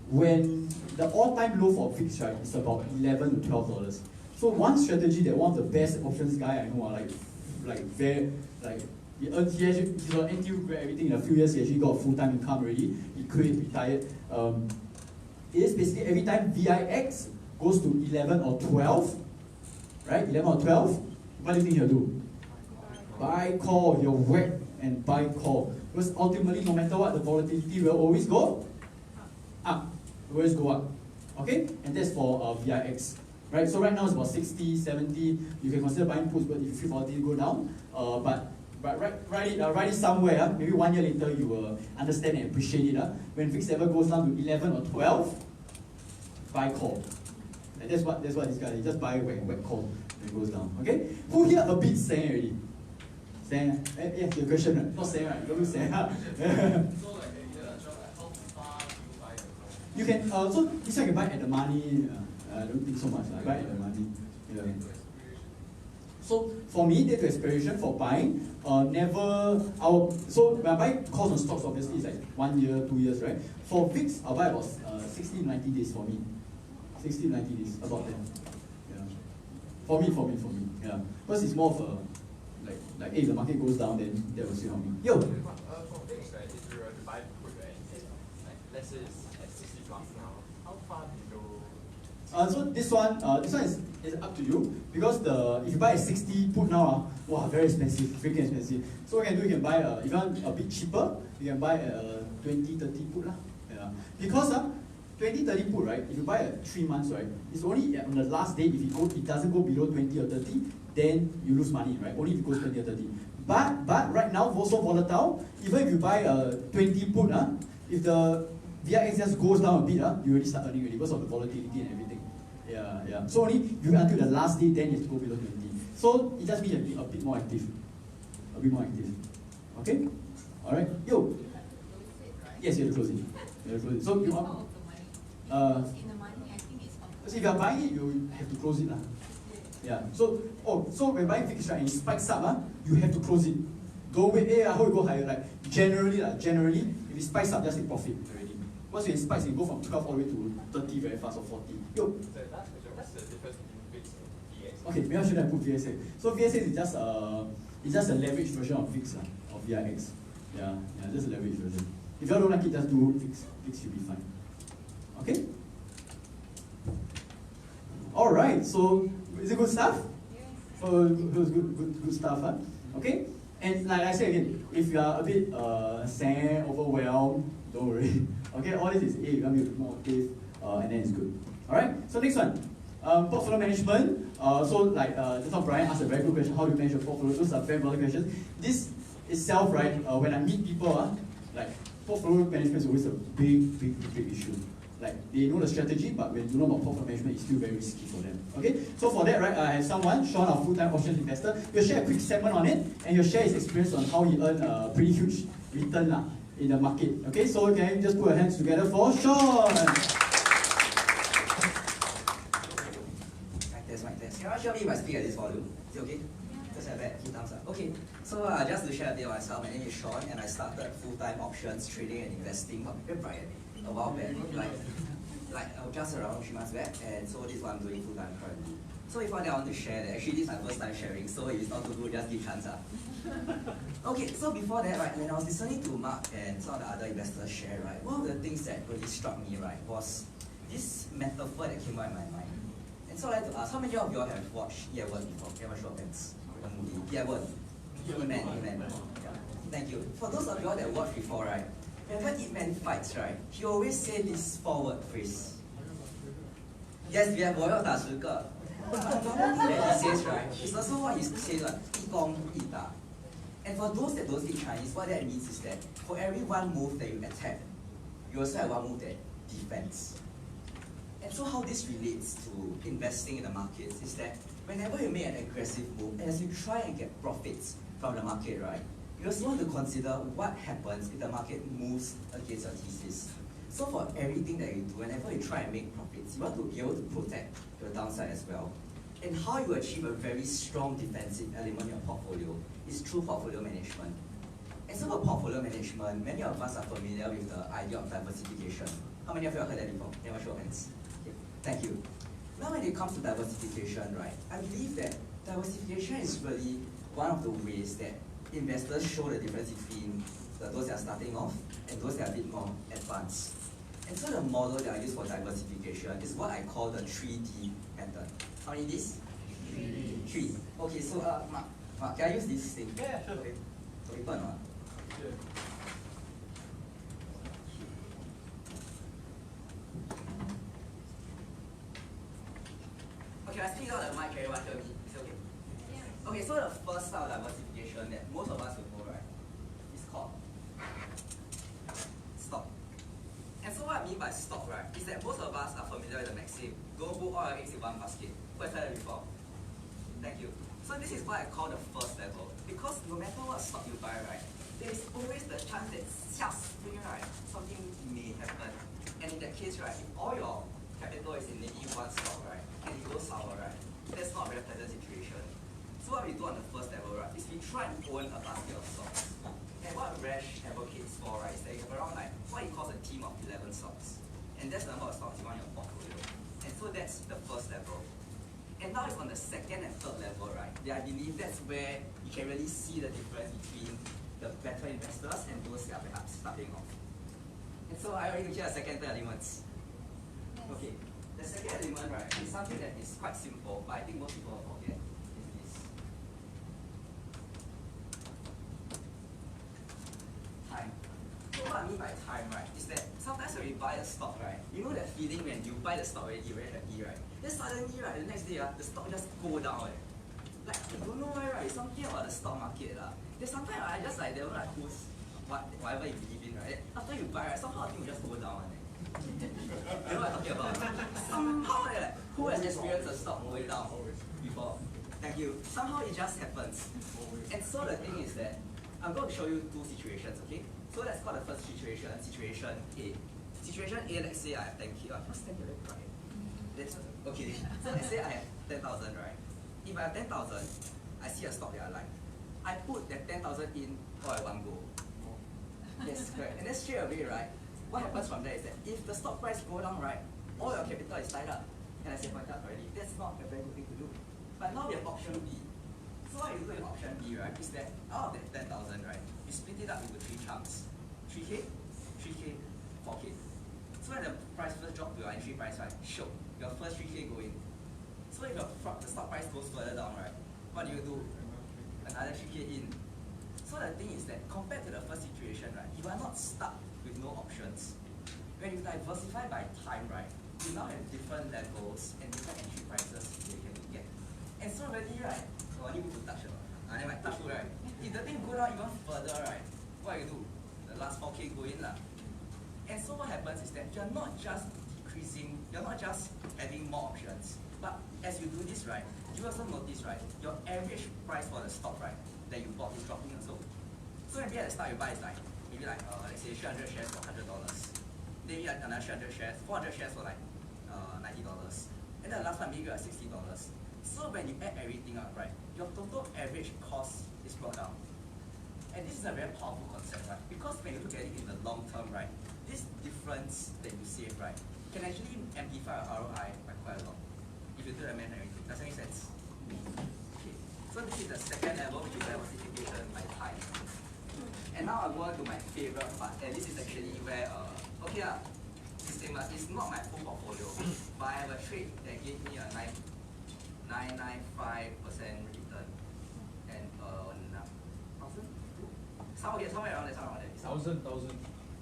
When the all-time low for VIX, right, is about $11 to $12. So one strategy that one of the best options guy I know, he's an NTU grad, everything in a few years, he actually got a full-time income already, he quit, retired. Is basically every time VIX goes to 11 or 12, right, 11 or 12, what do you think he'll do? Buy call, you're whack and buy call. Because ultimately, no matter what, the volatility will always go up, always go up, okay? And that's for VIX. Right, so right now it's about 60, 70. You can consider buying puts, but if you feel volatility go down, but write it somewhere. Maybe 1 year later you will understand and appreciate it. When VIX ever goes down to 11 or 12, buy call. And that's what this guy. He just buy whack call when it goes down. Okay. Who here a bit saying already? Saying? Yeah, your question. Right? Not saying right. Don't say. You can so this one you can buy at the money. I don't think so much. I buy at the money. Yeah. So for me, date to expiration for buying, so when I buy calls on stocks, obviously it's like 1 year, 2 years, right? For VIX, I'll buy about 60 to 90 days for me. 60 to 90 days, about that. Yeah. For me. Yeah. Because it's more of a like if the market goes down, then that will still help me. Yo. For VIX, right, if you were to buy put, right, like let's say it's at 60 bucks now, how far do you go? So this one is up to you, because if you buy a 60 put now, wow, very expensive, freaking expensive. So what you can do, you can buy if you want a bit cheaper, you can buy a 20, 30 put lah. Yeah. Because 20, 30 put, right, if you buy a 3 months, right, it's only on the last day, if it doesn't go below 20 or 30, then you lose money, right? Only if it goes 20 or 30. But right now, also volatile, even if you buy a 20 put, if the VIX just goes down a bit, you already start earning already because of the volatility and everything. Yeah. So only you wait until the last day, then you have to go below 20. So it just means a bit more active. A bit more active. Okay? Alright? Yo! Yes, you have to close it. So you want so if you are buying it, you have to close it. Yeah. So when buying VIX, right, and it spikes up, you have to close it. Don't wait, I hope it go higher. Like generally, if it spikes up, just take profit already. Once it spikes, it go from 12 all the way to 30 very fast or 40. Yo. What's the difference between VIX and VX? Okay, maybe I should have put VSA. So VSA is just a leveraged version of VIX, of VIX. Yeah, just a leveraged version. If you don't like it, just do VIX. VIX should be fine. Okay? Alright, so is it good stuff? Good stuff, huh? Okay? And like I said again, if you are a bit sad, overwhelmed, don't worry. Okay, all this is A, you want to be a bit more active, and then it's good. Alright, so next one. Portfolio management. Just now Brian asked a very good question, how do you manage your portfolio? Those are very important questions. This itself, right, when I meet people, like portfolio management is always a big issue. Like they know the strategy, but when you know about portfolio management, it's still very risky for them. Okay, so for that, right, I have someone, Sean, our full-time options investor. He'll share a quick segment on it, and he'll share his experience on how he earned a pretty huge return in the market. Okay, so can you just put your hands together for Sean? Can you show me if I speak at this volume? Is it okay? Just have that, keep thumbs up. Okay, so just to share a bit of myself, my name is Sean, and I started full-time options trading and investing a while back, like like just around 3 months back, and so this is what I'm doing full time currently. So before that, I want to share that actually this is my first time sharing, so if it's not too good, just give chance. Okay, so before that, right, when I was listening to Mark and some of the other investors share, right, one of the things that really struck me, right, was this metaphor that came out in my mind. And so I'd like to ask, how many of you all have watched Yewen before? Yewen show hands. The movie. Yewen. Amen. Yeah. Thank you. For those of you all that watched before, right, whenever Ip Man fights, right, he always say this forward phrase. Yes, we have 我要打10个. That he says, right, it's also what he says, like, 一攻一打. And for those that don't speak Chinese, what that means is that for every one move that you attack, you also have one move that defends. And so how this relates to investing in the markets is that whenever you make an aggressive move, and as you try and get profits from the market, right, you also want to consider what happens if the market moves against your thesis. So for everything that you do, whenever you try and make profits, you want to be able to protect your downside as well. And how you achieve a very strong defensive element in your portfolio is through portfolio management. And so for portfolio management, many of us are familiar with the idea of diversification. How many of you have heard that before? Never show hands. Okay. Thank you. Now when it comes to diversification, right, I believe that diversification is really one of the ways that investors show the difference between those that are starting off and those that are a bit more advanced. And so the model that I use for diversification is what I call the 3D method. How many Ds? 3. Okay, so Mark, can I use this thing? Yeah, sure. Okay. Open or not? Sure. Okay, I speak out the mic, everyone hear me. Is it okay? Yeah. Okay, so the first style of diversification that most of us will know, right, is called stock. And so what I mean by stock, right, is that most of us are familiar with the maxim, don't put all your eggs in one basket. Who has heard that before? Thank you. So this is what I call the first level. Because no matter what stock you buy, right, there is always the chance that right, something may happen. And in that case, right, if all your capital is in maybe one stock, right, and it goes sour, right, that's not a very pleasant situation. So what we do on the first level, right, is we try and own a basket of stocks. And what Rash advocates for, right, is that you have around like what he calls a team of 11 stocks. And that's the number of stocks you want in your portfolio. And so that's the first level. And now it's on the second and third level, right? I believe that's where you can really see the difference between the better investors and those that are perhaps starting off. And so I already hear the second third elements. Okay. The second element, right, is something that is quite simple, but I think most people forget, is this. Time. So what I mean by time, right, is that sometimes when we buy a stock, right, you know that feeling when you buy the stock already, you're very happy, right? Then suddenly, right, the next day, the stock just go down, right? Like, I don't know why, right, it's something about the stock market, There's sometimes, I just like, they don't like post whatever you believe in, right? After you buy, right, somehow the thing will just go down, You know what I'm talking about? Somehow, like, who has experienced a stock going down before? Thank you. Somehow it just happens. And so the thing is that, I'm going to show you two situations, okay? So let's call the first situation, situation A. Situation A, let's say I have 10K. I must stand here very quiet. Okay, so let's say I have 10,000, right? If I have 10,000, I see a stock that I like. I put that 10,000 in all at one go. Yes, correct. And then straight away, right? What happens from there is that if the stock price go down, right, all your capital is tied up. And I said pointed out already, that's not a very good thing to do. But now we have option B. So what you do in option B, right, is that out of that 10,000, right, you split it up into 3 chunks. 3K, 3K, 4K. So when the price first drop to your entry price, right, show your first 3K go in. So if the stock price goes further down, right, what do? Another 3K in. So the thing is that compared to the first situation, right, you are not stuck with no options. When you diversify by time, right, you now have different levels and different entry prices you can get. And so really, right, I need to touch it. And then my touch, right, if the thing go down even further, right, what you do? The last 4K go in. And so what happens is that you're not just decreasing, you're not just having more options, but as you do this, right, you also notice, right, your average price for the stock, right, that you bought is dropping also. So maybe at the start you buy is like, maybe like, let's say 300 shares for $100. Then you have another 300 shares, 400 shares for like $90. And then the last one maybe you have $60. So when you add everything up, right, your total average cost is brought down. And this is a very powerful concept, right? Because when you look at it in the long term, right, this difference that you save, right, can actually amplify our ROI by quite a lot if you do the math and everything. Does that make sense? Okay. So this is the second level, which is diversification by type. And now I go on to my favorite part, and this is actually where, disclaimer, it's not my full portfolio, but I have a trade that gave me a 995% return. And somewhere around there. 1,000.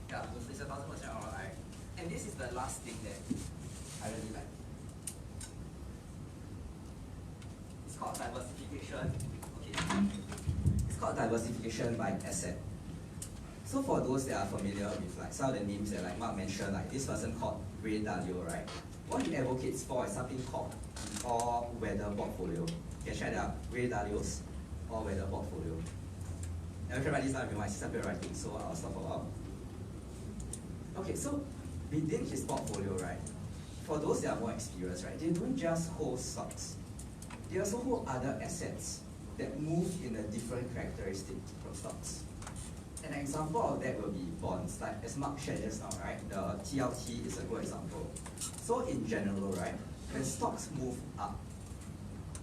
Yeah, it's 1,000% ROI. And this is the last thing that I really like. It's called diversification. Okay. It's called diversification by asset. So for those that are familiar with like some of the names that like Mark mentioned, like this person called Ray Dalio, right? What he advocates for is something called all-weather portfolio. You can check that out, Ray Dalio's all-weather portfolio. And we can write this down if you might see some people writing, so I'll stop for a while. Okay, so within his portfolio, right, for those that are more experienced, right, they don't just hold stocks. They also hold other assets that move in a different characteristic from stocks. An example of that will be bonds, like as Mark shared just now, right? The TLT is a good example. So in general, right, when stocks move up,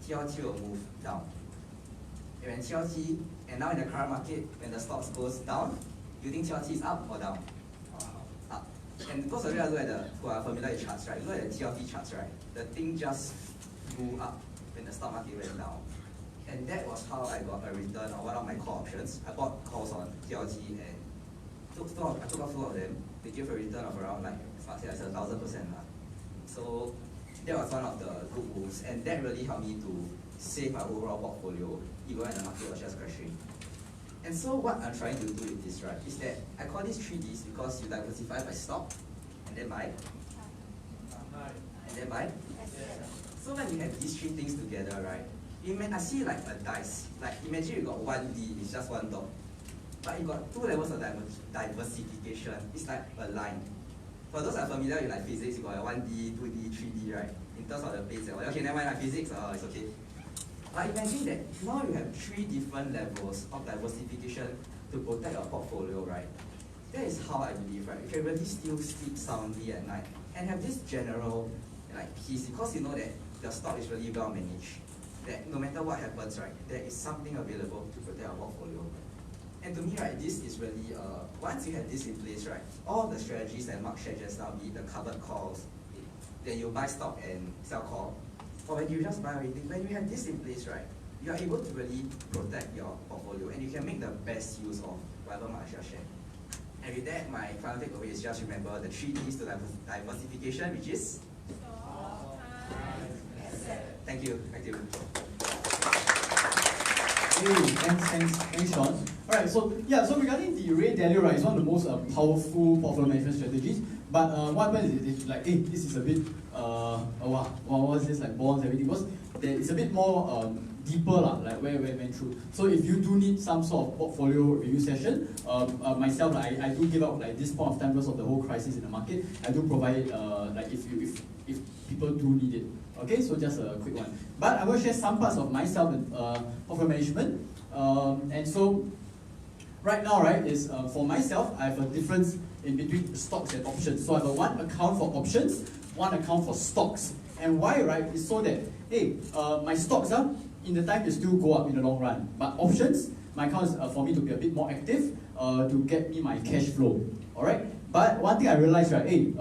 TLT will move down. And when TLT, and now in the current market, when the stocks goes down, do you think TLT is up or down? Up. And those of you who are familiar with charts, right? You look at the TLT charts, right? The thing just grew up when the stock market went down. And that was how I got a return on one of my call options. I bought calls on TLT and I took off two of them. They gave a return of around like, say, 1,000%. So that was one of the good moves, and that really helped me to save my overall portfolio, even when the market was just crashing. And so what I'm trying to do with this, right, is that I call this 3Ds because you diversify by stock, and then buy, and then buy. So when you have these three things together, right, I see like a dice. Like imagine you got 1D, it's just one dot. But you got two levels of diversification. It's like a line. For those that are familiar with like physics, you got a 1D, 2D, 3D, right? In terms of the base level. Okay, never mind, like physics, it's okay. But imagine that now you have three different levels of diversification to protect your portfolio, right? That is how I believe, right? You can really still sleep soundly at night and have this general like peace because you know that your stock is really well managed. That no matter what happens, right, there is something available to protect our portfolio. And to me, right, this is really, once you have this in place, right, all the strategies that Mark shared just now, be it the covered calls, then you buy stock and sell call, or when you just buy everything, when you have this in place, right, you are able to really protect your portfolio and you can make the best use of whatever Mark just shared. And with that, my final takeaway is just remember the 3 Ds to diversification, which is? Thank you. Back to you. Hey, thanks, Sean. Alright, so regarding the Ray Dalio, right, it's one of the most powerful portfolio management strategies. But what happens is like, hey, this is a bit, what's this, like bonds, everything, because it's a bit more deeper, like where we went through. So if you do need some sort of portfolio review session, myself, I do give out like this point of time because of the whole crisis in the market. I do provide it, like if people do need it. Okay, so just a quick one. But I will share some parts of myself and portfolio management. And so right now, right, is for myself, I have a difference in between stocks and options. So I have one account for options, one account for stocks. And why, right, is so that, hey, my stocks in the time they still go up in the long run. But options, my account is for me to be a bit more active to get me my cash flow. All right. But one thing I realized, right, hey,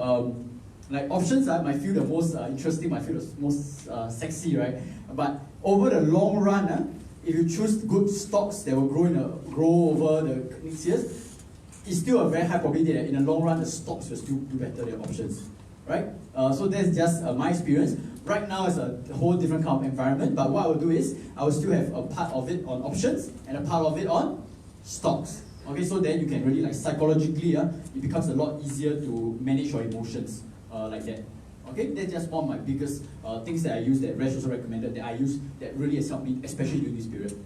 like options might feel the most interesting, might feel the most sexy, right? But over the long run, if you choose good stocks that will grow over the next years, it's still a very high probability that in the long run the stocks will still do better than options, right? So that's just my experience. Right now it's a whole different kind of environment, but what I will do is I will still have a part of it on options and a part of it on stocks. Okay, so then you can really like psychologically, it becomes a lot easier to manage your emotions. Like that. Okay, that's just one of my biggest things that I use that Resh also recommended that I use that really has helped me, especially during this period.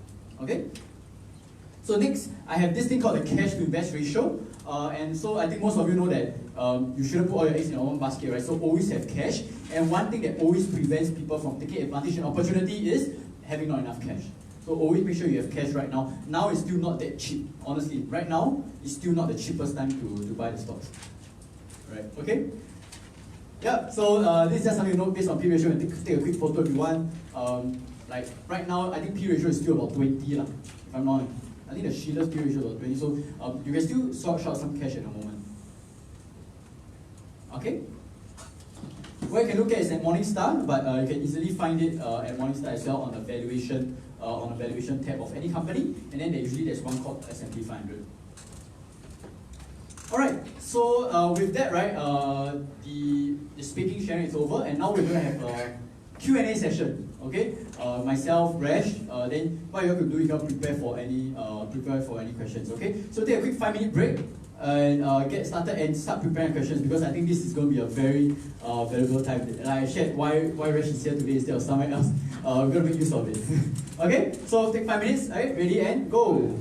Okay? So next, I have this thing called the cash to invest ratio. And so I think most of you know that you shouldn't put all your eggs in one basket, right? So always have cash. And one thing that always prevents people from taking advantage and opportunity is having not enough cash. So always make sure you have cash right now. Now it's still not that cheap. Honestly, right now, it's still not the cheapest time to buy the stocks. Right, okay? Yeah, so this is just something to note based on P ratio, and take a quick photo if you want. Like right now, I think P ratio is still about 20 lah, if I'm not. I think the Sheila's P ratio is about 20, so you can still sort out some cash at the moment. Okay? What you can look at is at Morningstar, but you can easily find it at Morningstar as well on the valuation tab of any company, and then there's one called S&P 500. Alright, so with that, right, the speaking sharing is over, and now we're going to have a Q&A session. Okay, myself, Rash. Then what you have to do, you can prepare for any questions. Okay, so take a quick 5-minute break and get started and start preparing questions, because I think this is going to be a very valuable time. And I shared why Rash is here today instead of somewhere else. We're going to make use of it. Okay, so take 5 minutes. Alright, ready and go.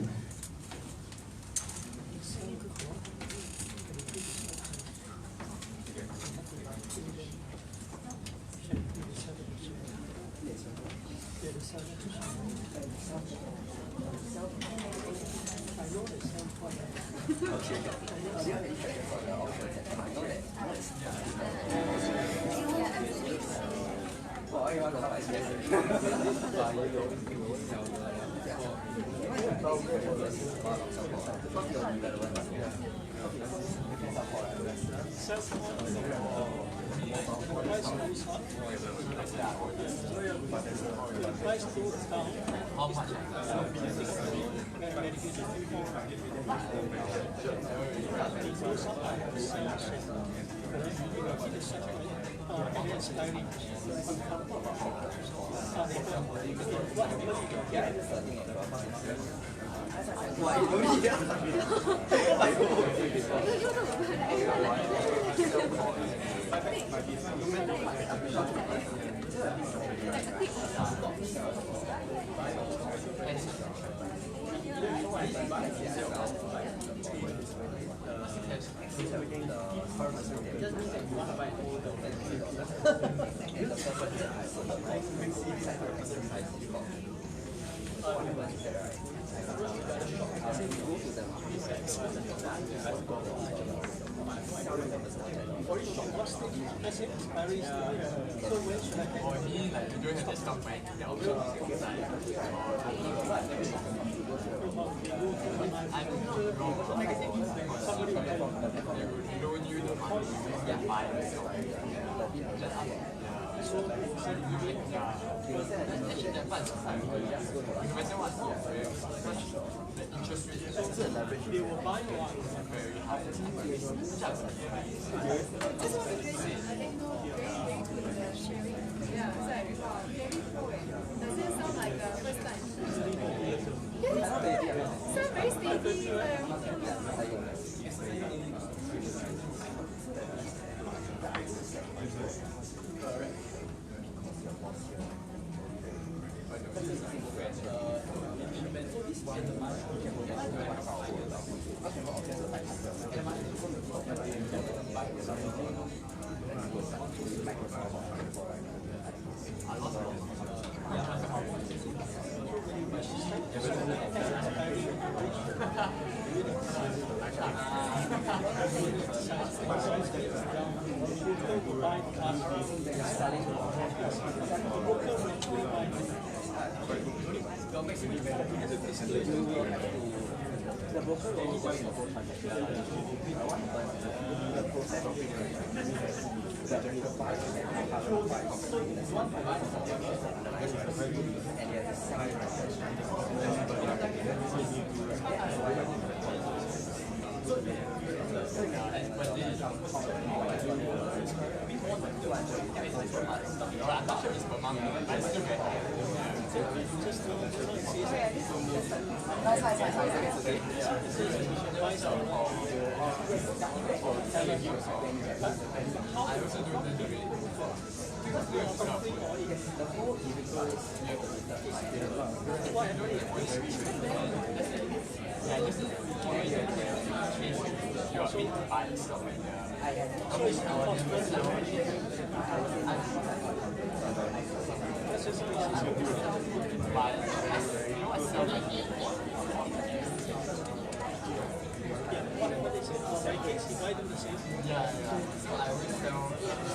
Whatever they say, if I do the same Yeah. So I always tell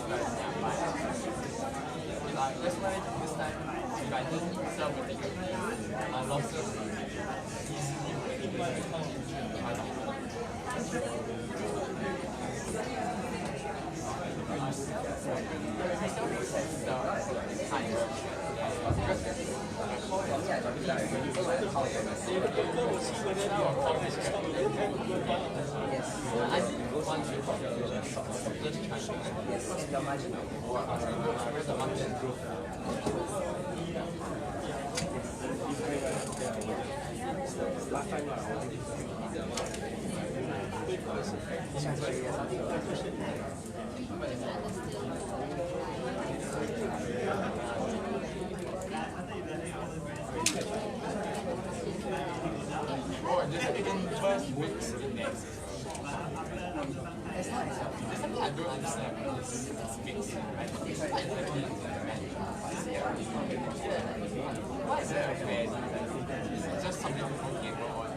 guys that's why this time if I didn't sell with our losses first week's index. I don't understand. It's fixed, right? Why is that fair? It's just something to forget about.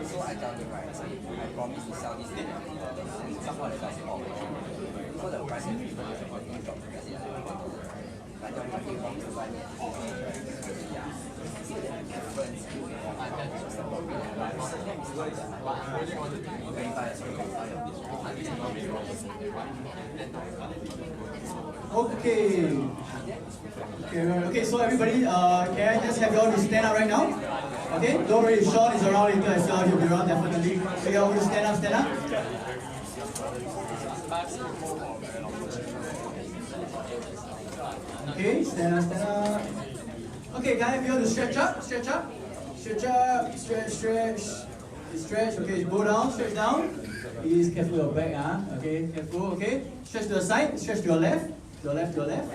So I tell them, right, I promise to sell this thing, and somehow the guys all so the price will drop because it's but the market wants to buy Okay, so everybody, can I just have you all to stand up right now? Okay, don't worry, Sean is around later as well, he'll be around definitely. So you all want to stand up, stand up? Okay, stand up, stand up. Okay, can I have you all to stretch up, stretch up? Stretch up, stretch, okay, go down, stretch down. Please careful your back, okay, careful, okay. Stretch to the side, stretch to your left, to your left, to your left.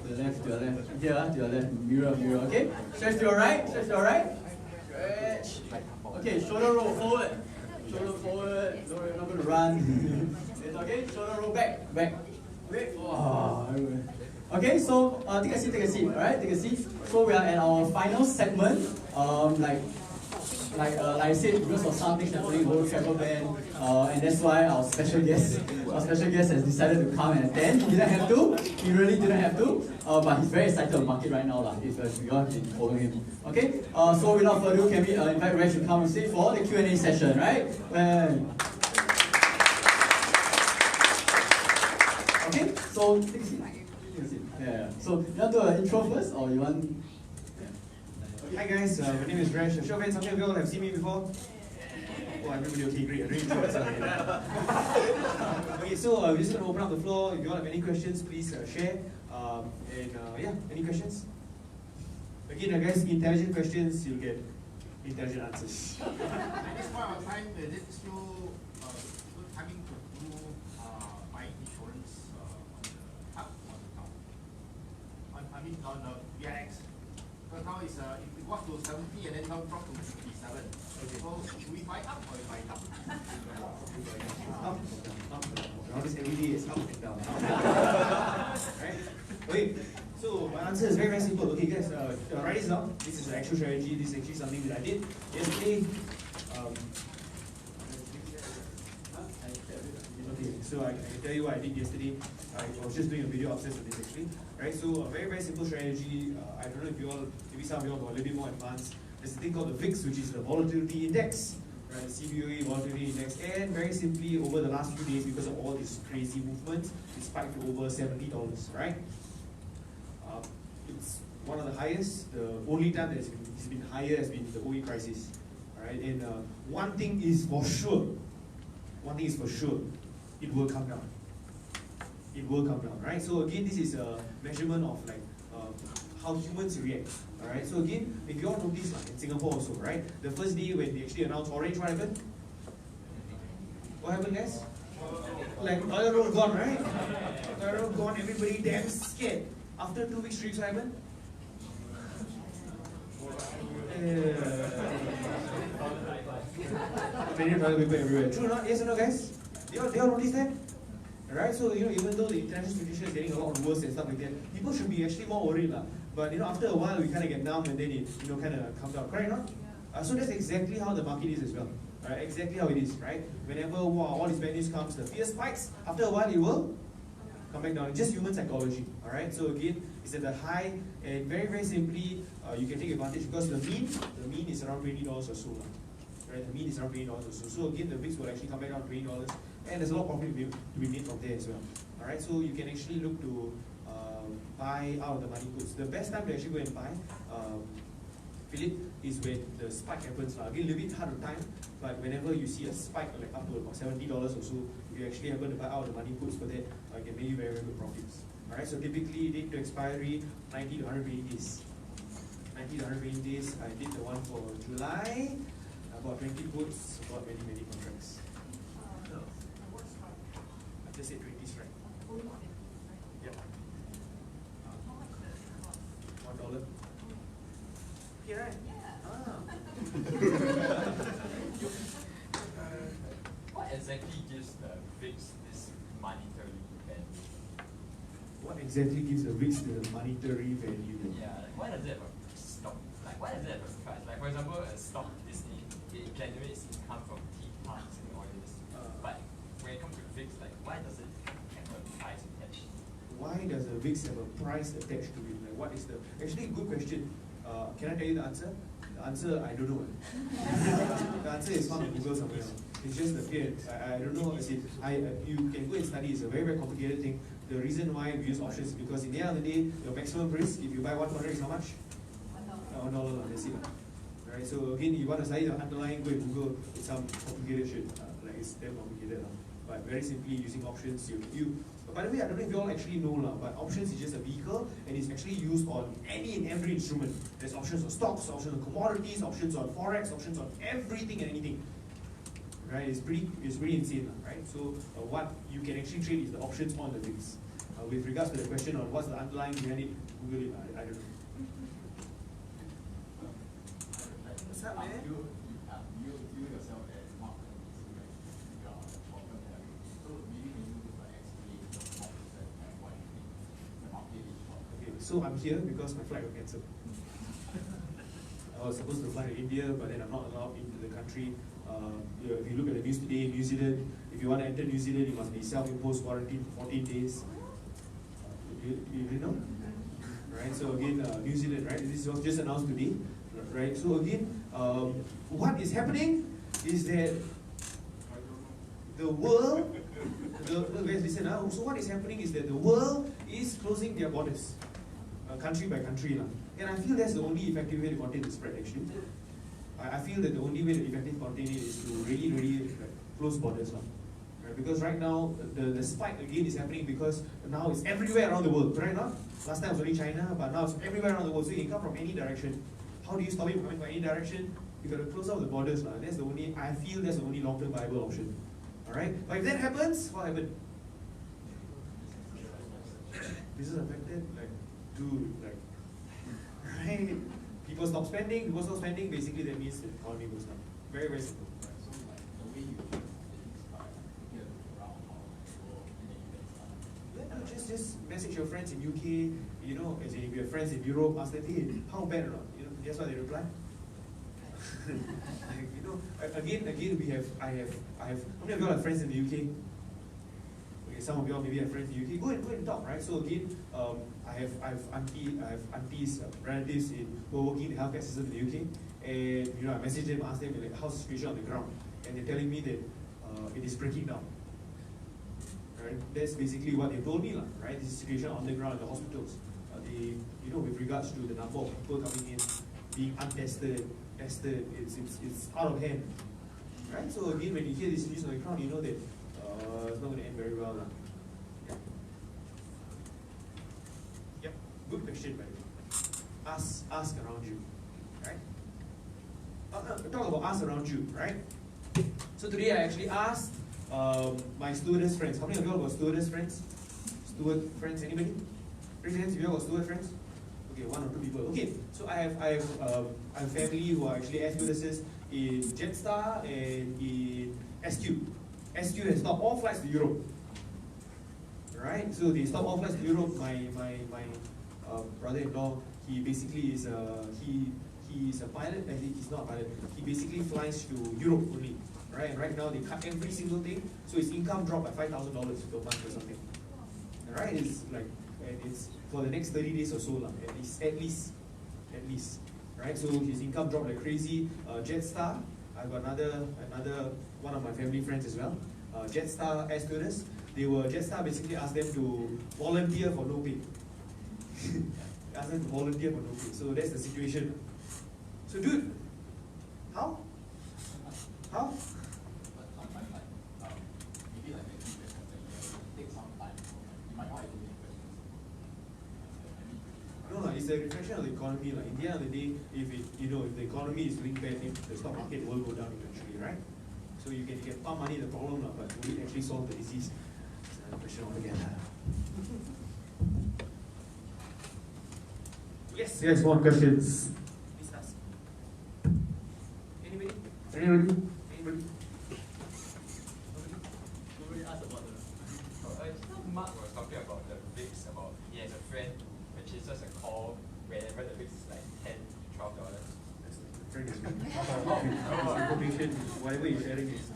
To your left, to your left, here, to your left, mirror, okay? Stretch to your right, stretch to your right. Stretch. Okay, shoulder roll forward. Shoulder forward, don't worry, I'm not going to run. It's okay, shoulder roll back. Oh, okay, so take a seat, alright? Take a seat. So we are at our final segment. Like I said, because of some things happening, whole travel ban, and that's why our special guest has decided to come and attend. He didn't have to. He really didn't have to. But he's very excited about it right now, if you all have been following him. Okay. So without further ado, can we invite Resh to come and stay for the Q&A session, right? Okay. So take a seat. Yeah. So you want to do an intro first, or you want? Hi guys, my name is Resh. Show of hands, how many of you all have seen me before? Oh, everybody okay, great. Really good. Okay, so we're just going to open up the floor. If you all have any questions, please share. Yeah, any questions? Again, guys, intelligent questions, you'll get intelligent answers. At this point of time, is it still good timing to do buying insurance on the VIX? Because now it's it was to 70 and then now dropped to 57. Okay. So should we buy up or buy down? Up. Nowadays every day is up and down. Right? Okay. So my answer is very, very simple. Okay, guys, write this down. This is an actual strategy. This is actually something that I did yesterday. Okay, so I can tell you what I did yesterday. I was just doing a video upstairs of this actually. Right, so a very, very simple strategy. I don't know if you all, maybe some of you all got a little bit more advanced. There's a thing called the VIX, which is the volatility index. Right, the CBOE volatility index. And very simply, over the last few days, because of all this crazy movement, it spiked to over $70, right? It's one of the highest. The only time that it's been higher has been the OE crisis. Right, and one thing is for sure, it will come down. It will come down, right? So again, this is a measurement of like how humans react. All right. So again, if you all notice, like in Singapore also, right? The first day when they actually announced orange, what happened? What happened, guys? Like oil road gone, right? Oil road gone. Everybody damn scared. After 2 weeks, 3 weeks, what happened? Australian toilet paper everywhere. True or not? Yes or no, guys? They all notice that? Alright, so even though the international situation is getting a lot worse and stuff like that, people should be actually more worried. But after a while, we kind of get numb and then it kind of comes out. Correct or not? So that's exactly how the market is as well. Right? Exactly how it is, right? Whenever all these bad news comes, the fear spikes. After a while, it will come back down. It's just human psychology. Alright, so again, it's at the high, and very, very simply, you can take advantage because the mean is around $20 or so. Right? The mean is around $20 or so. So again, the VIX will actually come back down to $20, and there's a lot of profit to be made from there as well. Alright, so you can actually look to buy out of the money puts. The best time to actually go and buy Philip is when the spike happens. Again, a little bit hard to time, but whenever you see a spike like up to about $70 or so, if you actually happen to buy out the money puts for that, it can make you very, very good profits. Alright, so typically date to expiry 90 to 120 days. 90 to 120 days. I did the one for July, about 20 puts, about many, many contracts. I just said 20 strike. Yep. $1. Okay, right? What exactly gives the VIX this monetary value? What exactly gives the VIX the monetary value? Yeah, like why does it have a stock? Like why does it have a price? Like for example, a stock Disney, it generates income from theme parks and all this. But when it comes to VIX, like why does it have a price attached? Why does the VIX have a price attached to it? Like what is the actually good question. Can I tell you the answer? The answer, I don't know. The answer is found on Google somewhere. It's just the fear. I don't know. You can go and study. It's a very, very complicated thing. The reason why we use options is because in the end of the day, your maximum risk, if you buy one contract, is how much? $1. That's it. Right. So again, you want to study the underlying, go and Google. It's some complicated shit. Like it's damn complicated. But very simply using options, by the way, I don't know if you all actually know, but options is just a vehicle and it's actually used on any and every instrument. There's options on stocks, options on commodities, options on forex, options on everything and anything. Right? It's pretty insane, right? So what you can actually trade is the options on the VIX. With regards to the question on what's the underlying behind it, Google it. I don't know. What's up, man? You yourself as Mark, you are short-term value. So maybe can you explain the opposite and why you think the market is short? Okay, so I'm here because my flight was cancelled. I was supposed to fly to India, but then I'm not allowed into the country. If you look at the news today, New Zealand, if you want to enter New Zealand, you must be self-imposed quarantine for 14 days. You didn't know? Right, so again, New Zealand, right, this was just announced today. Right, so again, what is happening is that the world, guys listen, so what is happening is that the world is closing their borders, country by country. And I feel that's the only effective way to contain the spread actually. I feel that the only way to effectively contain it is to really, really close borders. Right? Because right now, the spike again is happening because now it's everywhere around the world, right? Not? Last time it was only China, but now it's everywhere around the world, so it can come from any direction. How do you stop it from coming from any direction? You got to close off the borders. That's the only, I feel that's the only long-term viable option. Alright? But if that happens, what happens? Business affected? Dude, right? People stop spending, basically that means the economy goes down. Very, very simple. So like the way you choose is by here around how the world and then you get Just message your friends in UK, as if you have friends in Europe, ask them, hey, how bad or not? Guess what they reply? Again, I have, how many of you all have friends in the UK? Okay, some of you all maybe have friends in the UK. Go and talk, right? So again, I have aunties, relatives who are working in the healthcare system in the UK, and I message them, ask them how's the situation on the ground, and they're telling me that it is breaking down. Right? That's basically what they told me, right? This is the situation on the ground in the hospitals. With regards to the number of people coming in, being untested, tested, it's out of hand. Right? So again, when you hear this news on the ground, you know that it's not going to end very well. Yep. Good question, by the way. Ask around you. Right? Talk about ask around you, right? So today I actually asked my stewardess friends. How many of you all got stewardess friends? Steward friends, anybody? Raise your hands if you all got steward friends. Okay, 1 or 2 people. Okay, so I have family who are actually air stewardesses in Jetstar and in SQ. SQ has stopped all flights to Europe. Right? So they stop all flights to Europe. My brother-in-law, he basically is he is a pilot. I think he's not a pilot. He basically flies to Europe only. Right? And right now they cut every single thing, so his income dropped by $5,000 per month or something. Right? It's like, and it's for the next 30 days or so, at least. Right? So his income dropped like crazy. Jetstar, I've got another one of my family friends as well. Jetstar air stewardess. Jetstar basically asked them to volunteer for no pay. Asked them to volunteer for no pay. So that's the situation. So dude, how? No, it's a reflection of the economy. Like in the end of the day, if the economy is doing bad, the stock market will go down eventually, right? So you can pump money in the problem, but will it actually solve the disease? It's another question altogether. Yes, more questions. Please ask. Anybody? Nobody asked about just now Mark was talking about the VIX, about he has a friend who purchases a call whenever the VIX is like $10 to $12. Friend is information, whatever you're sharing is.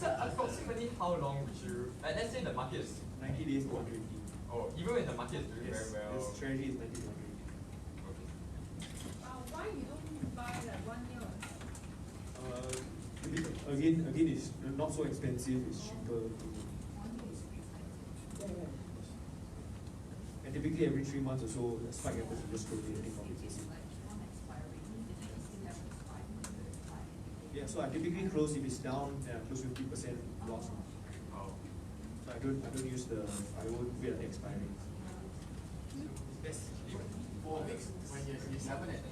So approximately how long would you, like let's say the market is 90 days to 120. Oh, even when the market is doing very well. Yes, strategy is 90 to 120. Why you don't buy like 1 year? Again, it's not so expensive, it's cheaper. And typically every 3 months or so, the spike happens and just rotating from it. Yeah, so I typically close if it's down, then I close 50% loss. So I won't wait at the expiry. Yes. For VIX, when you happen at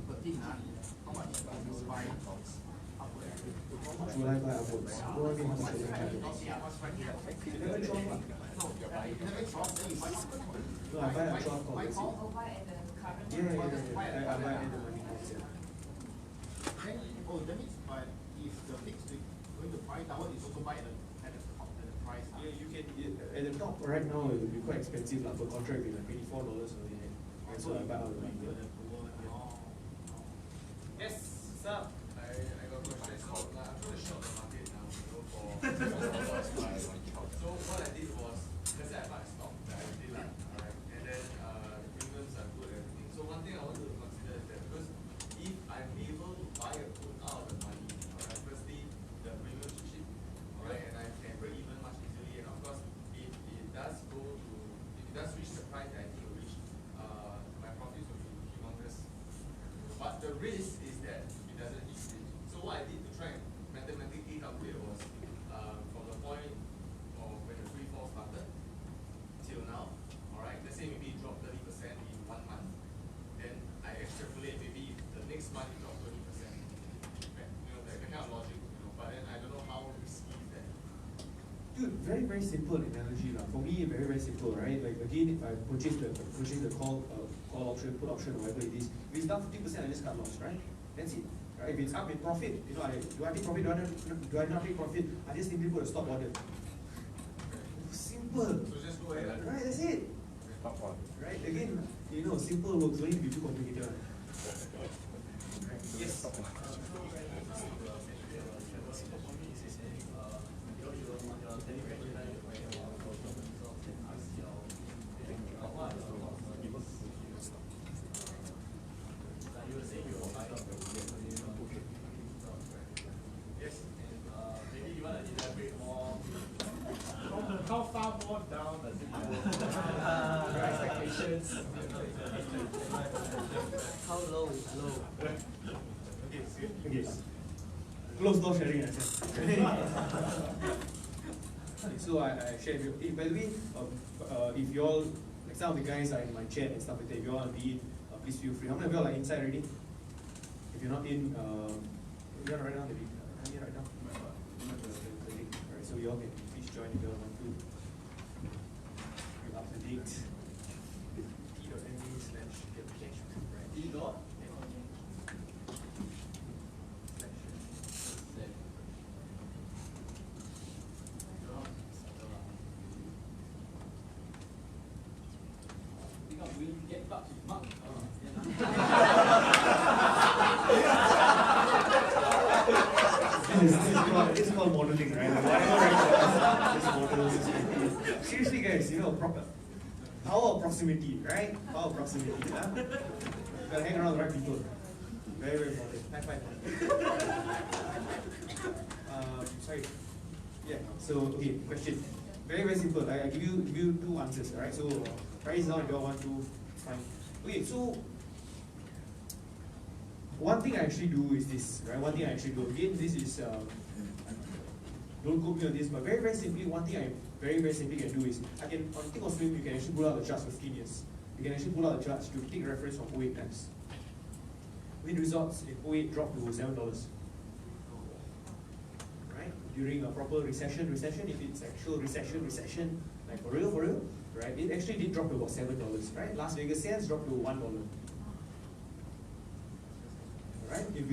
13, how much do you buy upwards? How much will I buy upwards? What do I mean how much will I buy upwards? It never dropped. No, I buy at 12 calls. Yeah. I buy at the money calls, yeah. That means if the VIX is going to price downward, it's also buy at the price. Yeah, you can, at the top right now it will be quite expensive, per contract will be like $24 only. Right? So I buy out the money. Yes, sir. I got a question. So I'm going to short the market now, so what I did was, let's say I buy a stock that I really like, alright, and then the premiums are good and everything. So one thing I want to consider is that because if I'm able to buy a put out of the money, alright, firstly the premium is cheap, alright, and I can break even much easily, and of course if it does reach the price that I need to reach, my profits will be humongous. But the risk is that it doesn't hit it. So what I did to try and mathematically calculate was from the point of when the free fall started till now, alright, let's say maybe it dropped 30% in 1 month, then I extrapolate maybe the next month it dropped 20%. That kind of logic, but then I don't know how risky is that. Dude, very, very simple analogy. For me, very, very simple, right? Like again, if I purchase the call option, put option, or whatever it is, if it's down 50%, I just cut loss, right? That's it. Right? If it's up in profit, do I take profit? Do I not take profit? I just simply put a stop order. Simple. So just go ahead. Right, that's it. Right? Again, simple works, don't need to be too complicated. Right? Yes. Maybe you want to elaborate more. How far more down does it go? Expectations. How low is low? Okay. Close door sharing, I said. So I shared with you. By the way, if you all, like some of the guys are in my chat and stuff like that, if you all want to be in, please feel free. How many of you all are inside already? If you're not in, you want to write down the link? Can you write down? The link. Alright, so you all can please join if you all want to. predict t.me/get cash, right? T dot. This is called modeling, right? Whatever right this model, seriously guys, you know, power of proximity, right? Power of proximity. Huh? Gotta hang around the right people. Very, very important. High five. Sorry. Yeah. So okay, question. Very, very simple. I give you two answers. Alright. So price now, if you all want to find. Okay. So one thing I actually do is this, right? One thing I actually do. Again, this is don't quote me on this, but very, very simply, one thing I very, very simply can do is I can on Think or Swim, you can actually pull out the charts for 15 years. You can actually pull out the charts to take reference from 08 times. Wind resorts in 08 dropped to $7. Right? During a proper recession, if it's actual recession, like for real, right? It actually did drop to about $7, right? Las Vegas Sands dropped to $1. Right? If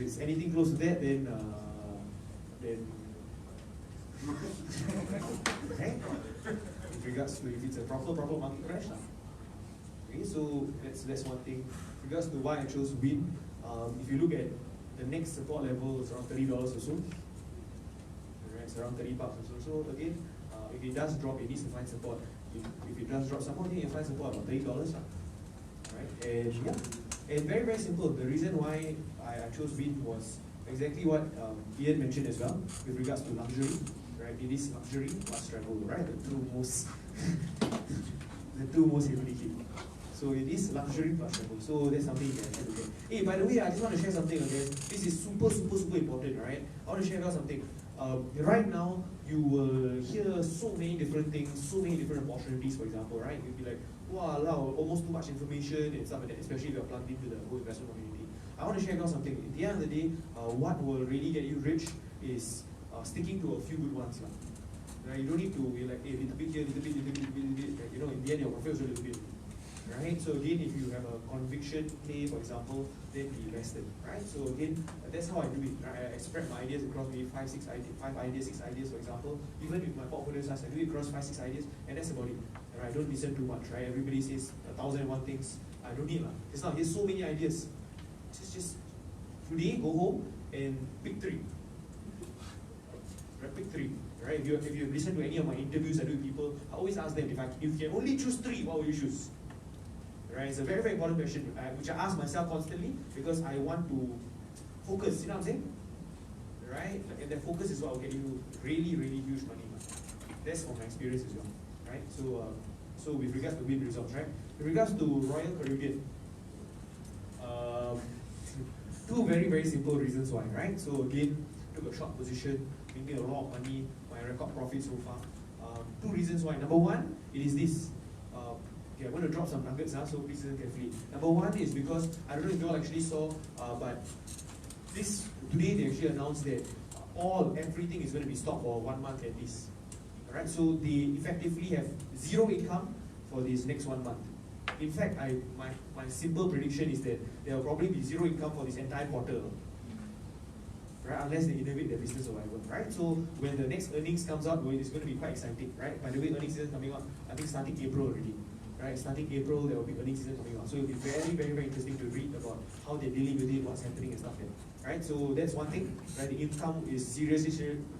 it's anything close to that, then okay. With regards to if it's a proper market crash, okay. So that's one thing. With regards to why I chose wind, if you look at the next support level, it's around $30 or so. Right, it's around $30 or so. So again, if it does drop, it needs to find support. If it does drop some more, then you find support about $30. Right, and yeah. And very, very simple. The reason why I chose wind was exactly what Ian mentioned as well, with regards to luxury, right? It is luxury plus travel, right? The two most heavily hit. So it is luxury plus travel. So that's something you can actually look at. Hey, by the way, I just want to share something again. This is super important, right? I want to share about something. Right now, you will hear so many different things, so many different opportunities, for example, right? You'll be like, wow, almost too much information and stuff like that, especially if you're plugged into the whole investment community. I want to share about something. At the end of the day, what will really get you rich is sticking to a few good ones. Right? You don't need to be like, hey, little bit here, little bit. You know, in the end, your profit is a little bit. Right? So again, if you have a conviction play, for example, then be invested. Right? So again, that's how I do it. Right? I spread my ideas across maybe 5 ideas, 6 ideas, for example. Even with my portfolio size, I do it across 5, 6 ideas, and that's about it. Right? I don't listen too much. Right? Everybody says 1,001 things. I don't need lah. It's not. Here's so many ideas. Just today, go home and pick 3. Right? Pick 3. Right? If you listen to any of my interviews I do with people, I always ask them, if you can only choose 3, what will you choose? Right? It's a very, very important question, which I ask myself constantly because I want to focus. You know what I'm saying? Right? And that focus is what will get you really, really huge money. That's from my experience as well. Right? So with regards to wind results, right? With regards to Royal Caribbean, 2 very, very simple reasons why, right? So again, took a short position, making a lot of money, my record profit so far. 2 reasons why. Number 1, it is this. Okay, I'm going to drop some nuggets now, so please listen carefully. Number 1 is because, I don't know if you all actually saw, but today they actually announced that everything is going to be stopped for 1 month at least. Alright, so they effectively have 0 income for this next 1 month. In fact, my simple prediction is that there will probably be 0 income for this entire quarter. Right, unless they innovate their business or whatever, right? So when the next earnings comes out, well, it's going to be quite exciting, right? By the way, earnings season coming out, I think starting April already, right? Starting April, there will be earnings season coming out. So it'll be very, very, very interesting to read about how they're dealing with it, what's happening and stuff like that, right? So that's one thing, right? The income is seriously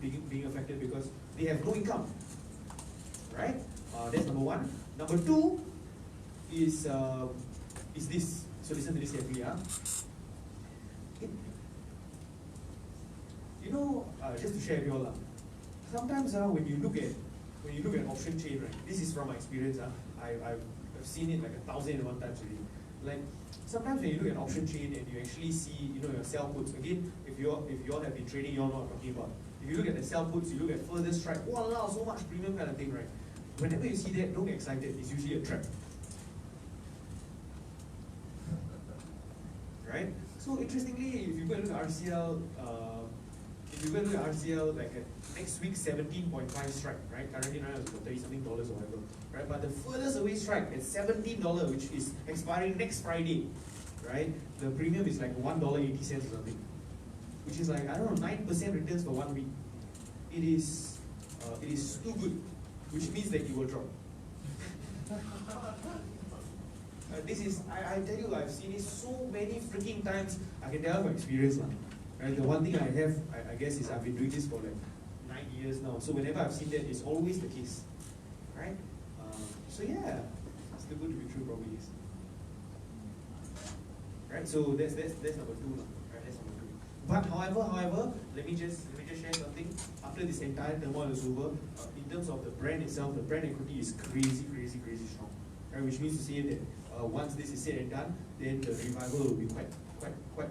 being affected because they have no income, right? That's number 1. Number 2 is this. So listen to this carefully, You know, just to share with you all, sometimes when you look at option chain, right? This is from my experience. I've seen it like 1,001 times already. Like sometimes when you look at option chain and you actually see, your sell puts. Again, if you all have been trading, you all know what I'm talking about. If you look at the sell puts, you look at further strike. Wow, so much premium kind of thing, right? Whenever you see that, don't get excited. It's usually a trap. Right? So interestingly, if you go and look at RCL, if you go to RCL, like next week 17.5 strike, right? Currently now it's about $30-something or whatever, right? But the furthest away strike at $17, which is expiring next Friday, right? The premium is like $1.80 or something, which is like, I don't know, 9% returns for 1 week. It is too good, which means that you will drop. This is, I tell you, I've seen it so many freaking times. I can tell from experience now. Right? The one thing I have, I guess, is I've been doing this for like 9 years now. So whenever I've seen that, it's always the case. Right? So yeah, it's too good to be true, probably is. Right? So that's number 2 now. Right? That's number 2. But however, let me just share something. After this entire turmoil is over, in terms of the brand itself, the brand equity is crazy strong. Right? Which means to say that once this is said and done, then the revival will be quite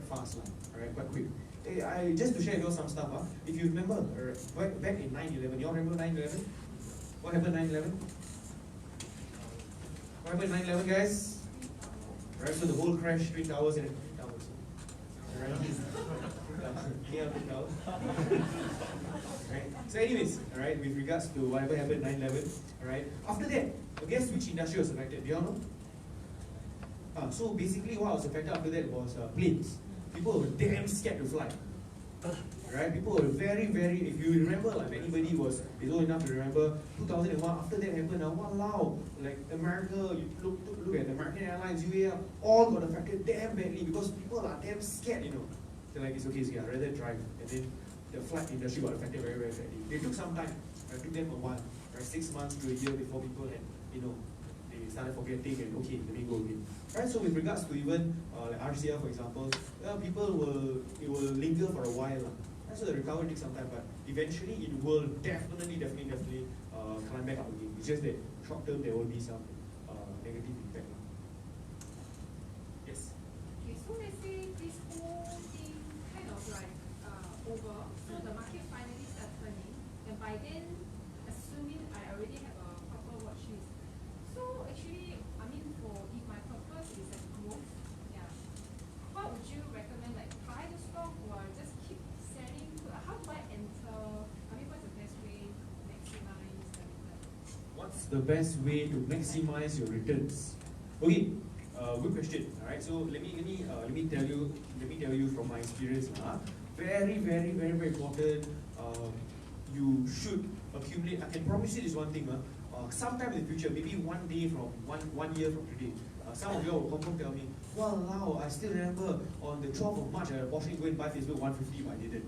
fast, right? Quite quick. Hey, just to share with you some stuff. If you remember, back in 9/11, you all remember 9/11? What happened 9/11? What happened 9/11, guys? Right, so the whole crash, Twin Towers and Twin Towers. Right? Right? So anyways, alright, with regards to whatever happened 9/11, alright, after that, guess which industry was affected? Do you all know? So basically what was affected after that was planes. People were damn scared to fly. Right? People were very, if you remember, like anybody is old enough to remember 2001, after that happened, walao, like America, you look at American Airlines, UAL, all got affected damn badly because people are damn scared, you know. They're like, it's okay, I'd rather drive. And then the flight industry got affected very badly. They took some time. It took them a while, right? 6 months to a year before people had, they started forgetting and okay, let me go again. Right, so with regards to even like RCL, for example, people will linger for a while. Right, so the recovery takes some time, but eventually it will definitely climb back up again. It's just that short term there will be some negative impact. Yes? Okay, so let's say this whole thing kind of like over, so the market finally starts turning, and by then, assuming I already have a proper watch list, so actually, I mean, if my purpose is a growth, yeah, what would you recommend? Like buy the stock or just keep selling? How do I enter? I mean, what's the best way to maximize the return? What's the best way to maximize your returns? Okay, good question. All right, so let me tell you from my experience. Very important. You should accumulate. I can promise you this one thing. Sometime in the future, maybe one day from one year from today, some of you will confirm tell me, wow, I still remember on the 12th of March, I was going to buy Facebook 150, but I didn't.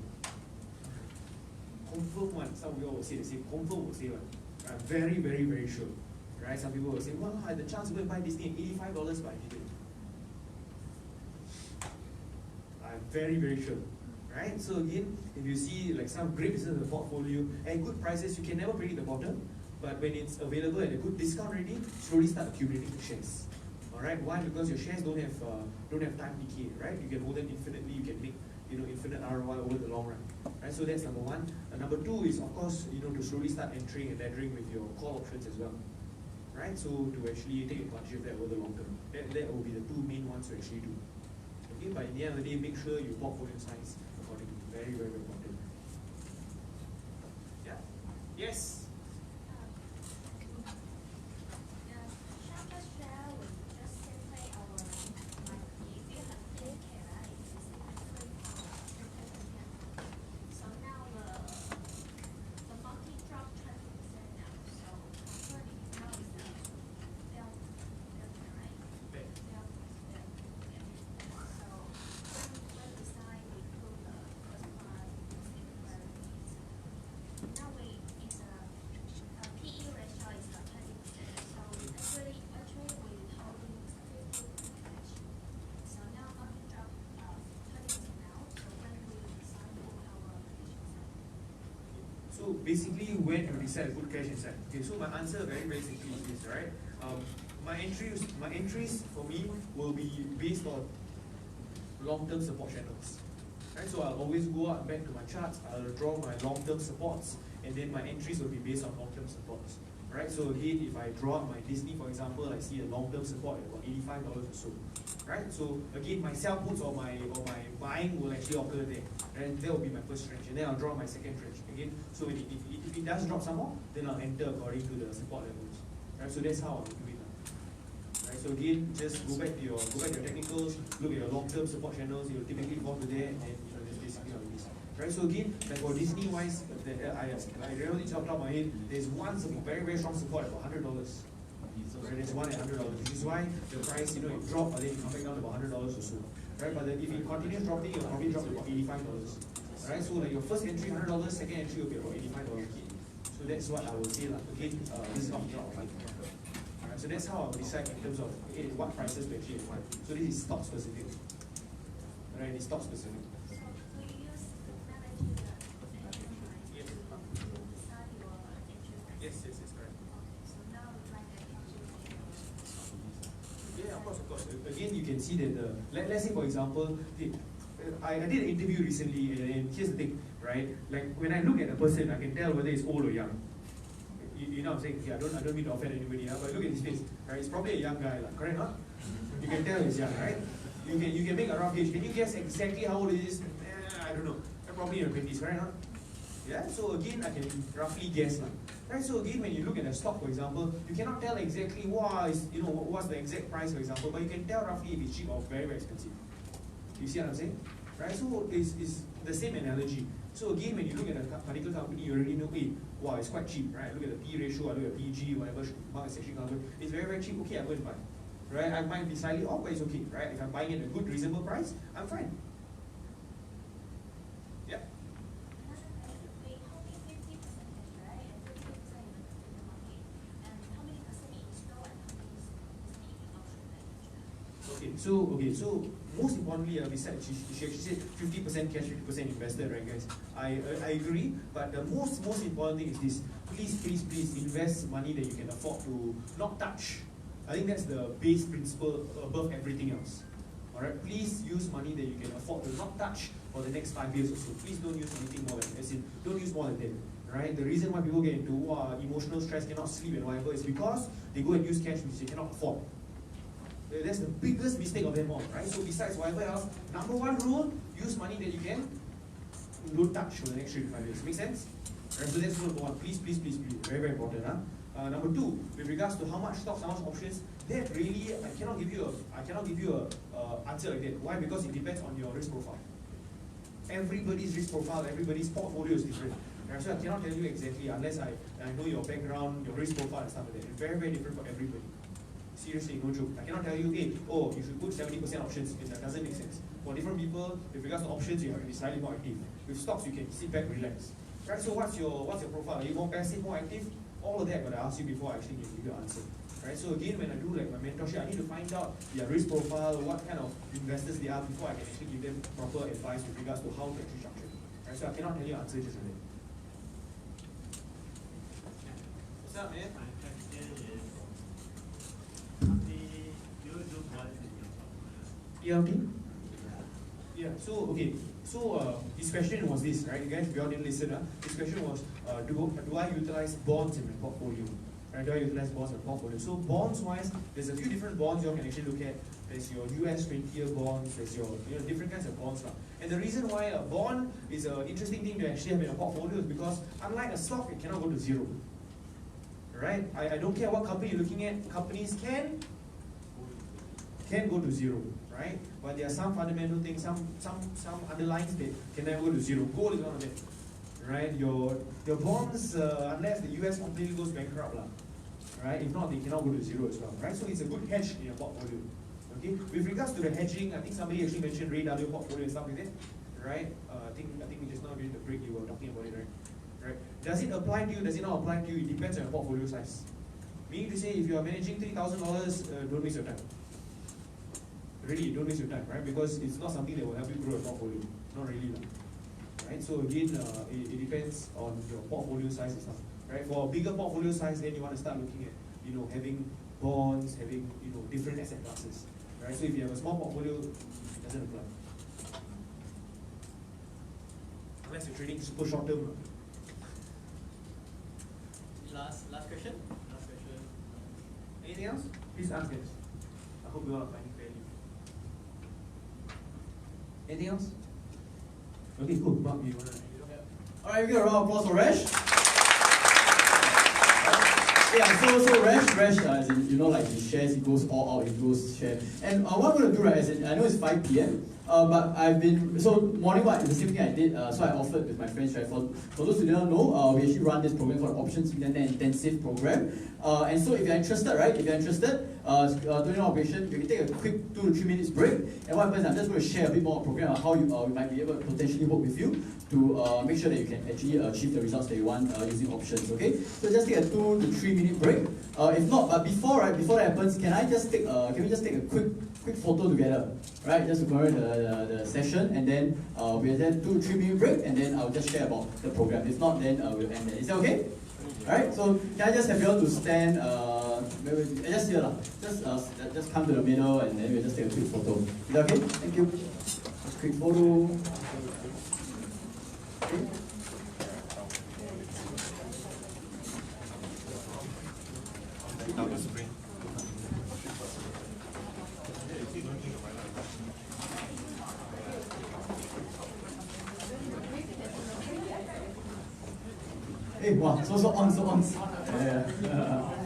Confirm one. Some of you will say the same. Confirm will say one. I'm very sure. Right? Some people will say, wow, I had the chance to go and buy this thing at $85, but I didn't. I'm very sure. Right? So again, if you see like some great business in the portfolio at good prices, you can never predict the bottom. But when it's available at a good discount already, slowly start accumulating the shares. Alright, why? Because your shares don't have time decay, right? You can hold them infinitely, you can make infinite ROI over the long run. Right? So that's number one. Number two is of course, to slowly start entering and laddering with your call options as well. Right? So to actually take advantage of that over the long term. That will be the two main ones to actually do. Okay, but in the end of the day, make sure your portfolio size accordingly. Very important. Yeah. Yes. So basically, when to decide to put cash inside? Okay, so my answer very simply is this, right? My entries for me will be based on long-term support channels. Right? So I'll always go out back to my charts. I'll draw my long-term supports, and then my entries will be based on long-term supports. right? So again, if I draw up my Disney, for example, I see a long-term support at about $85 or so, right? So again, my sell puts or my buying will actually occur there, and that will be my first tranche, and then I'll draw my second tranche again. So if it does drop some more, then I'll enter according to the support levels, right? So that's how I will do it. Right, so again, just go back to your technicals, look at your long-term support channels, you'll typically fall to there, and then that's basically how it is. Right, so again, like for Disney wise, I really top of my head, there's one very, very strong support at about $100. Right, there's one at $100, which is why the price, it dropped, but then it come back down to about $100 or so. Right, but then if it continues dropping, it'll probably drop to about $85. Right, so like your first entry $100, second entry will be about $85. So that's what I would say. Again, this is not right, so that's how I will decide in terms of what prices to actually acquire. So this is stock specific. Right, it's stock specific. Yes, correct. Yeah, of course. Again, you can see that let's say for example, I did an interview recently, and here's the thing, right? Like when I look at a person, I can tell whether he's old or young. You know what I'm saying? Yeah, I don't mean to offend anybody, but look at his face. Right? He's probably a young guy, correct? Not? You can tell he's young, right? You can make a rough gauge. Can you guess exactly how old he is? I don't know. Probably in the 20s, correct? Not? Yeah. So again, I can roughly guess, right? So again, when you look at a stock, for example, you cannot tell exactly what's the exact price, for example, but you can tell roughly if it's cheap or very, very expensive. You see what I'm saying? Right? So it's the same analogy. So again, when you look at a particular company, you already know, wow, it's quite cheap, right? I look at the P ratio, I look at PG, whatever market section cover, it's very, very cheap. Okay, I'm going to buy. Right? I might be slightly off, but it's okay, right? If I'm buying it at a good, reasonable price, I'm fine. Yeah. So most importantly, besides she actually said 50% cash, 50% invested, right, guys? I agree, but the most important thing is this: please invest money that you can afford to not touch. I think that's the base principle above everything else. All right, please use money that you can afford to not touch for the next 5 years or so. Please don't use anything more than don't use more than that. Right? The reason why people get into emotional stress, cannot sleep and whatever, is because they go and use cash which they cannot afford. That's the biggest mistake of them all, right? So besides whatever else, number one rule, use money that you can don't touch for the next 3 to 5 years. Make sense? Right, so that's number one. Please. Very, very important. Number two, with regards to how much stocks, how much options, that really I cannot give you a answer like that. Why? Because it depends on your risk profile. Everybody's risk profile, everybody's portfolio is different. Right? So I cannot tell you exactly unless I know your background, your risk profile and stuff like that. It's very, very different for everybody. Seriously, no joke. I cannot tell you, you should put 70% options. That doesn't make sense. For different people, with regards to options, you have to be slightly more active. With stocks, you can sit back, relax. Right? So what's your profile? Are you more passive, more active? All of that I'm going to ask you before I actually give you an answer. Right? So again, when I do like my mentorship, I need to find out their risk profile, what kind of investors they are before I can actually give them proper advice with regards to how to actually structure. Right? So I cannot tell you an answer just like that. What's up, man? ERP? Yeah, so his question was this, right? You guys, if you all didn't listen, his question was, do I utilize bonds in my portfolio? Right, do I utilize bonds in my portfolio? So bonds-wise, there's a few different bonds you all can actually look at. There's your US 20-year bonds, there's your different kinds of bonds. And the reason why a bond is an interesting thing to actually have in a portfolio is because unlike a stock, it cannot go to zero. Right? I don't care what company you're looking at, companies can go to zero, right? But there are some fundamental things, some underlying that can never go to zero. Gold is one of them, right? Your bonds, unless the US completely goes bankrupt, right? If not, they cannot go to zero as well, right? So it's a good hedge in your portfolio. Okay. With regards to the hedging, I think somebody actually mentioned Ray Dalio portfolio and stuff like that, right? I think just now during the break you were talking about it, right? Right? Does it apply to you? Does it not apply to you? It depends on your portfolio size. Meaning to say, if you are managing $3,000, don't waste your time. Really, don't waste your time, right? Because it's not something that will help you grow a portfolio. Not really, right? So again, it depends on your portfolio size and stuff, right? For a bigger portfolio size, then you want to start looking at, having bonds, having, different asset classes, right? So if you have a small portfolio, it doesn't apply. Unless you're trading super short term. Last question. Anything else? Please ask us. I hope you all are finding value. Anything else? Okay, cool. Mark, you wanna? Alright, give a round of applause for Resh. Yeah, so Resh, as in, you know, like he shares, he goes all out, he goes share. And what I'm going to do, right, as in, I know it's 5 p.m., but I've been, so morning what, the same thing I did, so I offered with my friends, right, for those who didn't know, we actually run this program called Options Internet Intensive Program. And so if you're interested, right, during our operation, you can take a quick 2 to 3 minutes break. And what happens, I'm just going to share a bit more of the program on how we might be able to potentially work with you to make sure that you can actually achieve the results that you want using options, okay? So just take a 2 to 3 minute break. If not, but before that happens, can we just take a quick photo together, right? Just to commemorate the session, and then we'll then 2 to 3 minute break, and then I'll just share about the program. If not, then we'll end there. Is that okay? Alright, so can I just have you all to stand, just here, just come to the middle, and then we'll just take a quick photo. Is that okay? Thank you. Just quick photo. Okay. Hey, wow, so on. Yeah.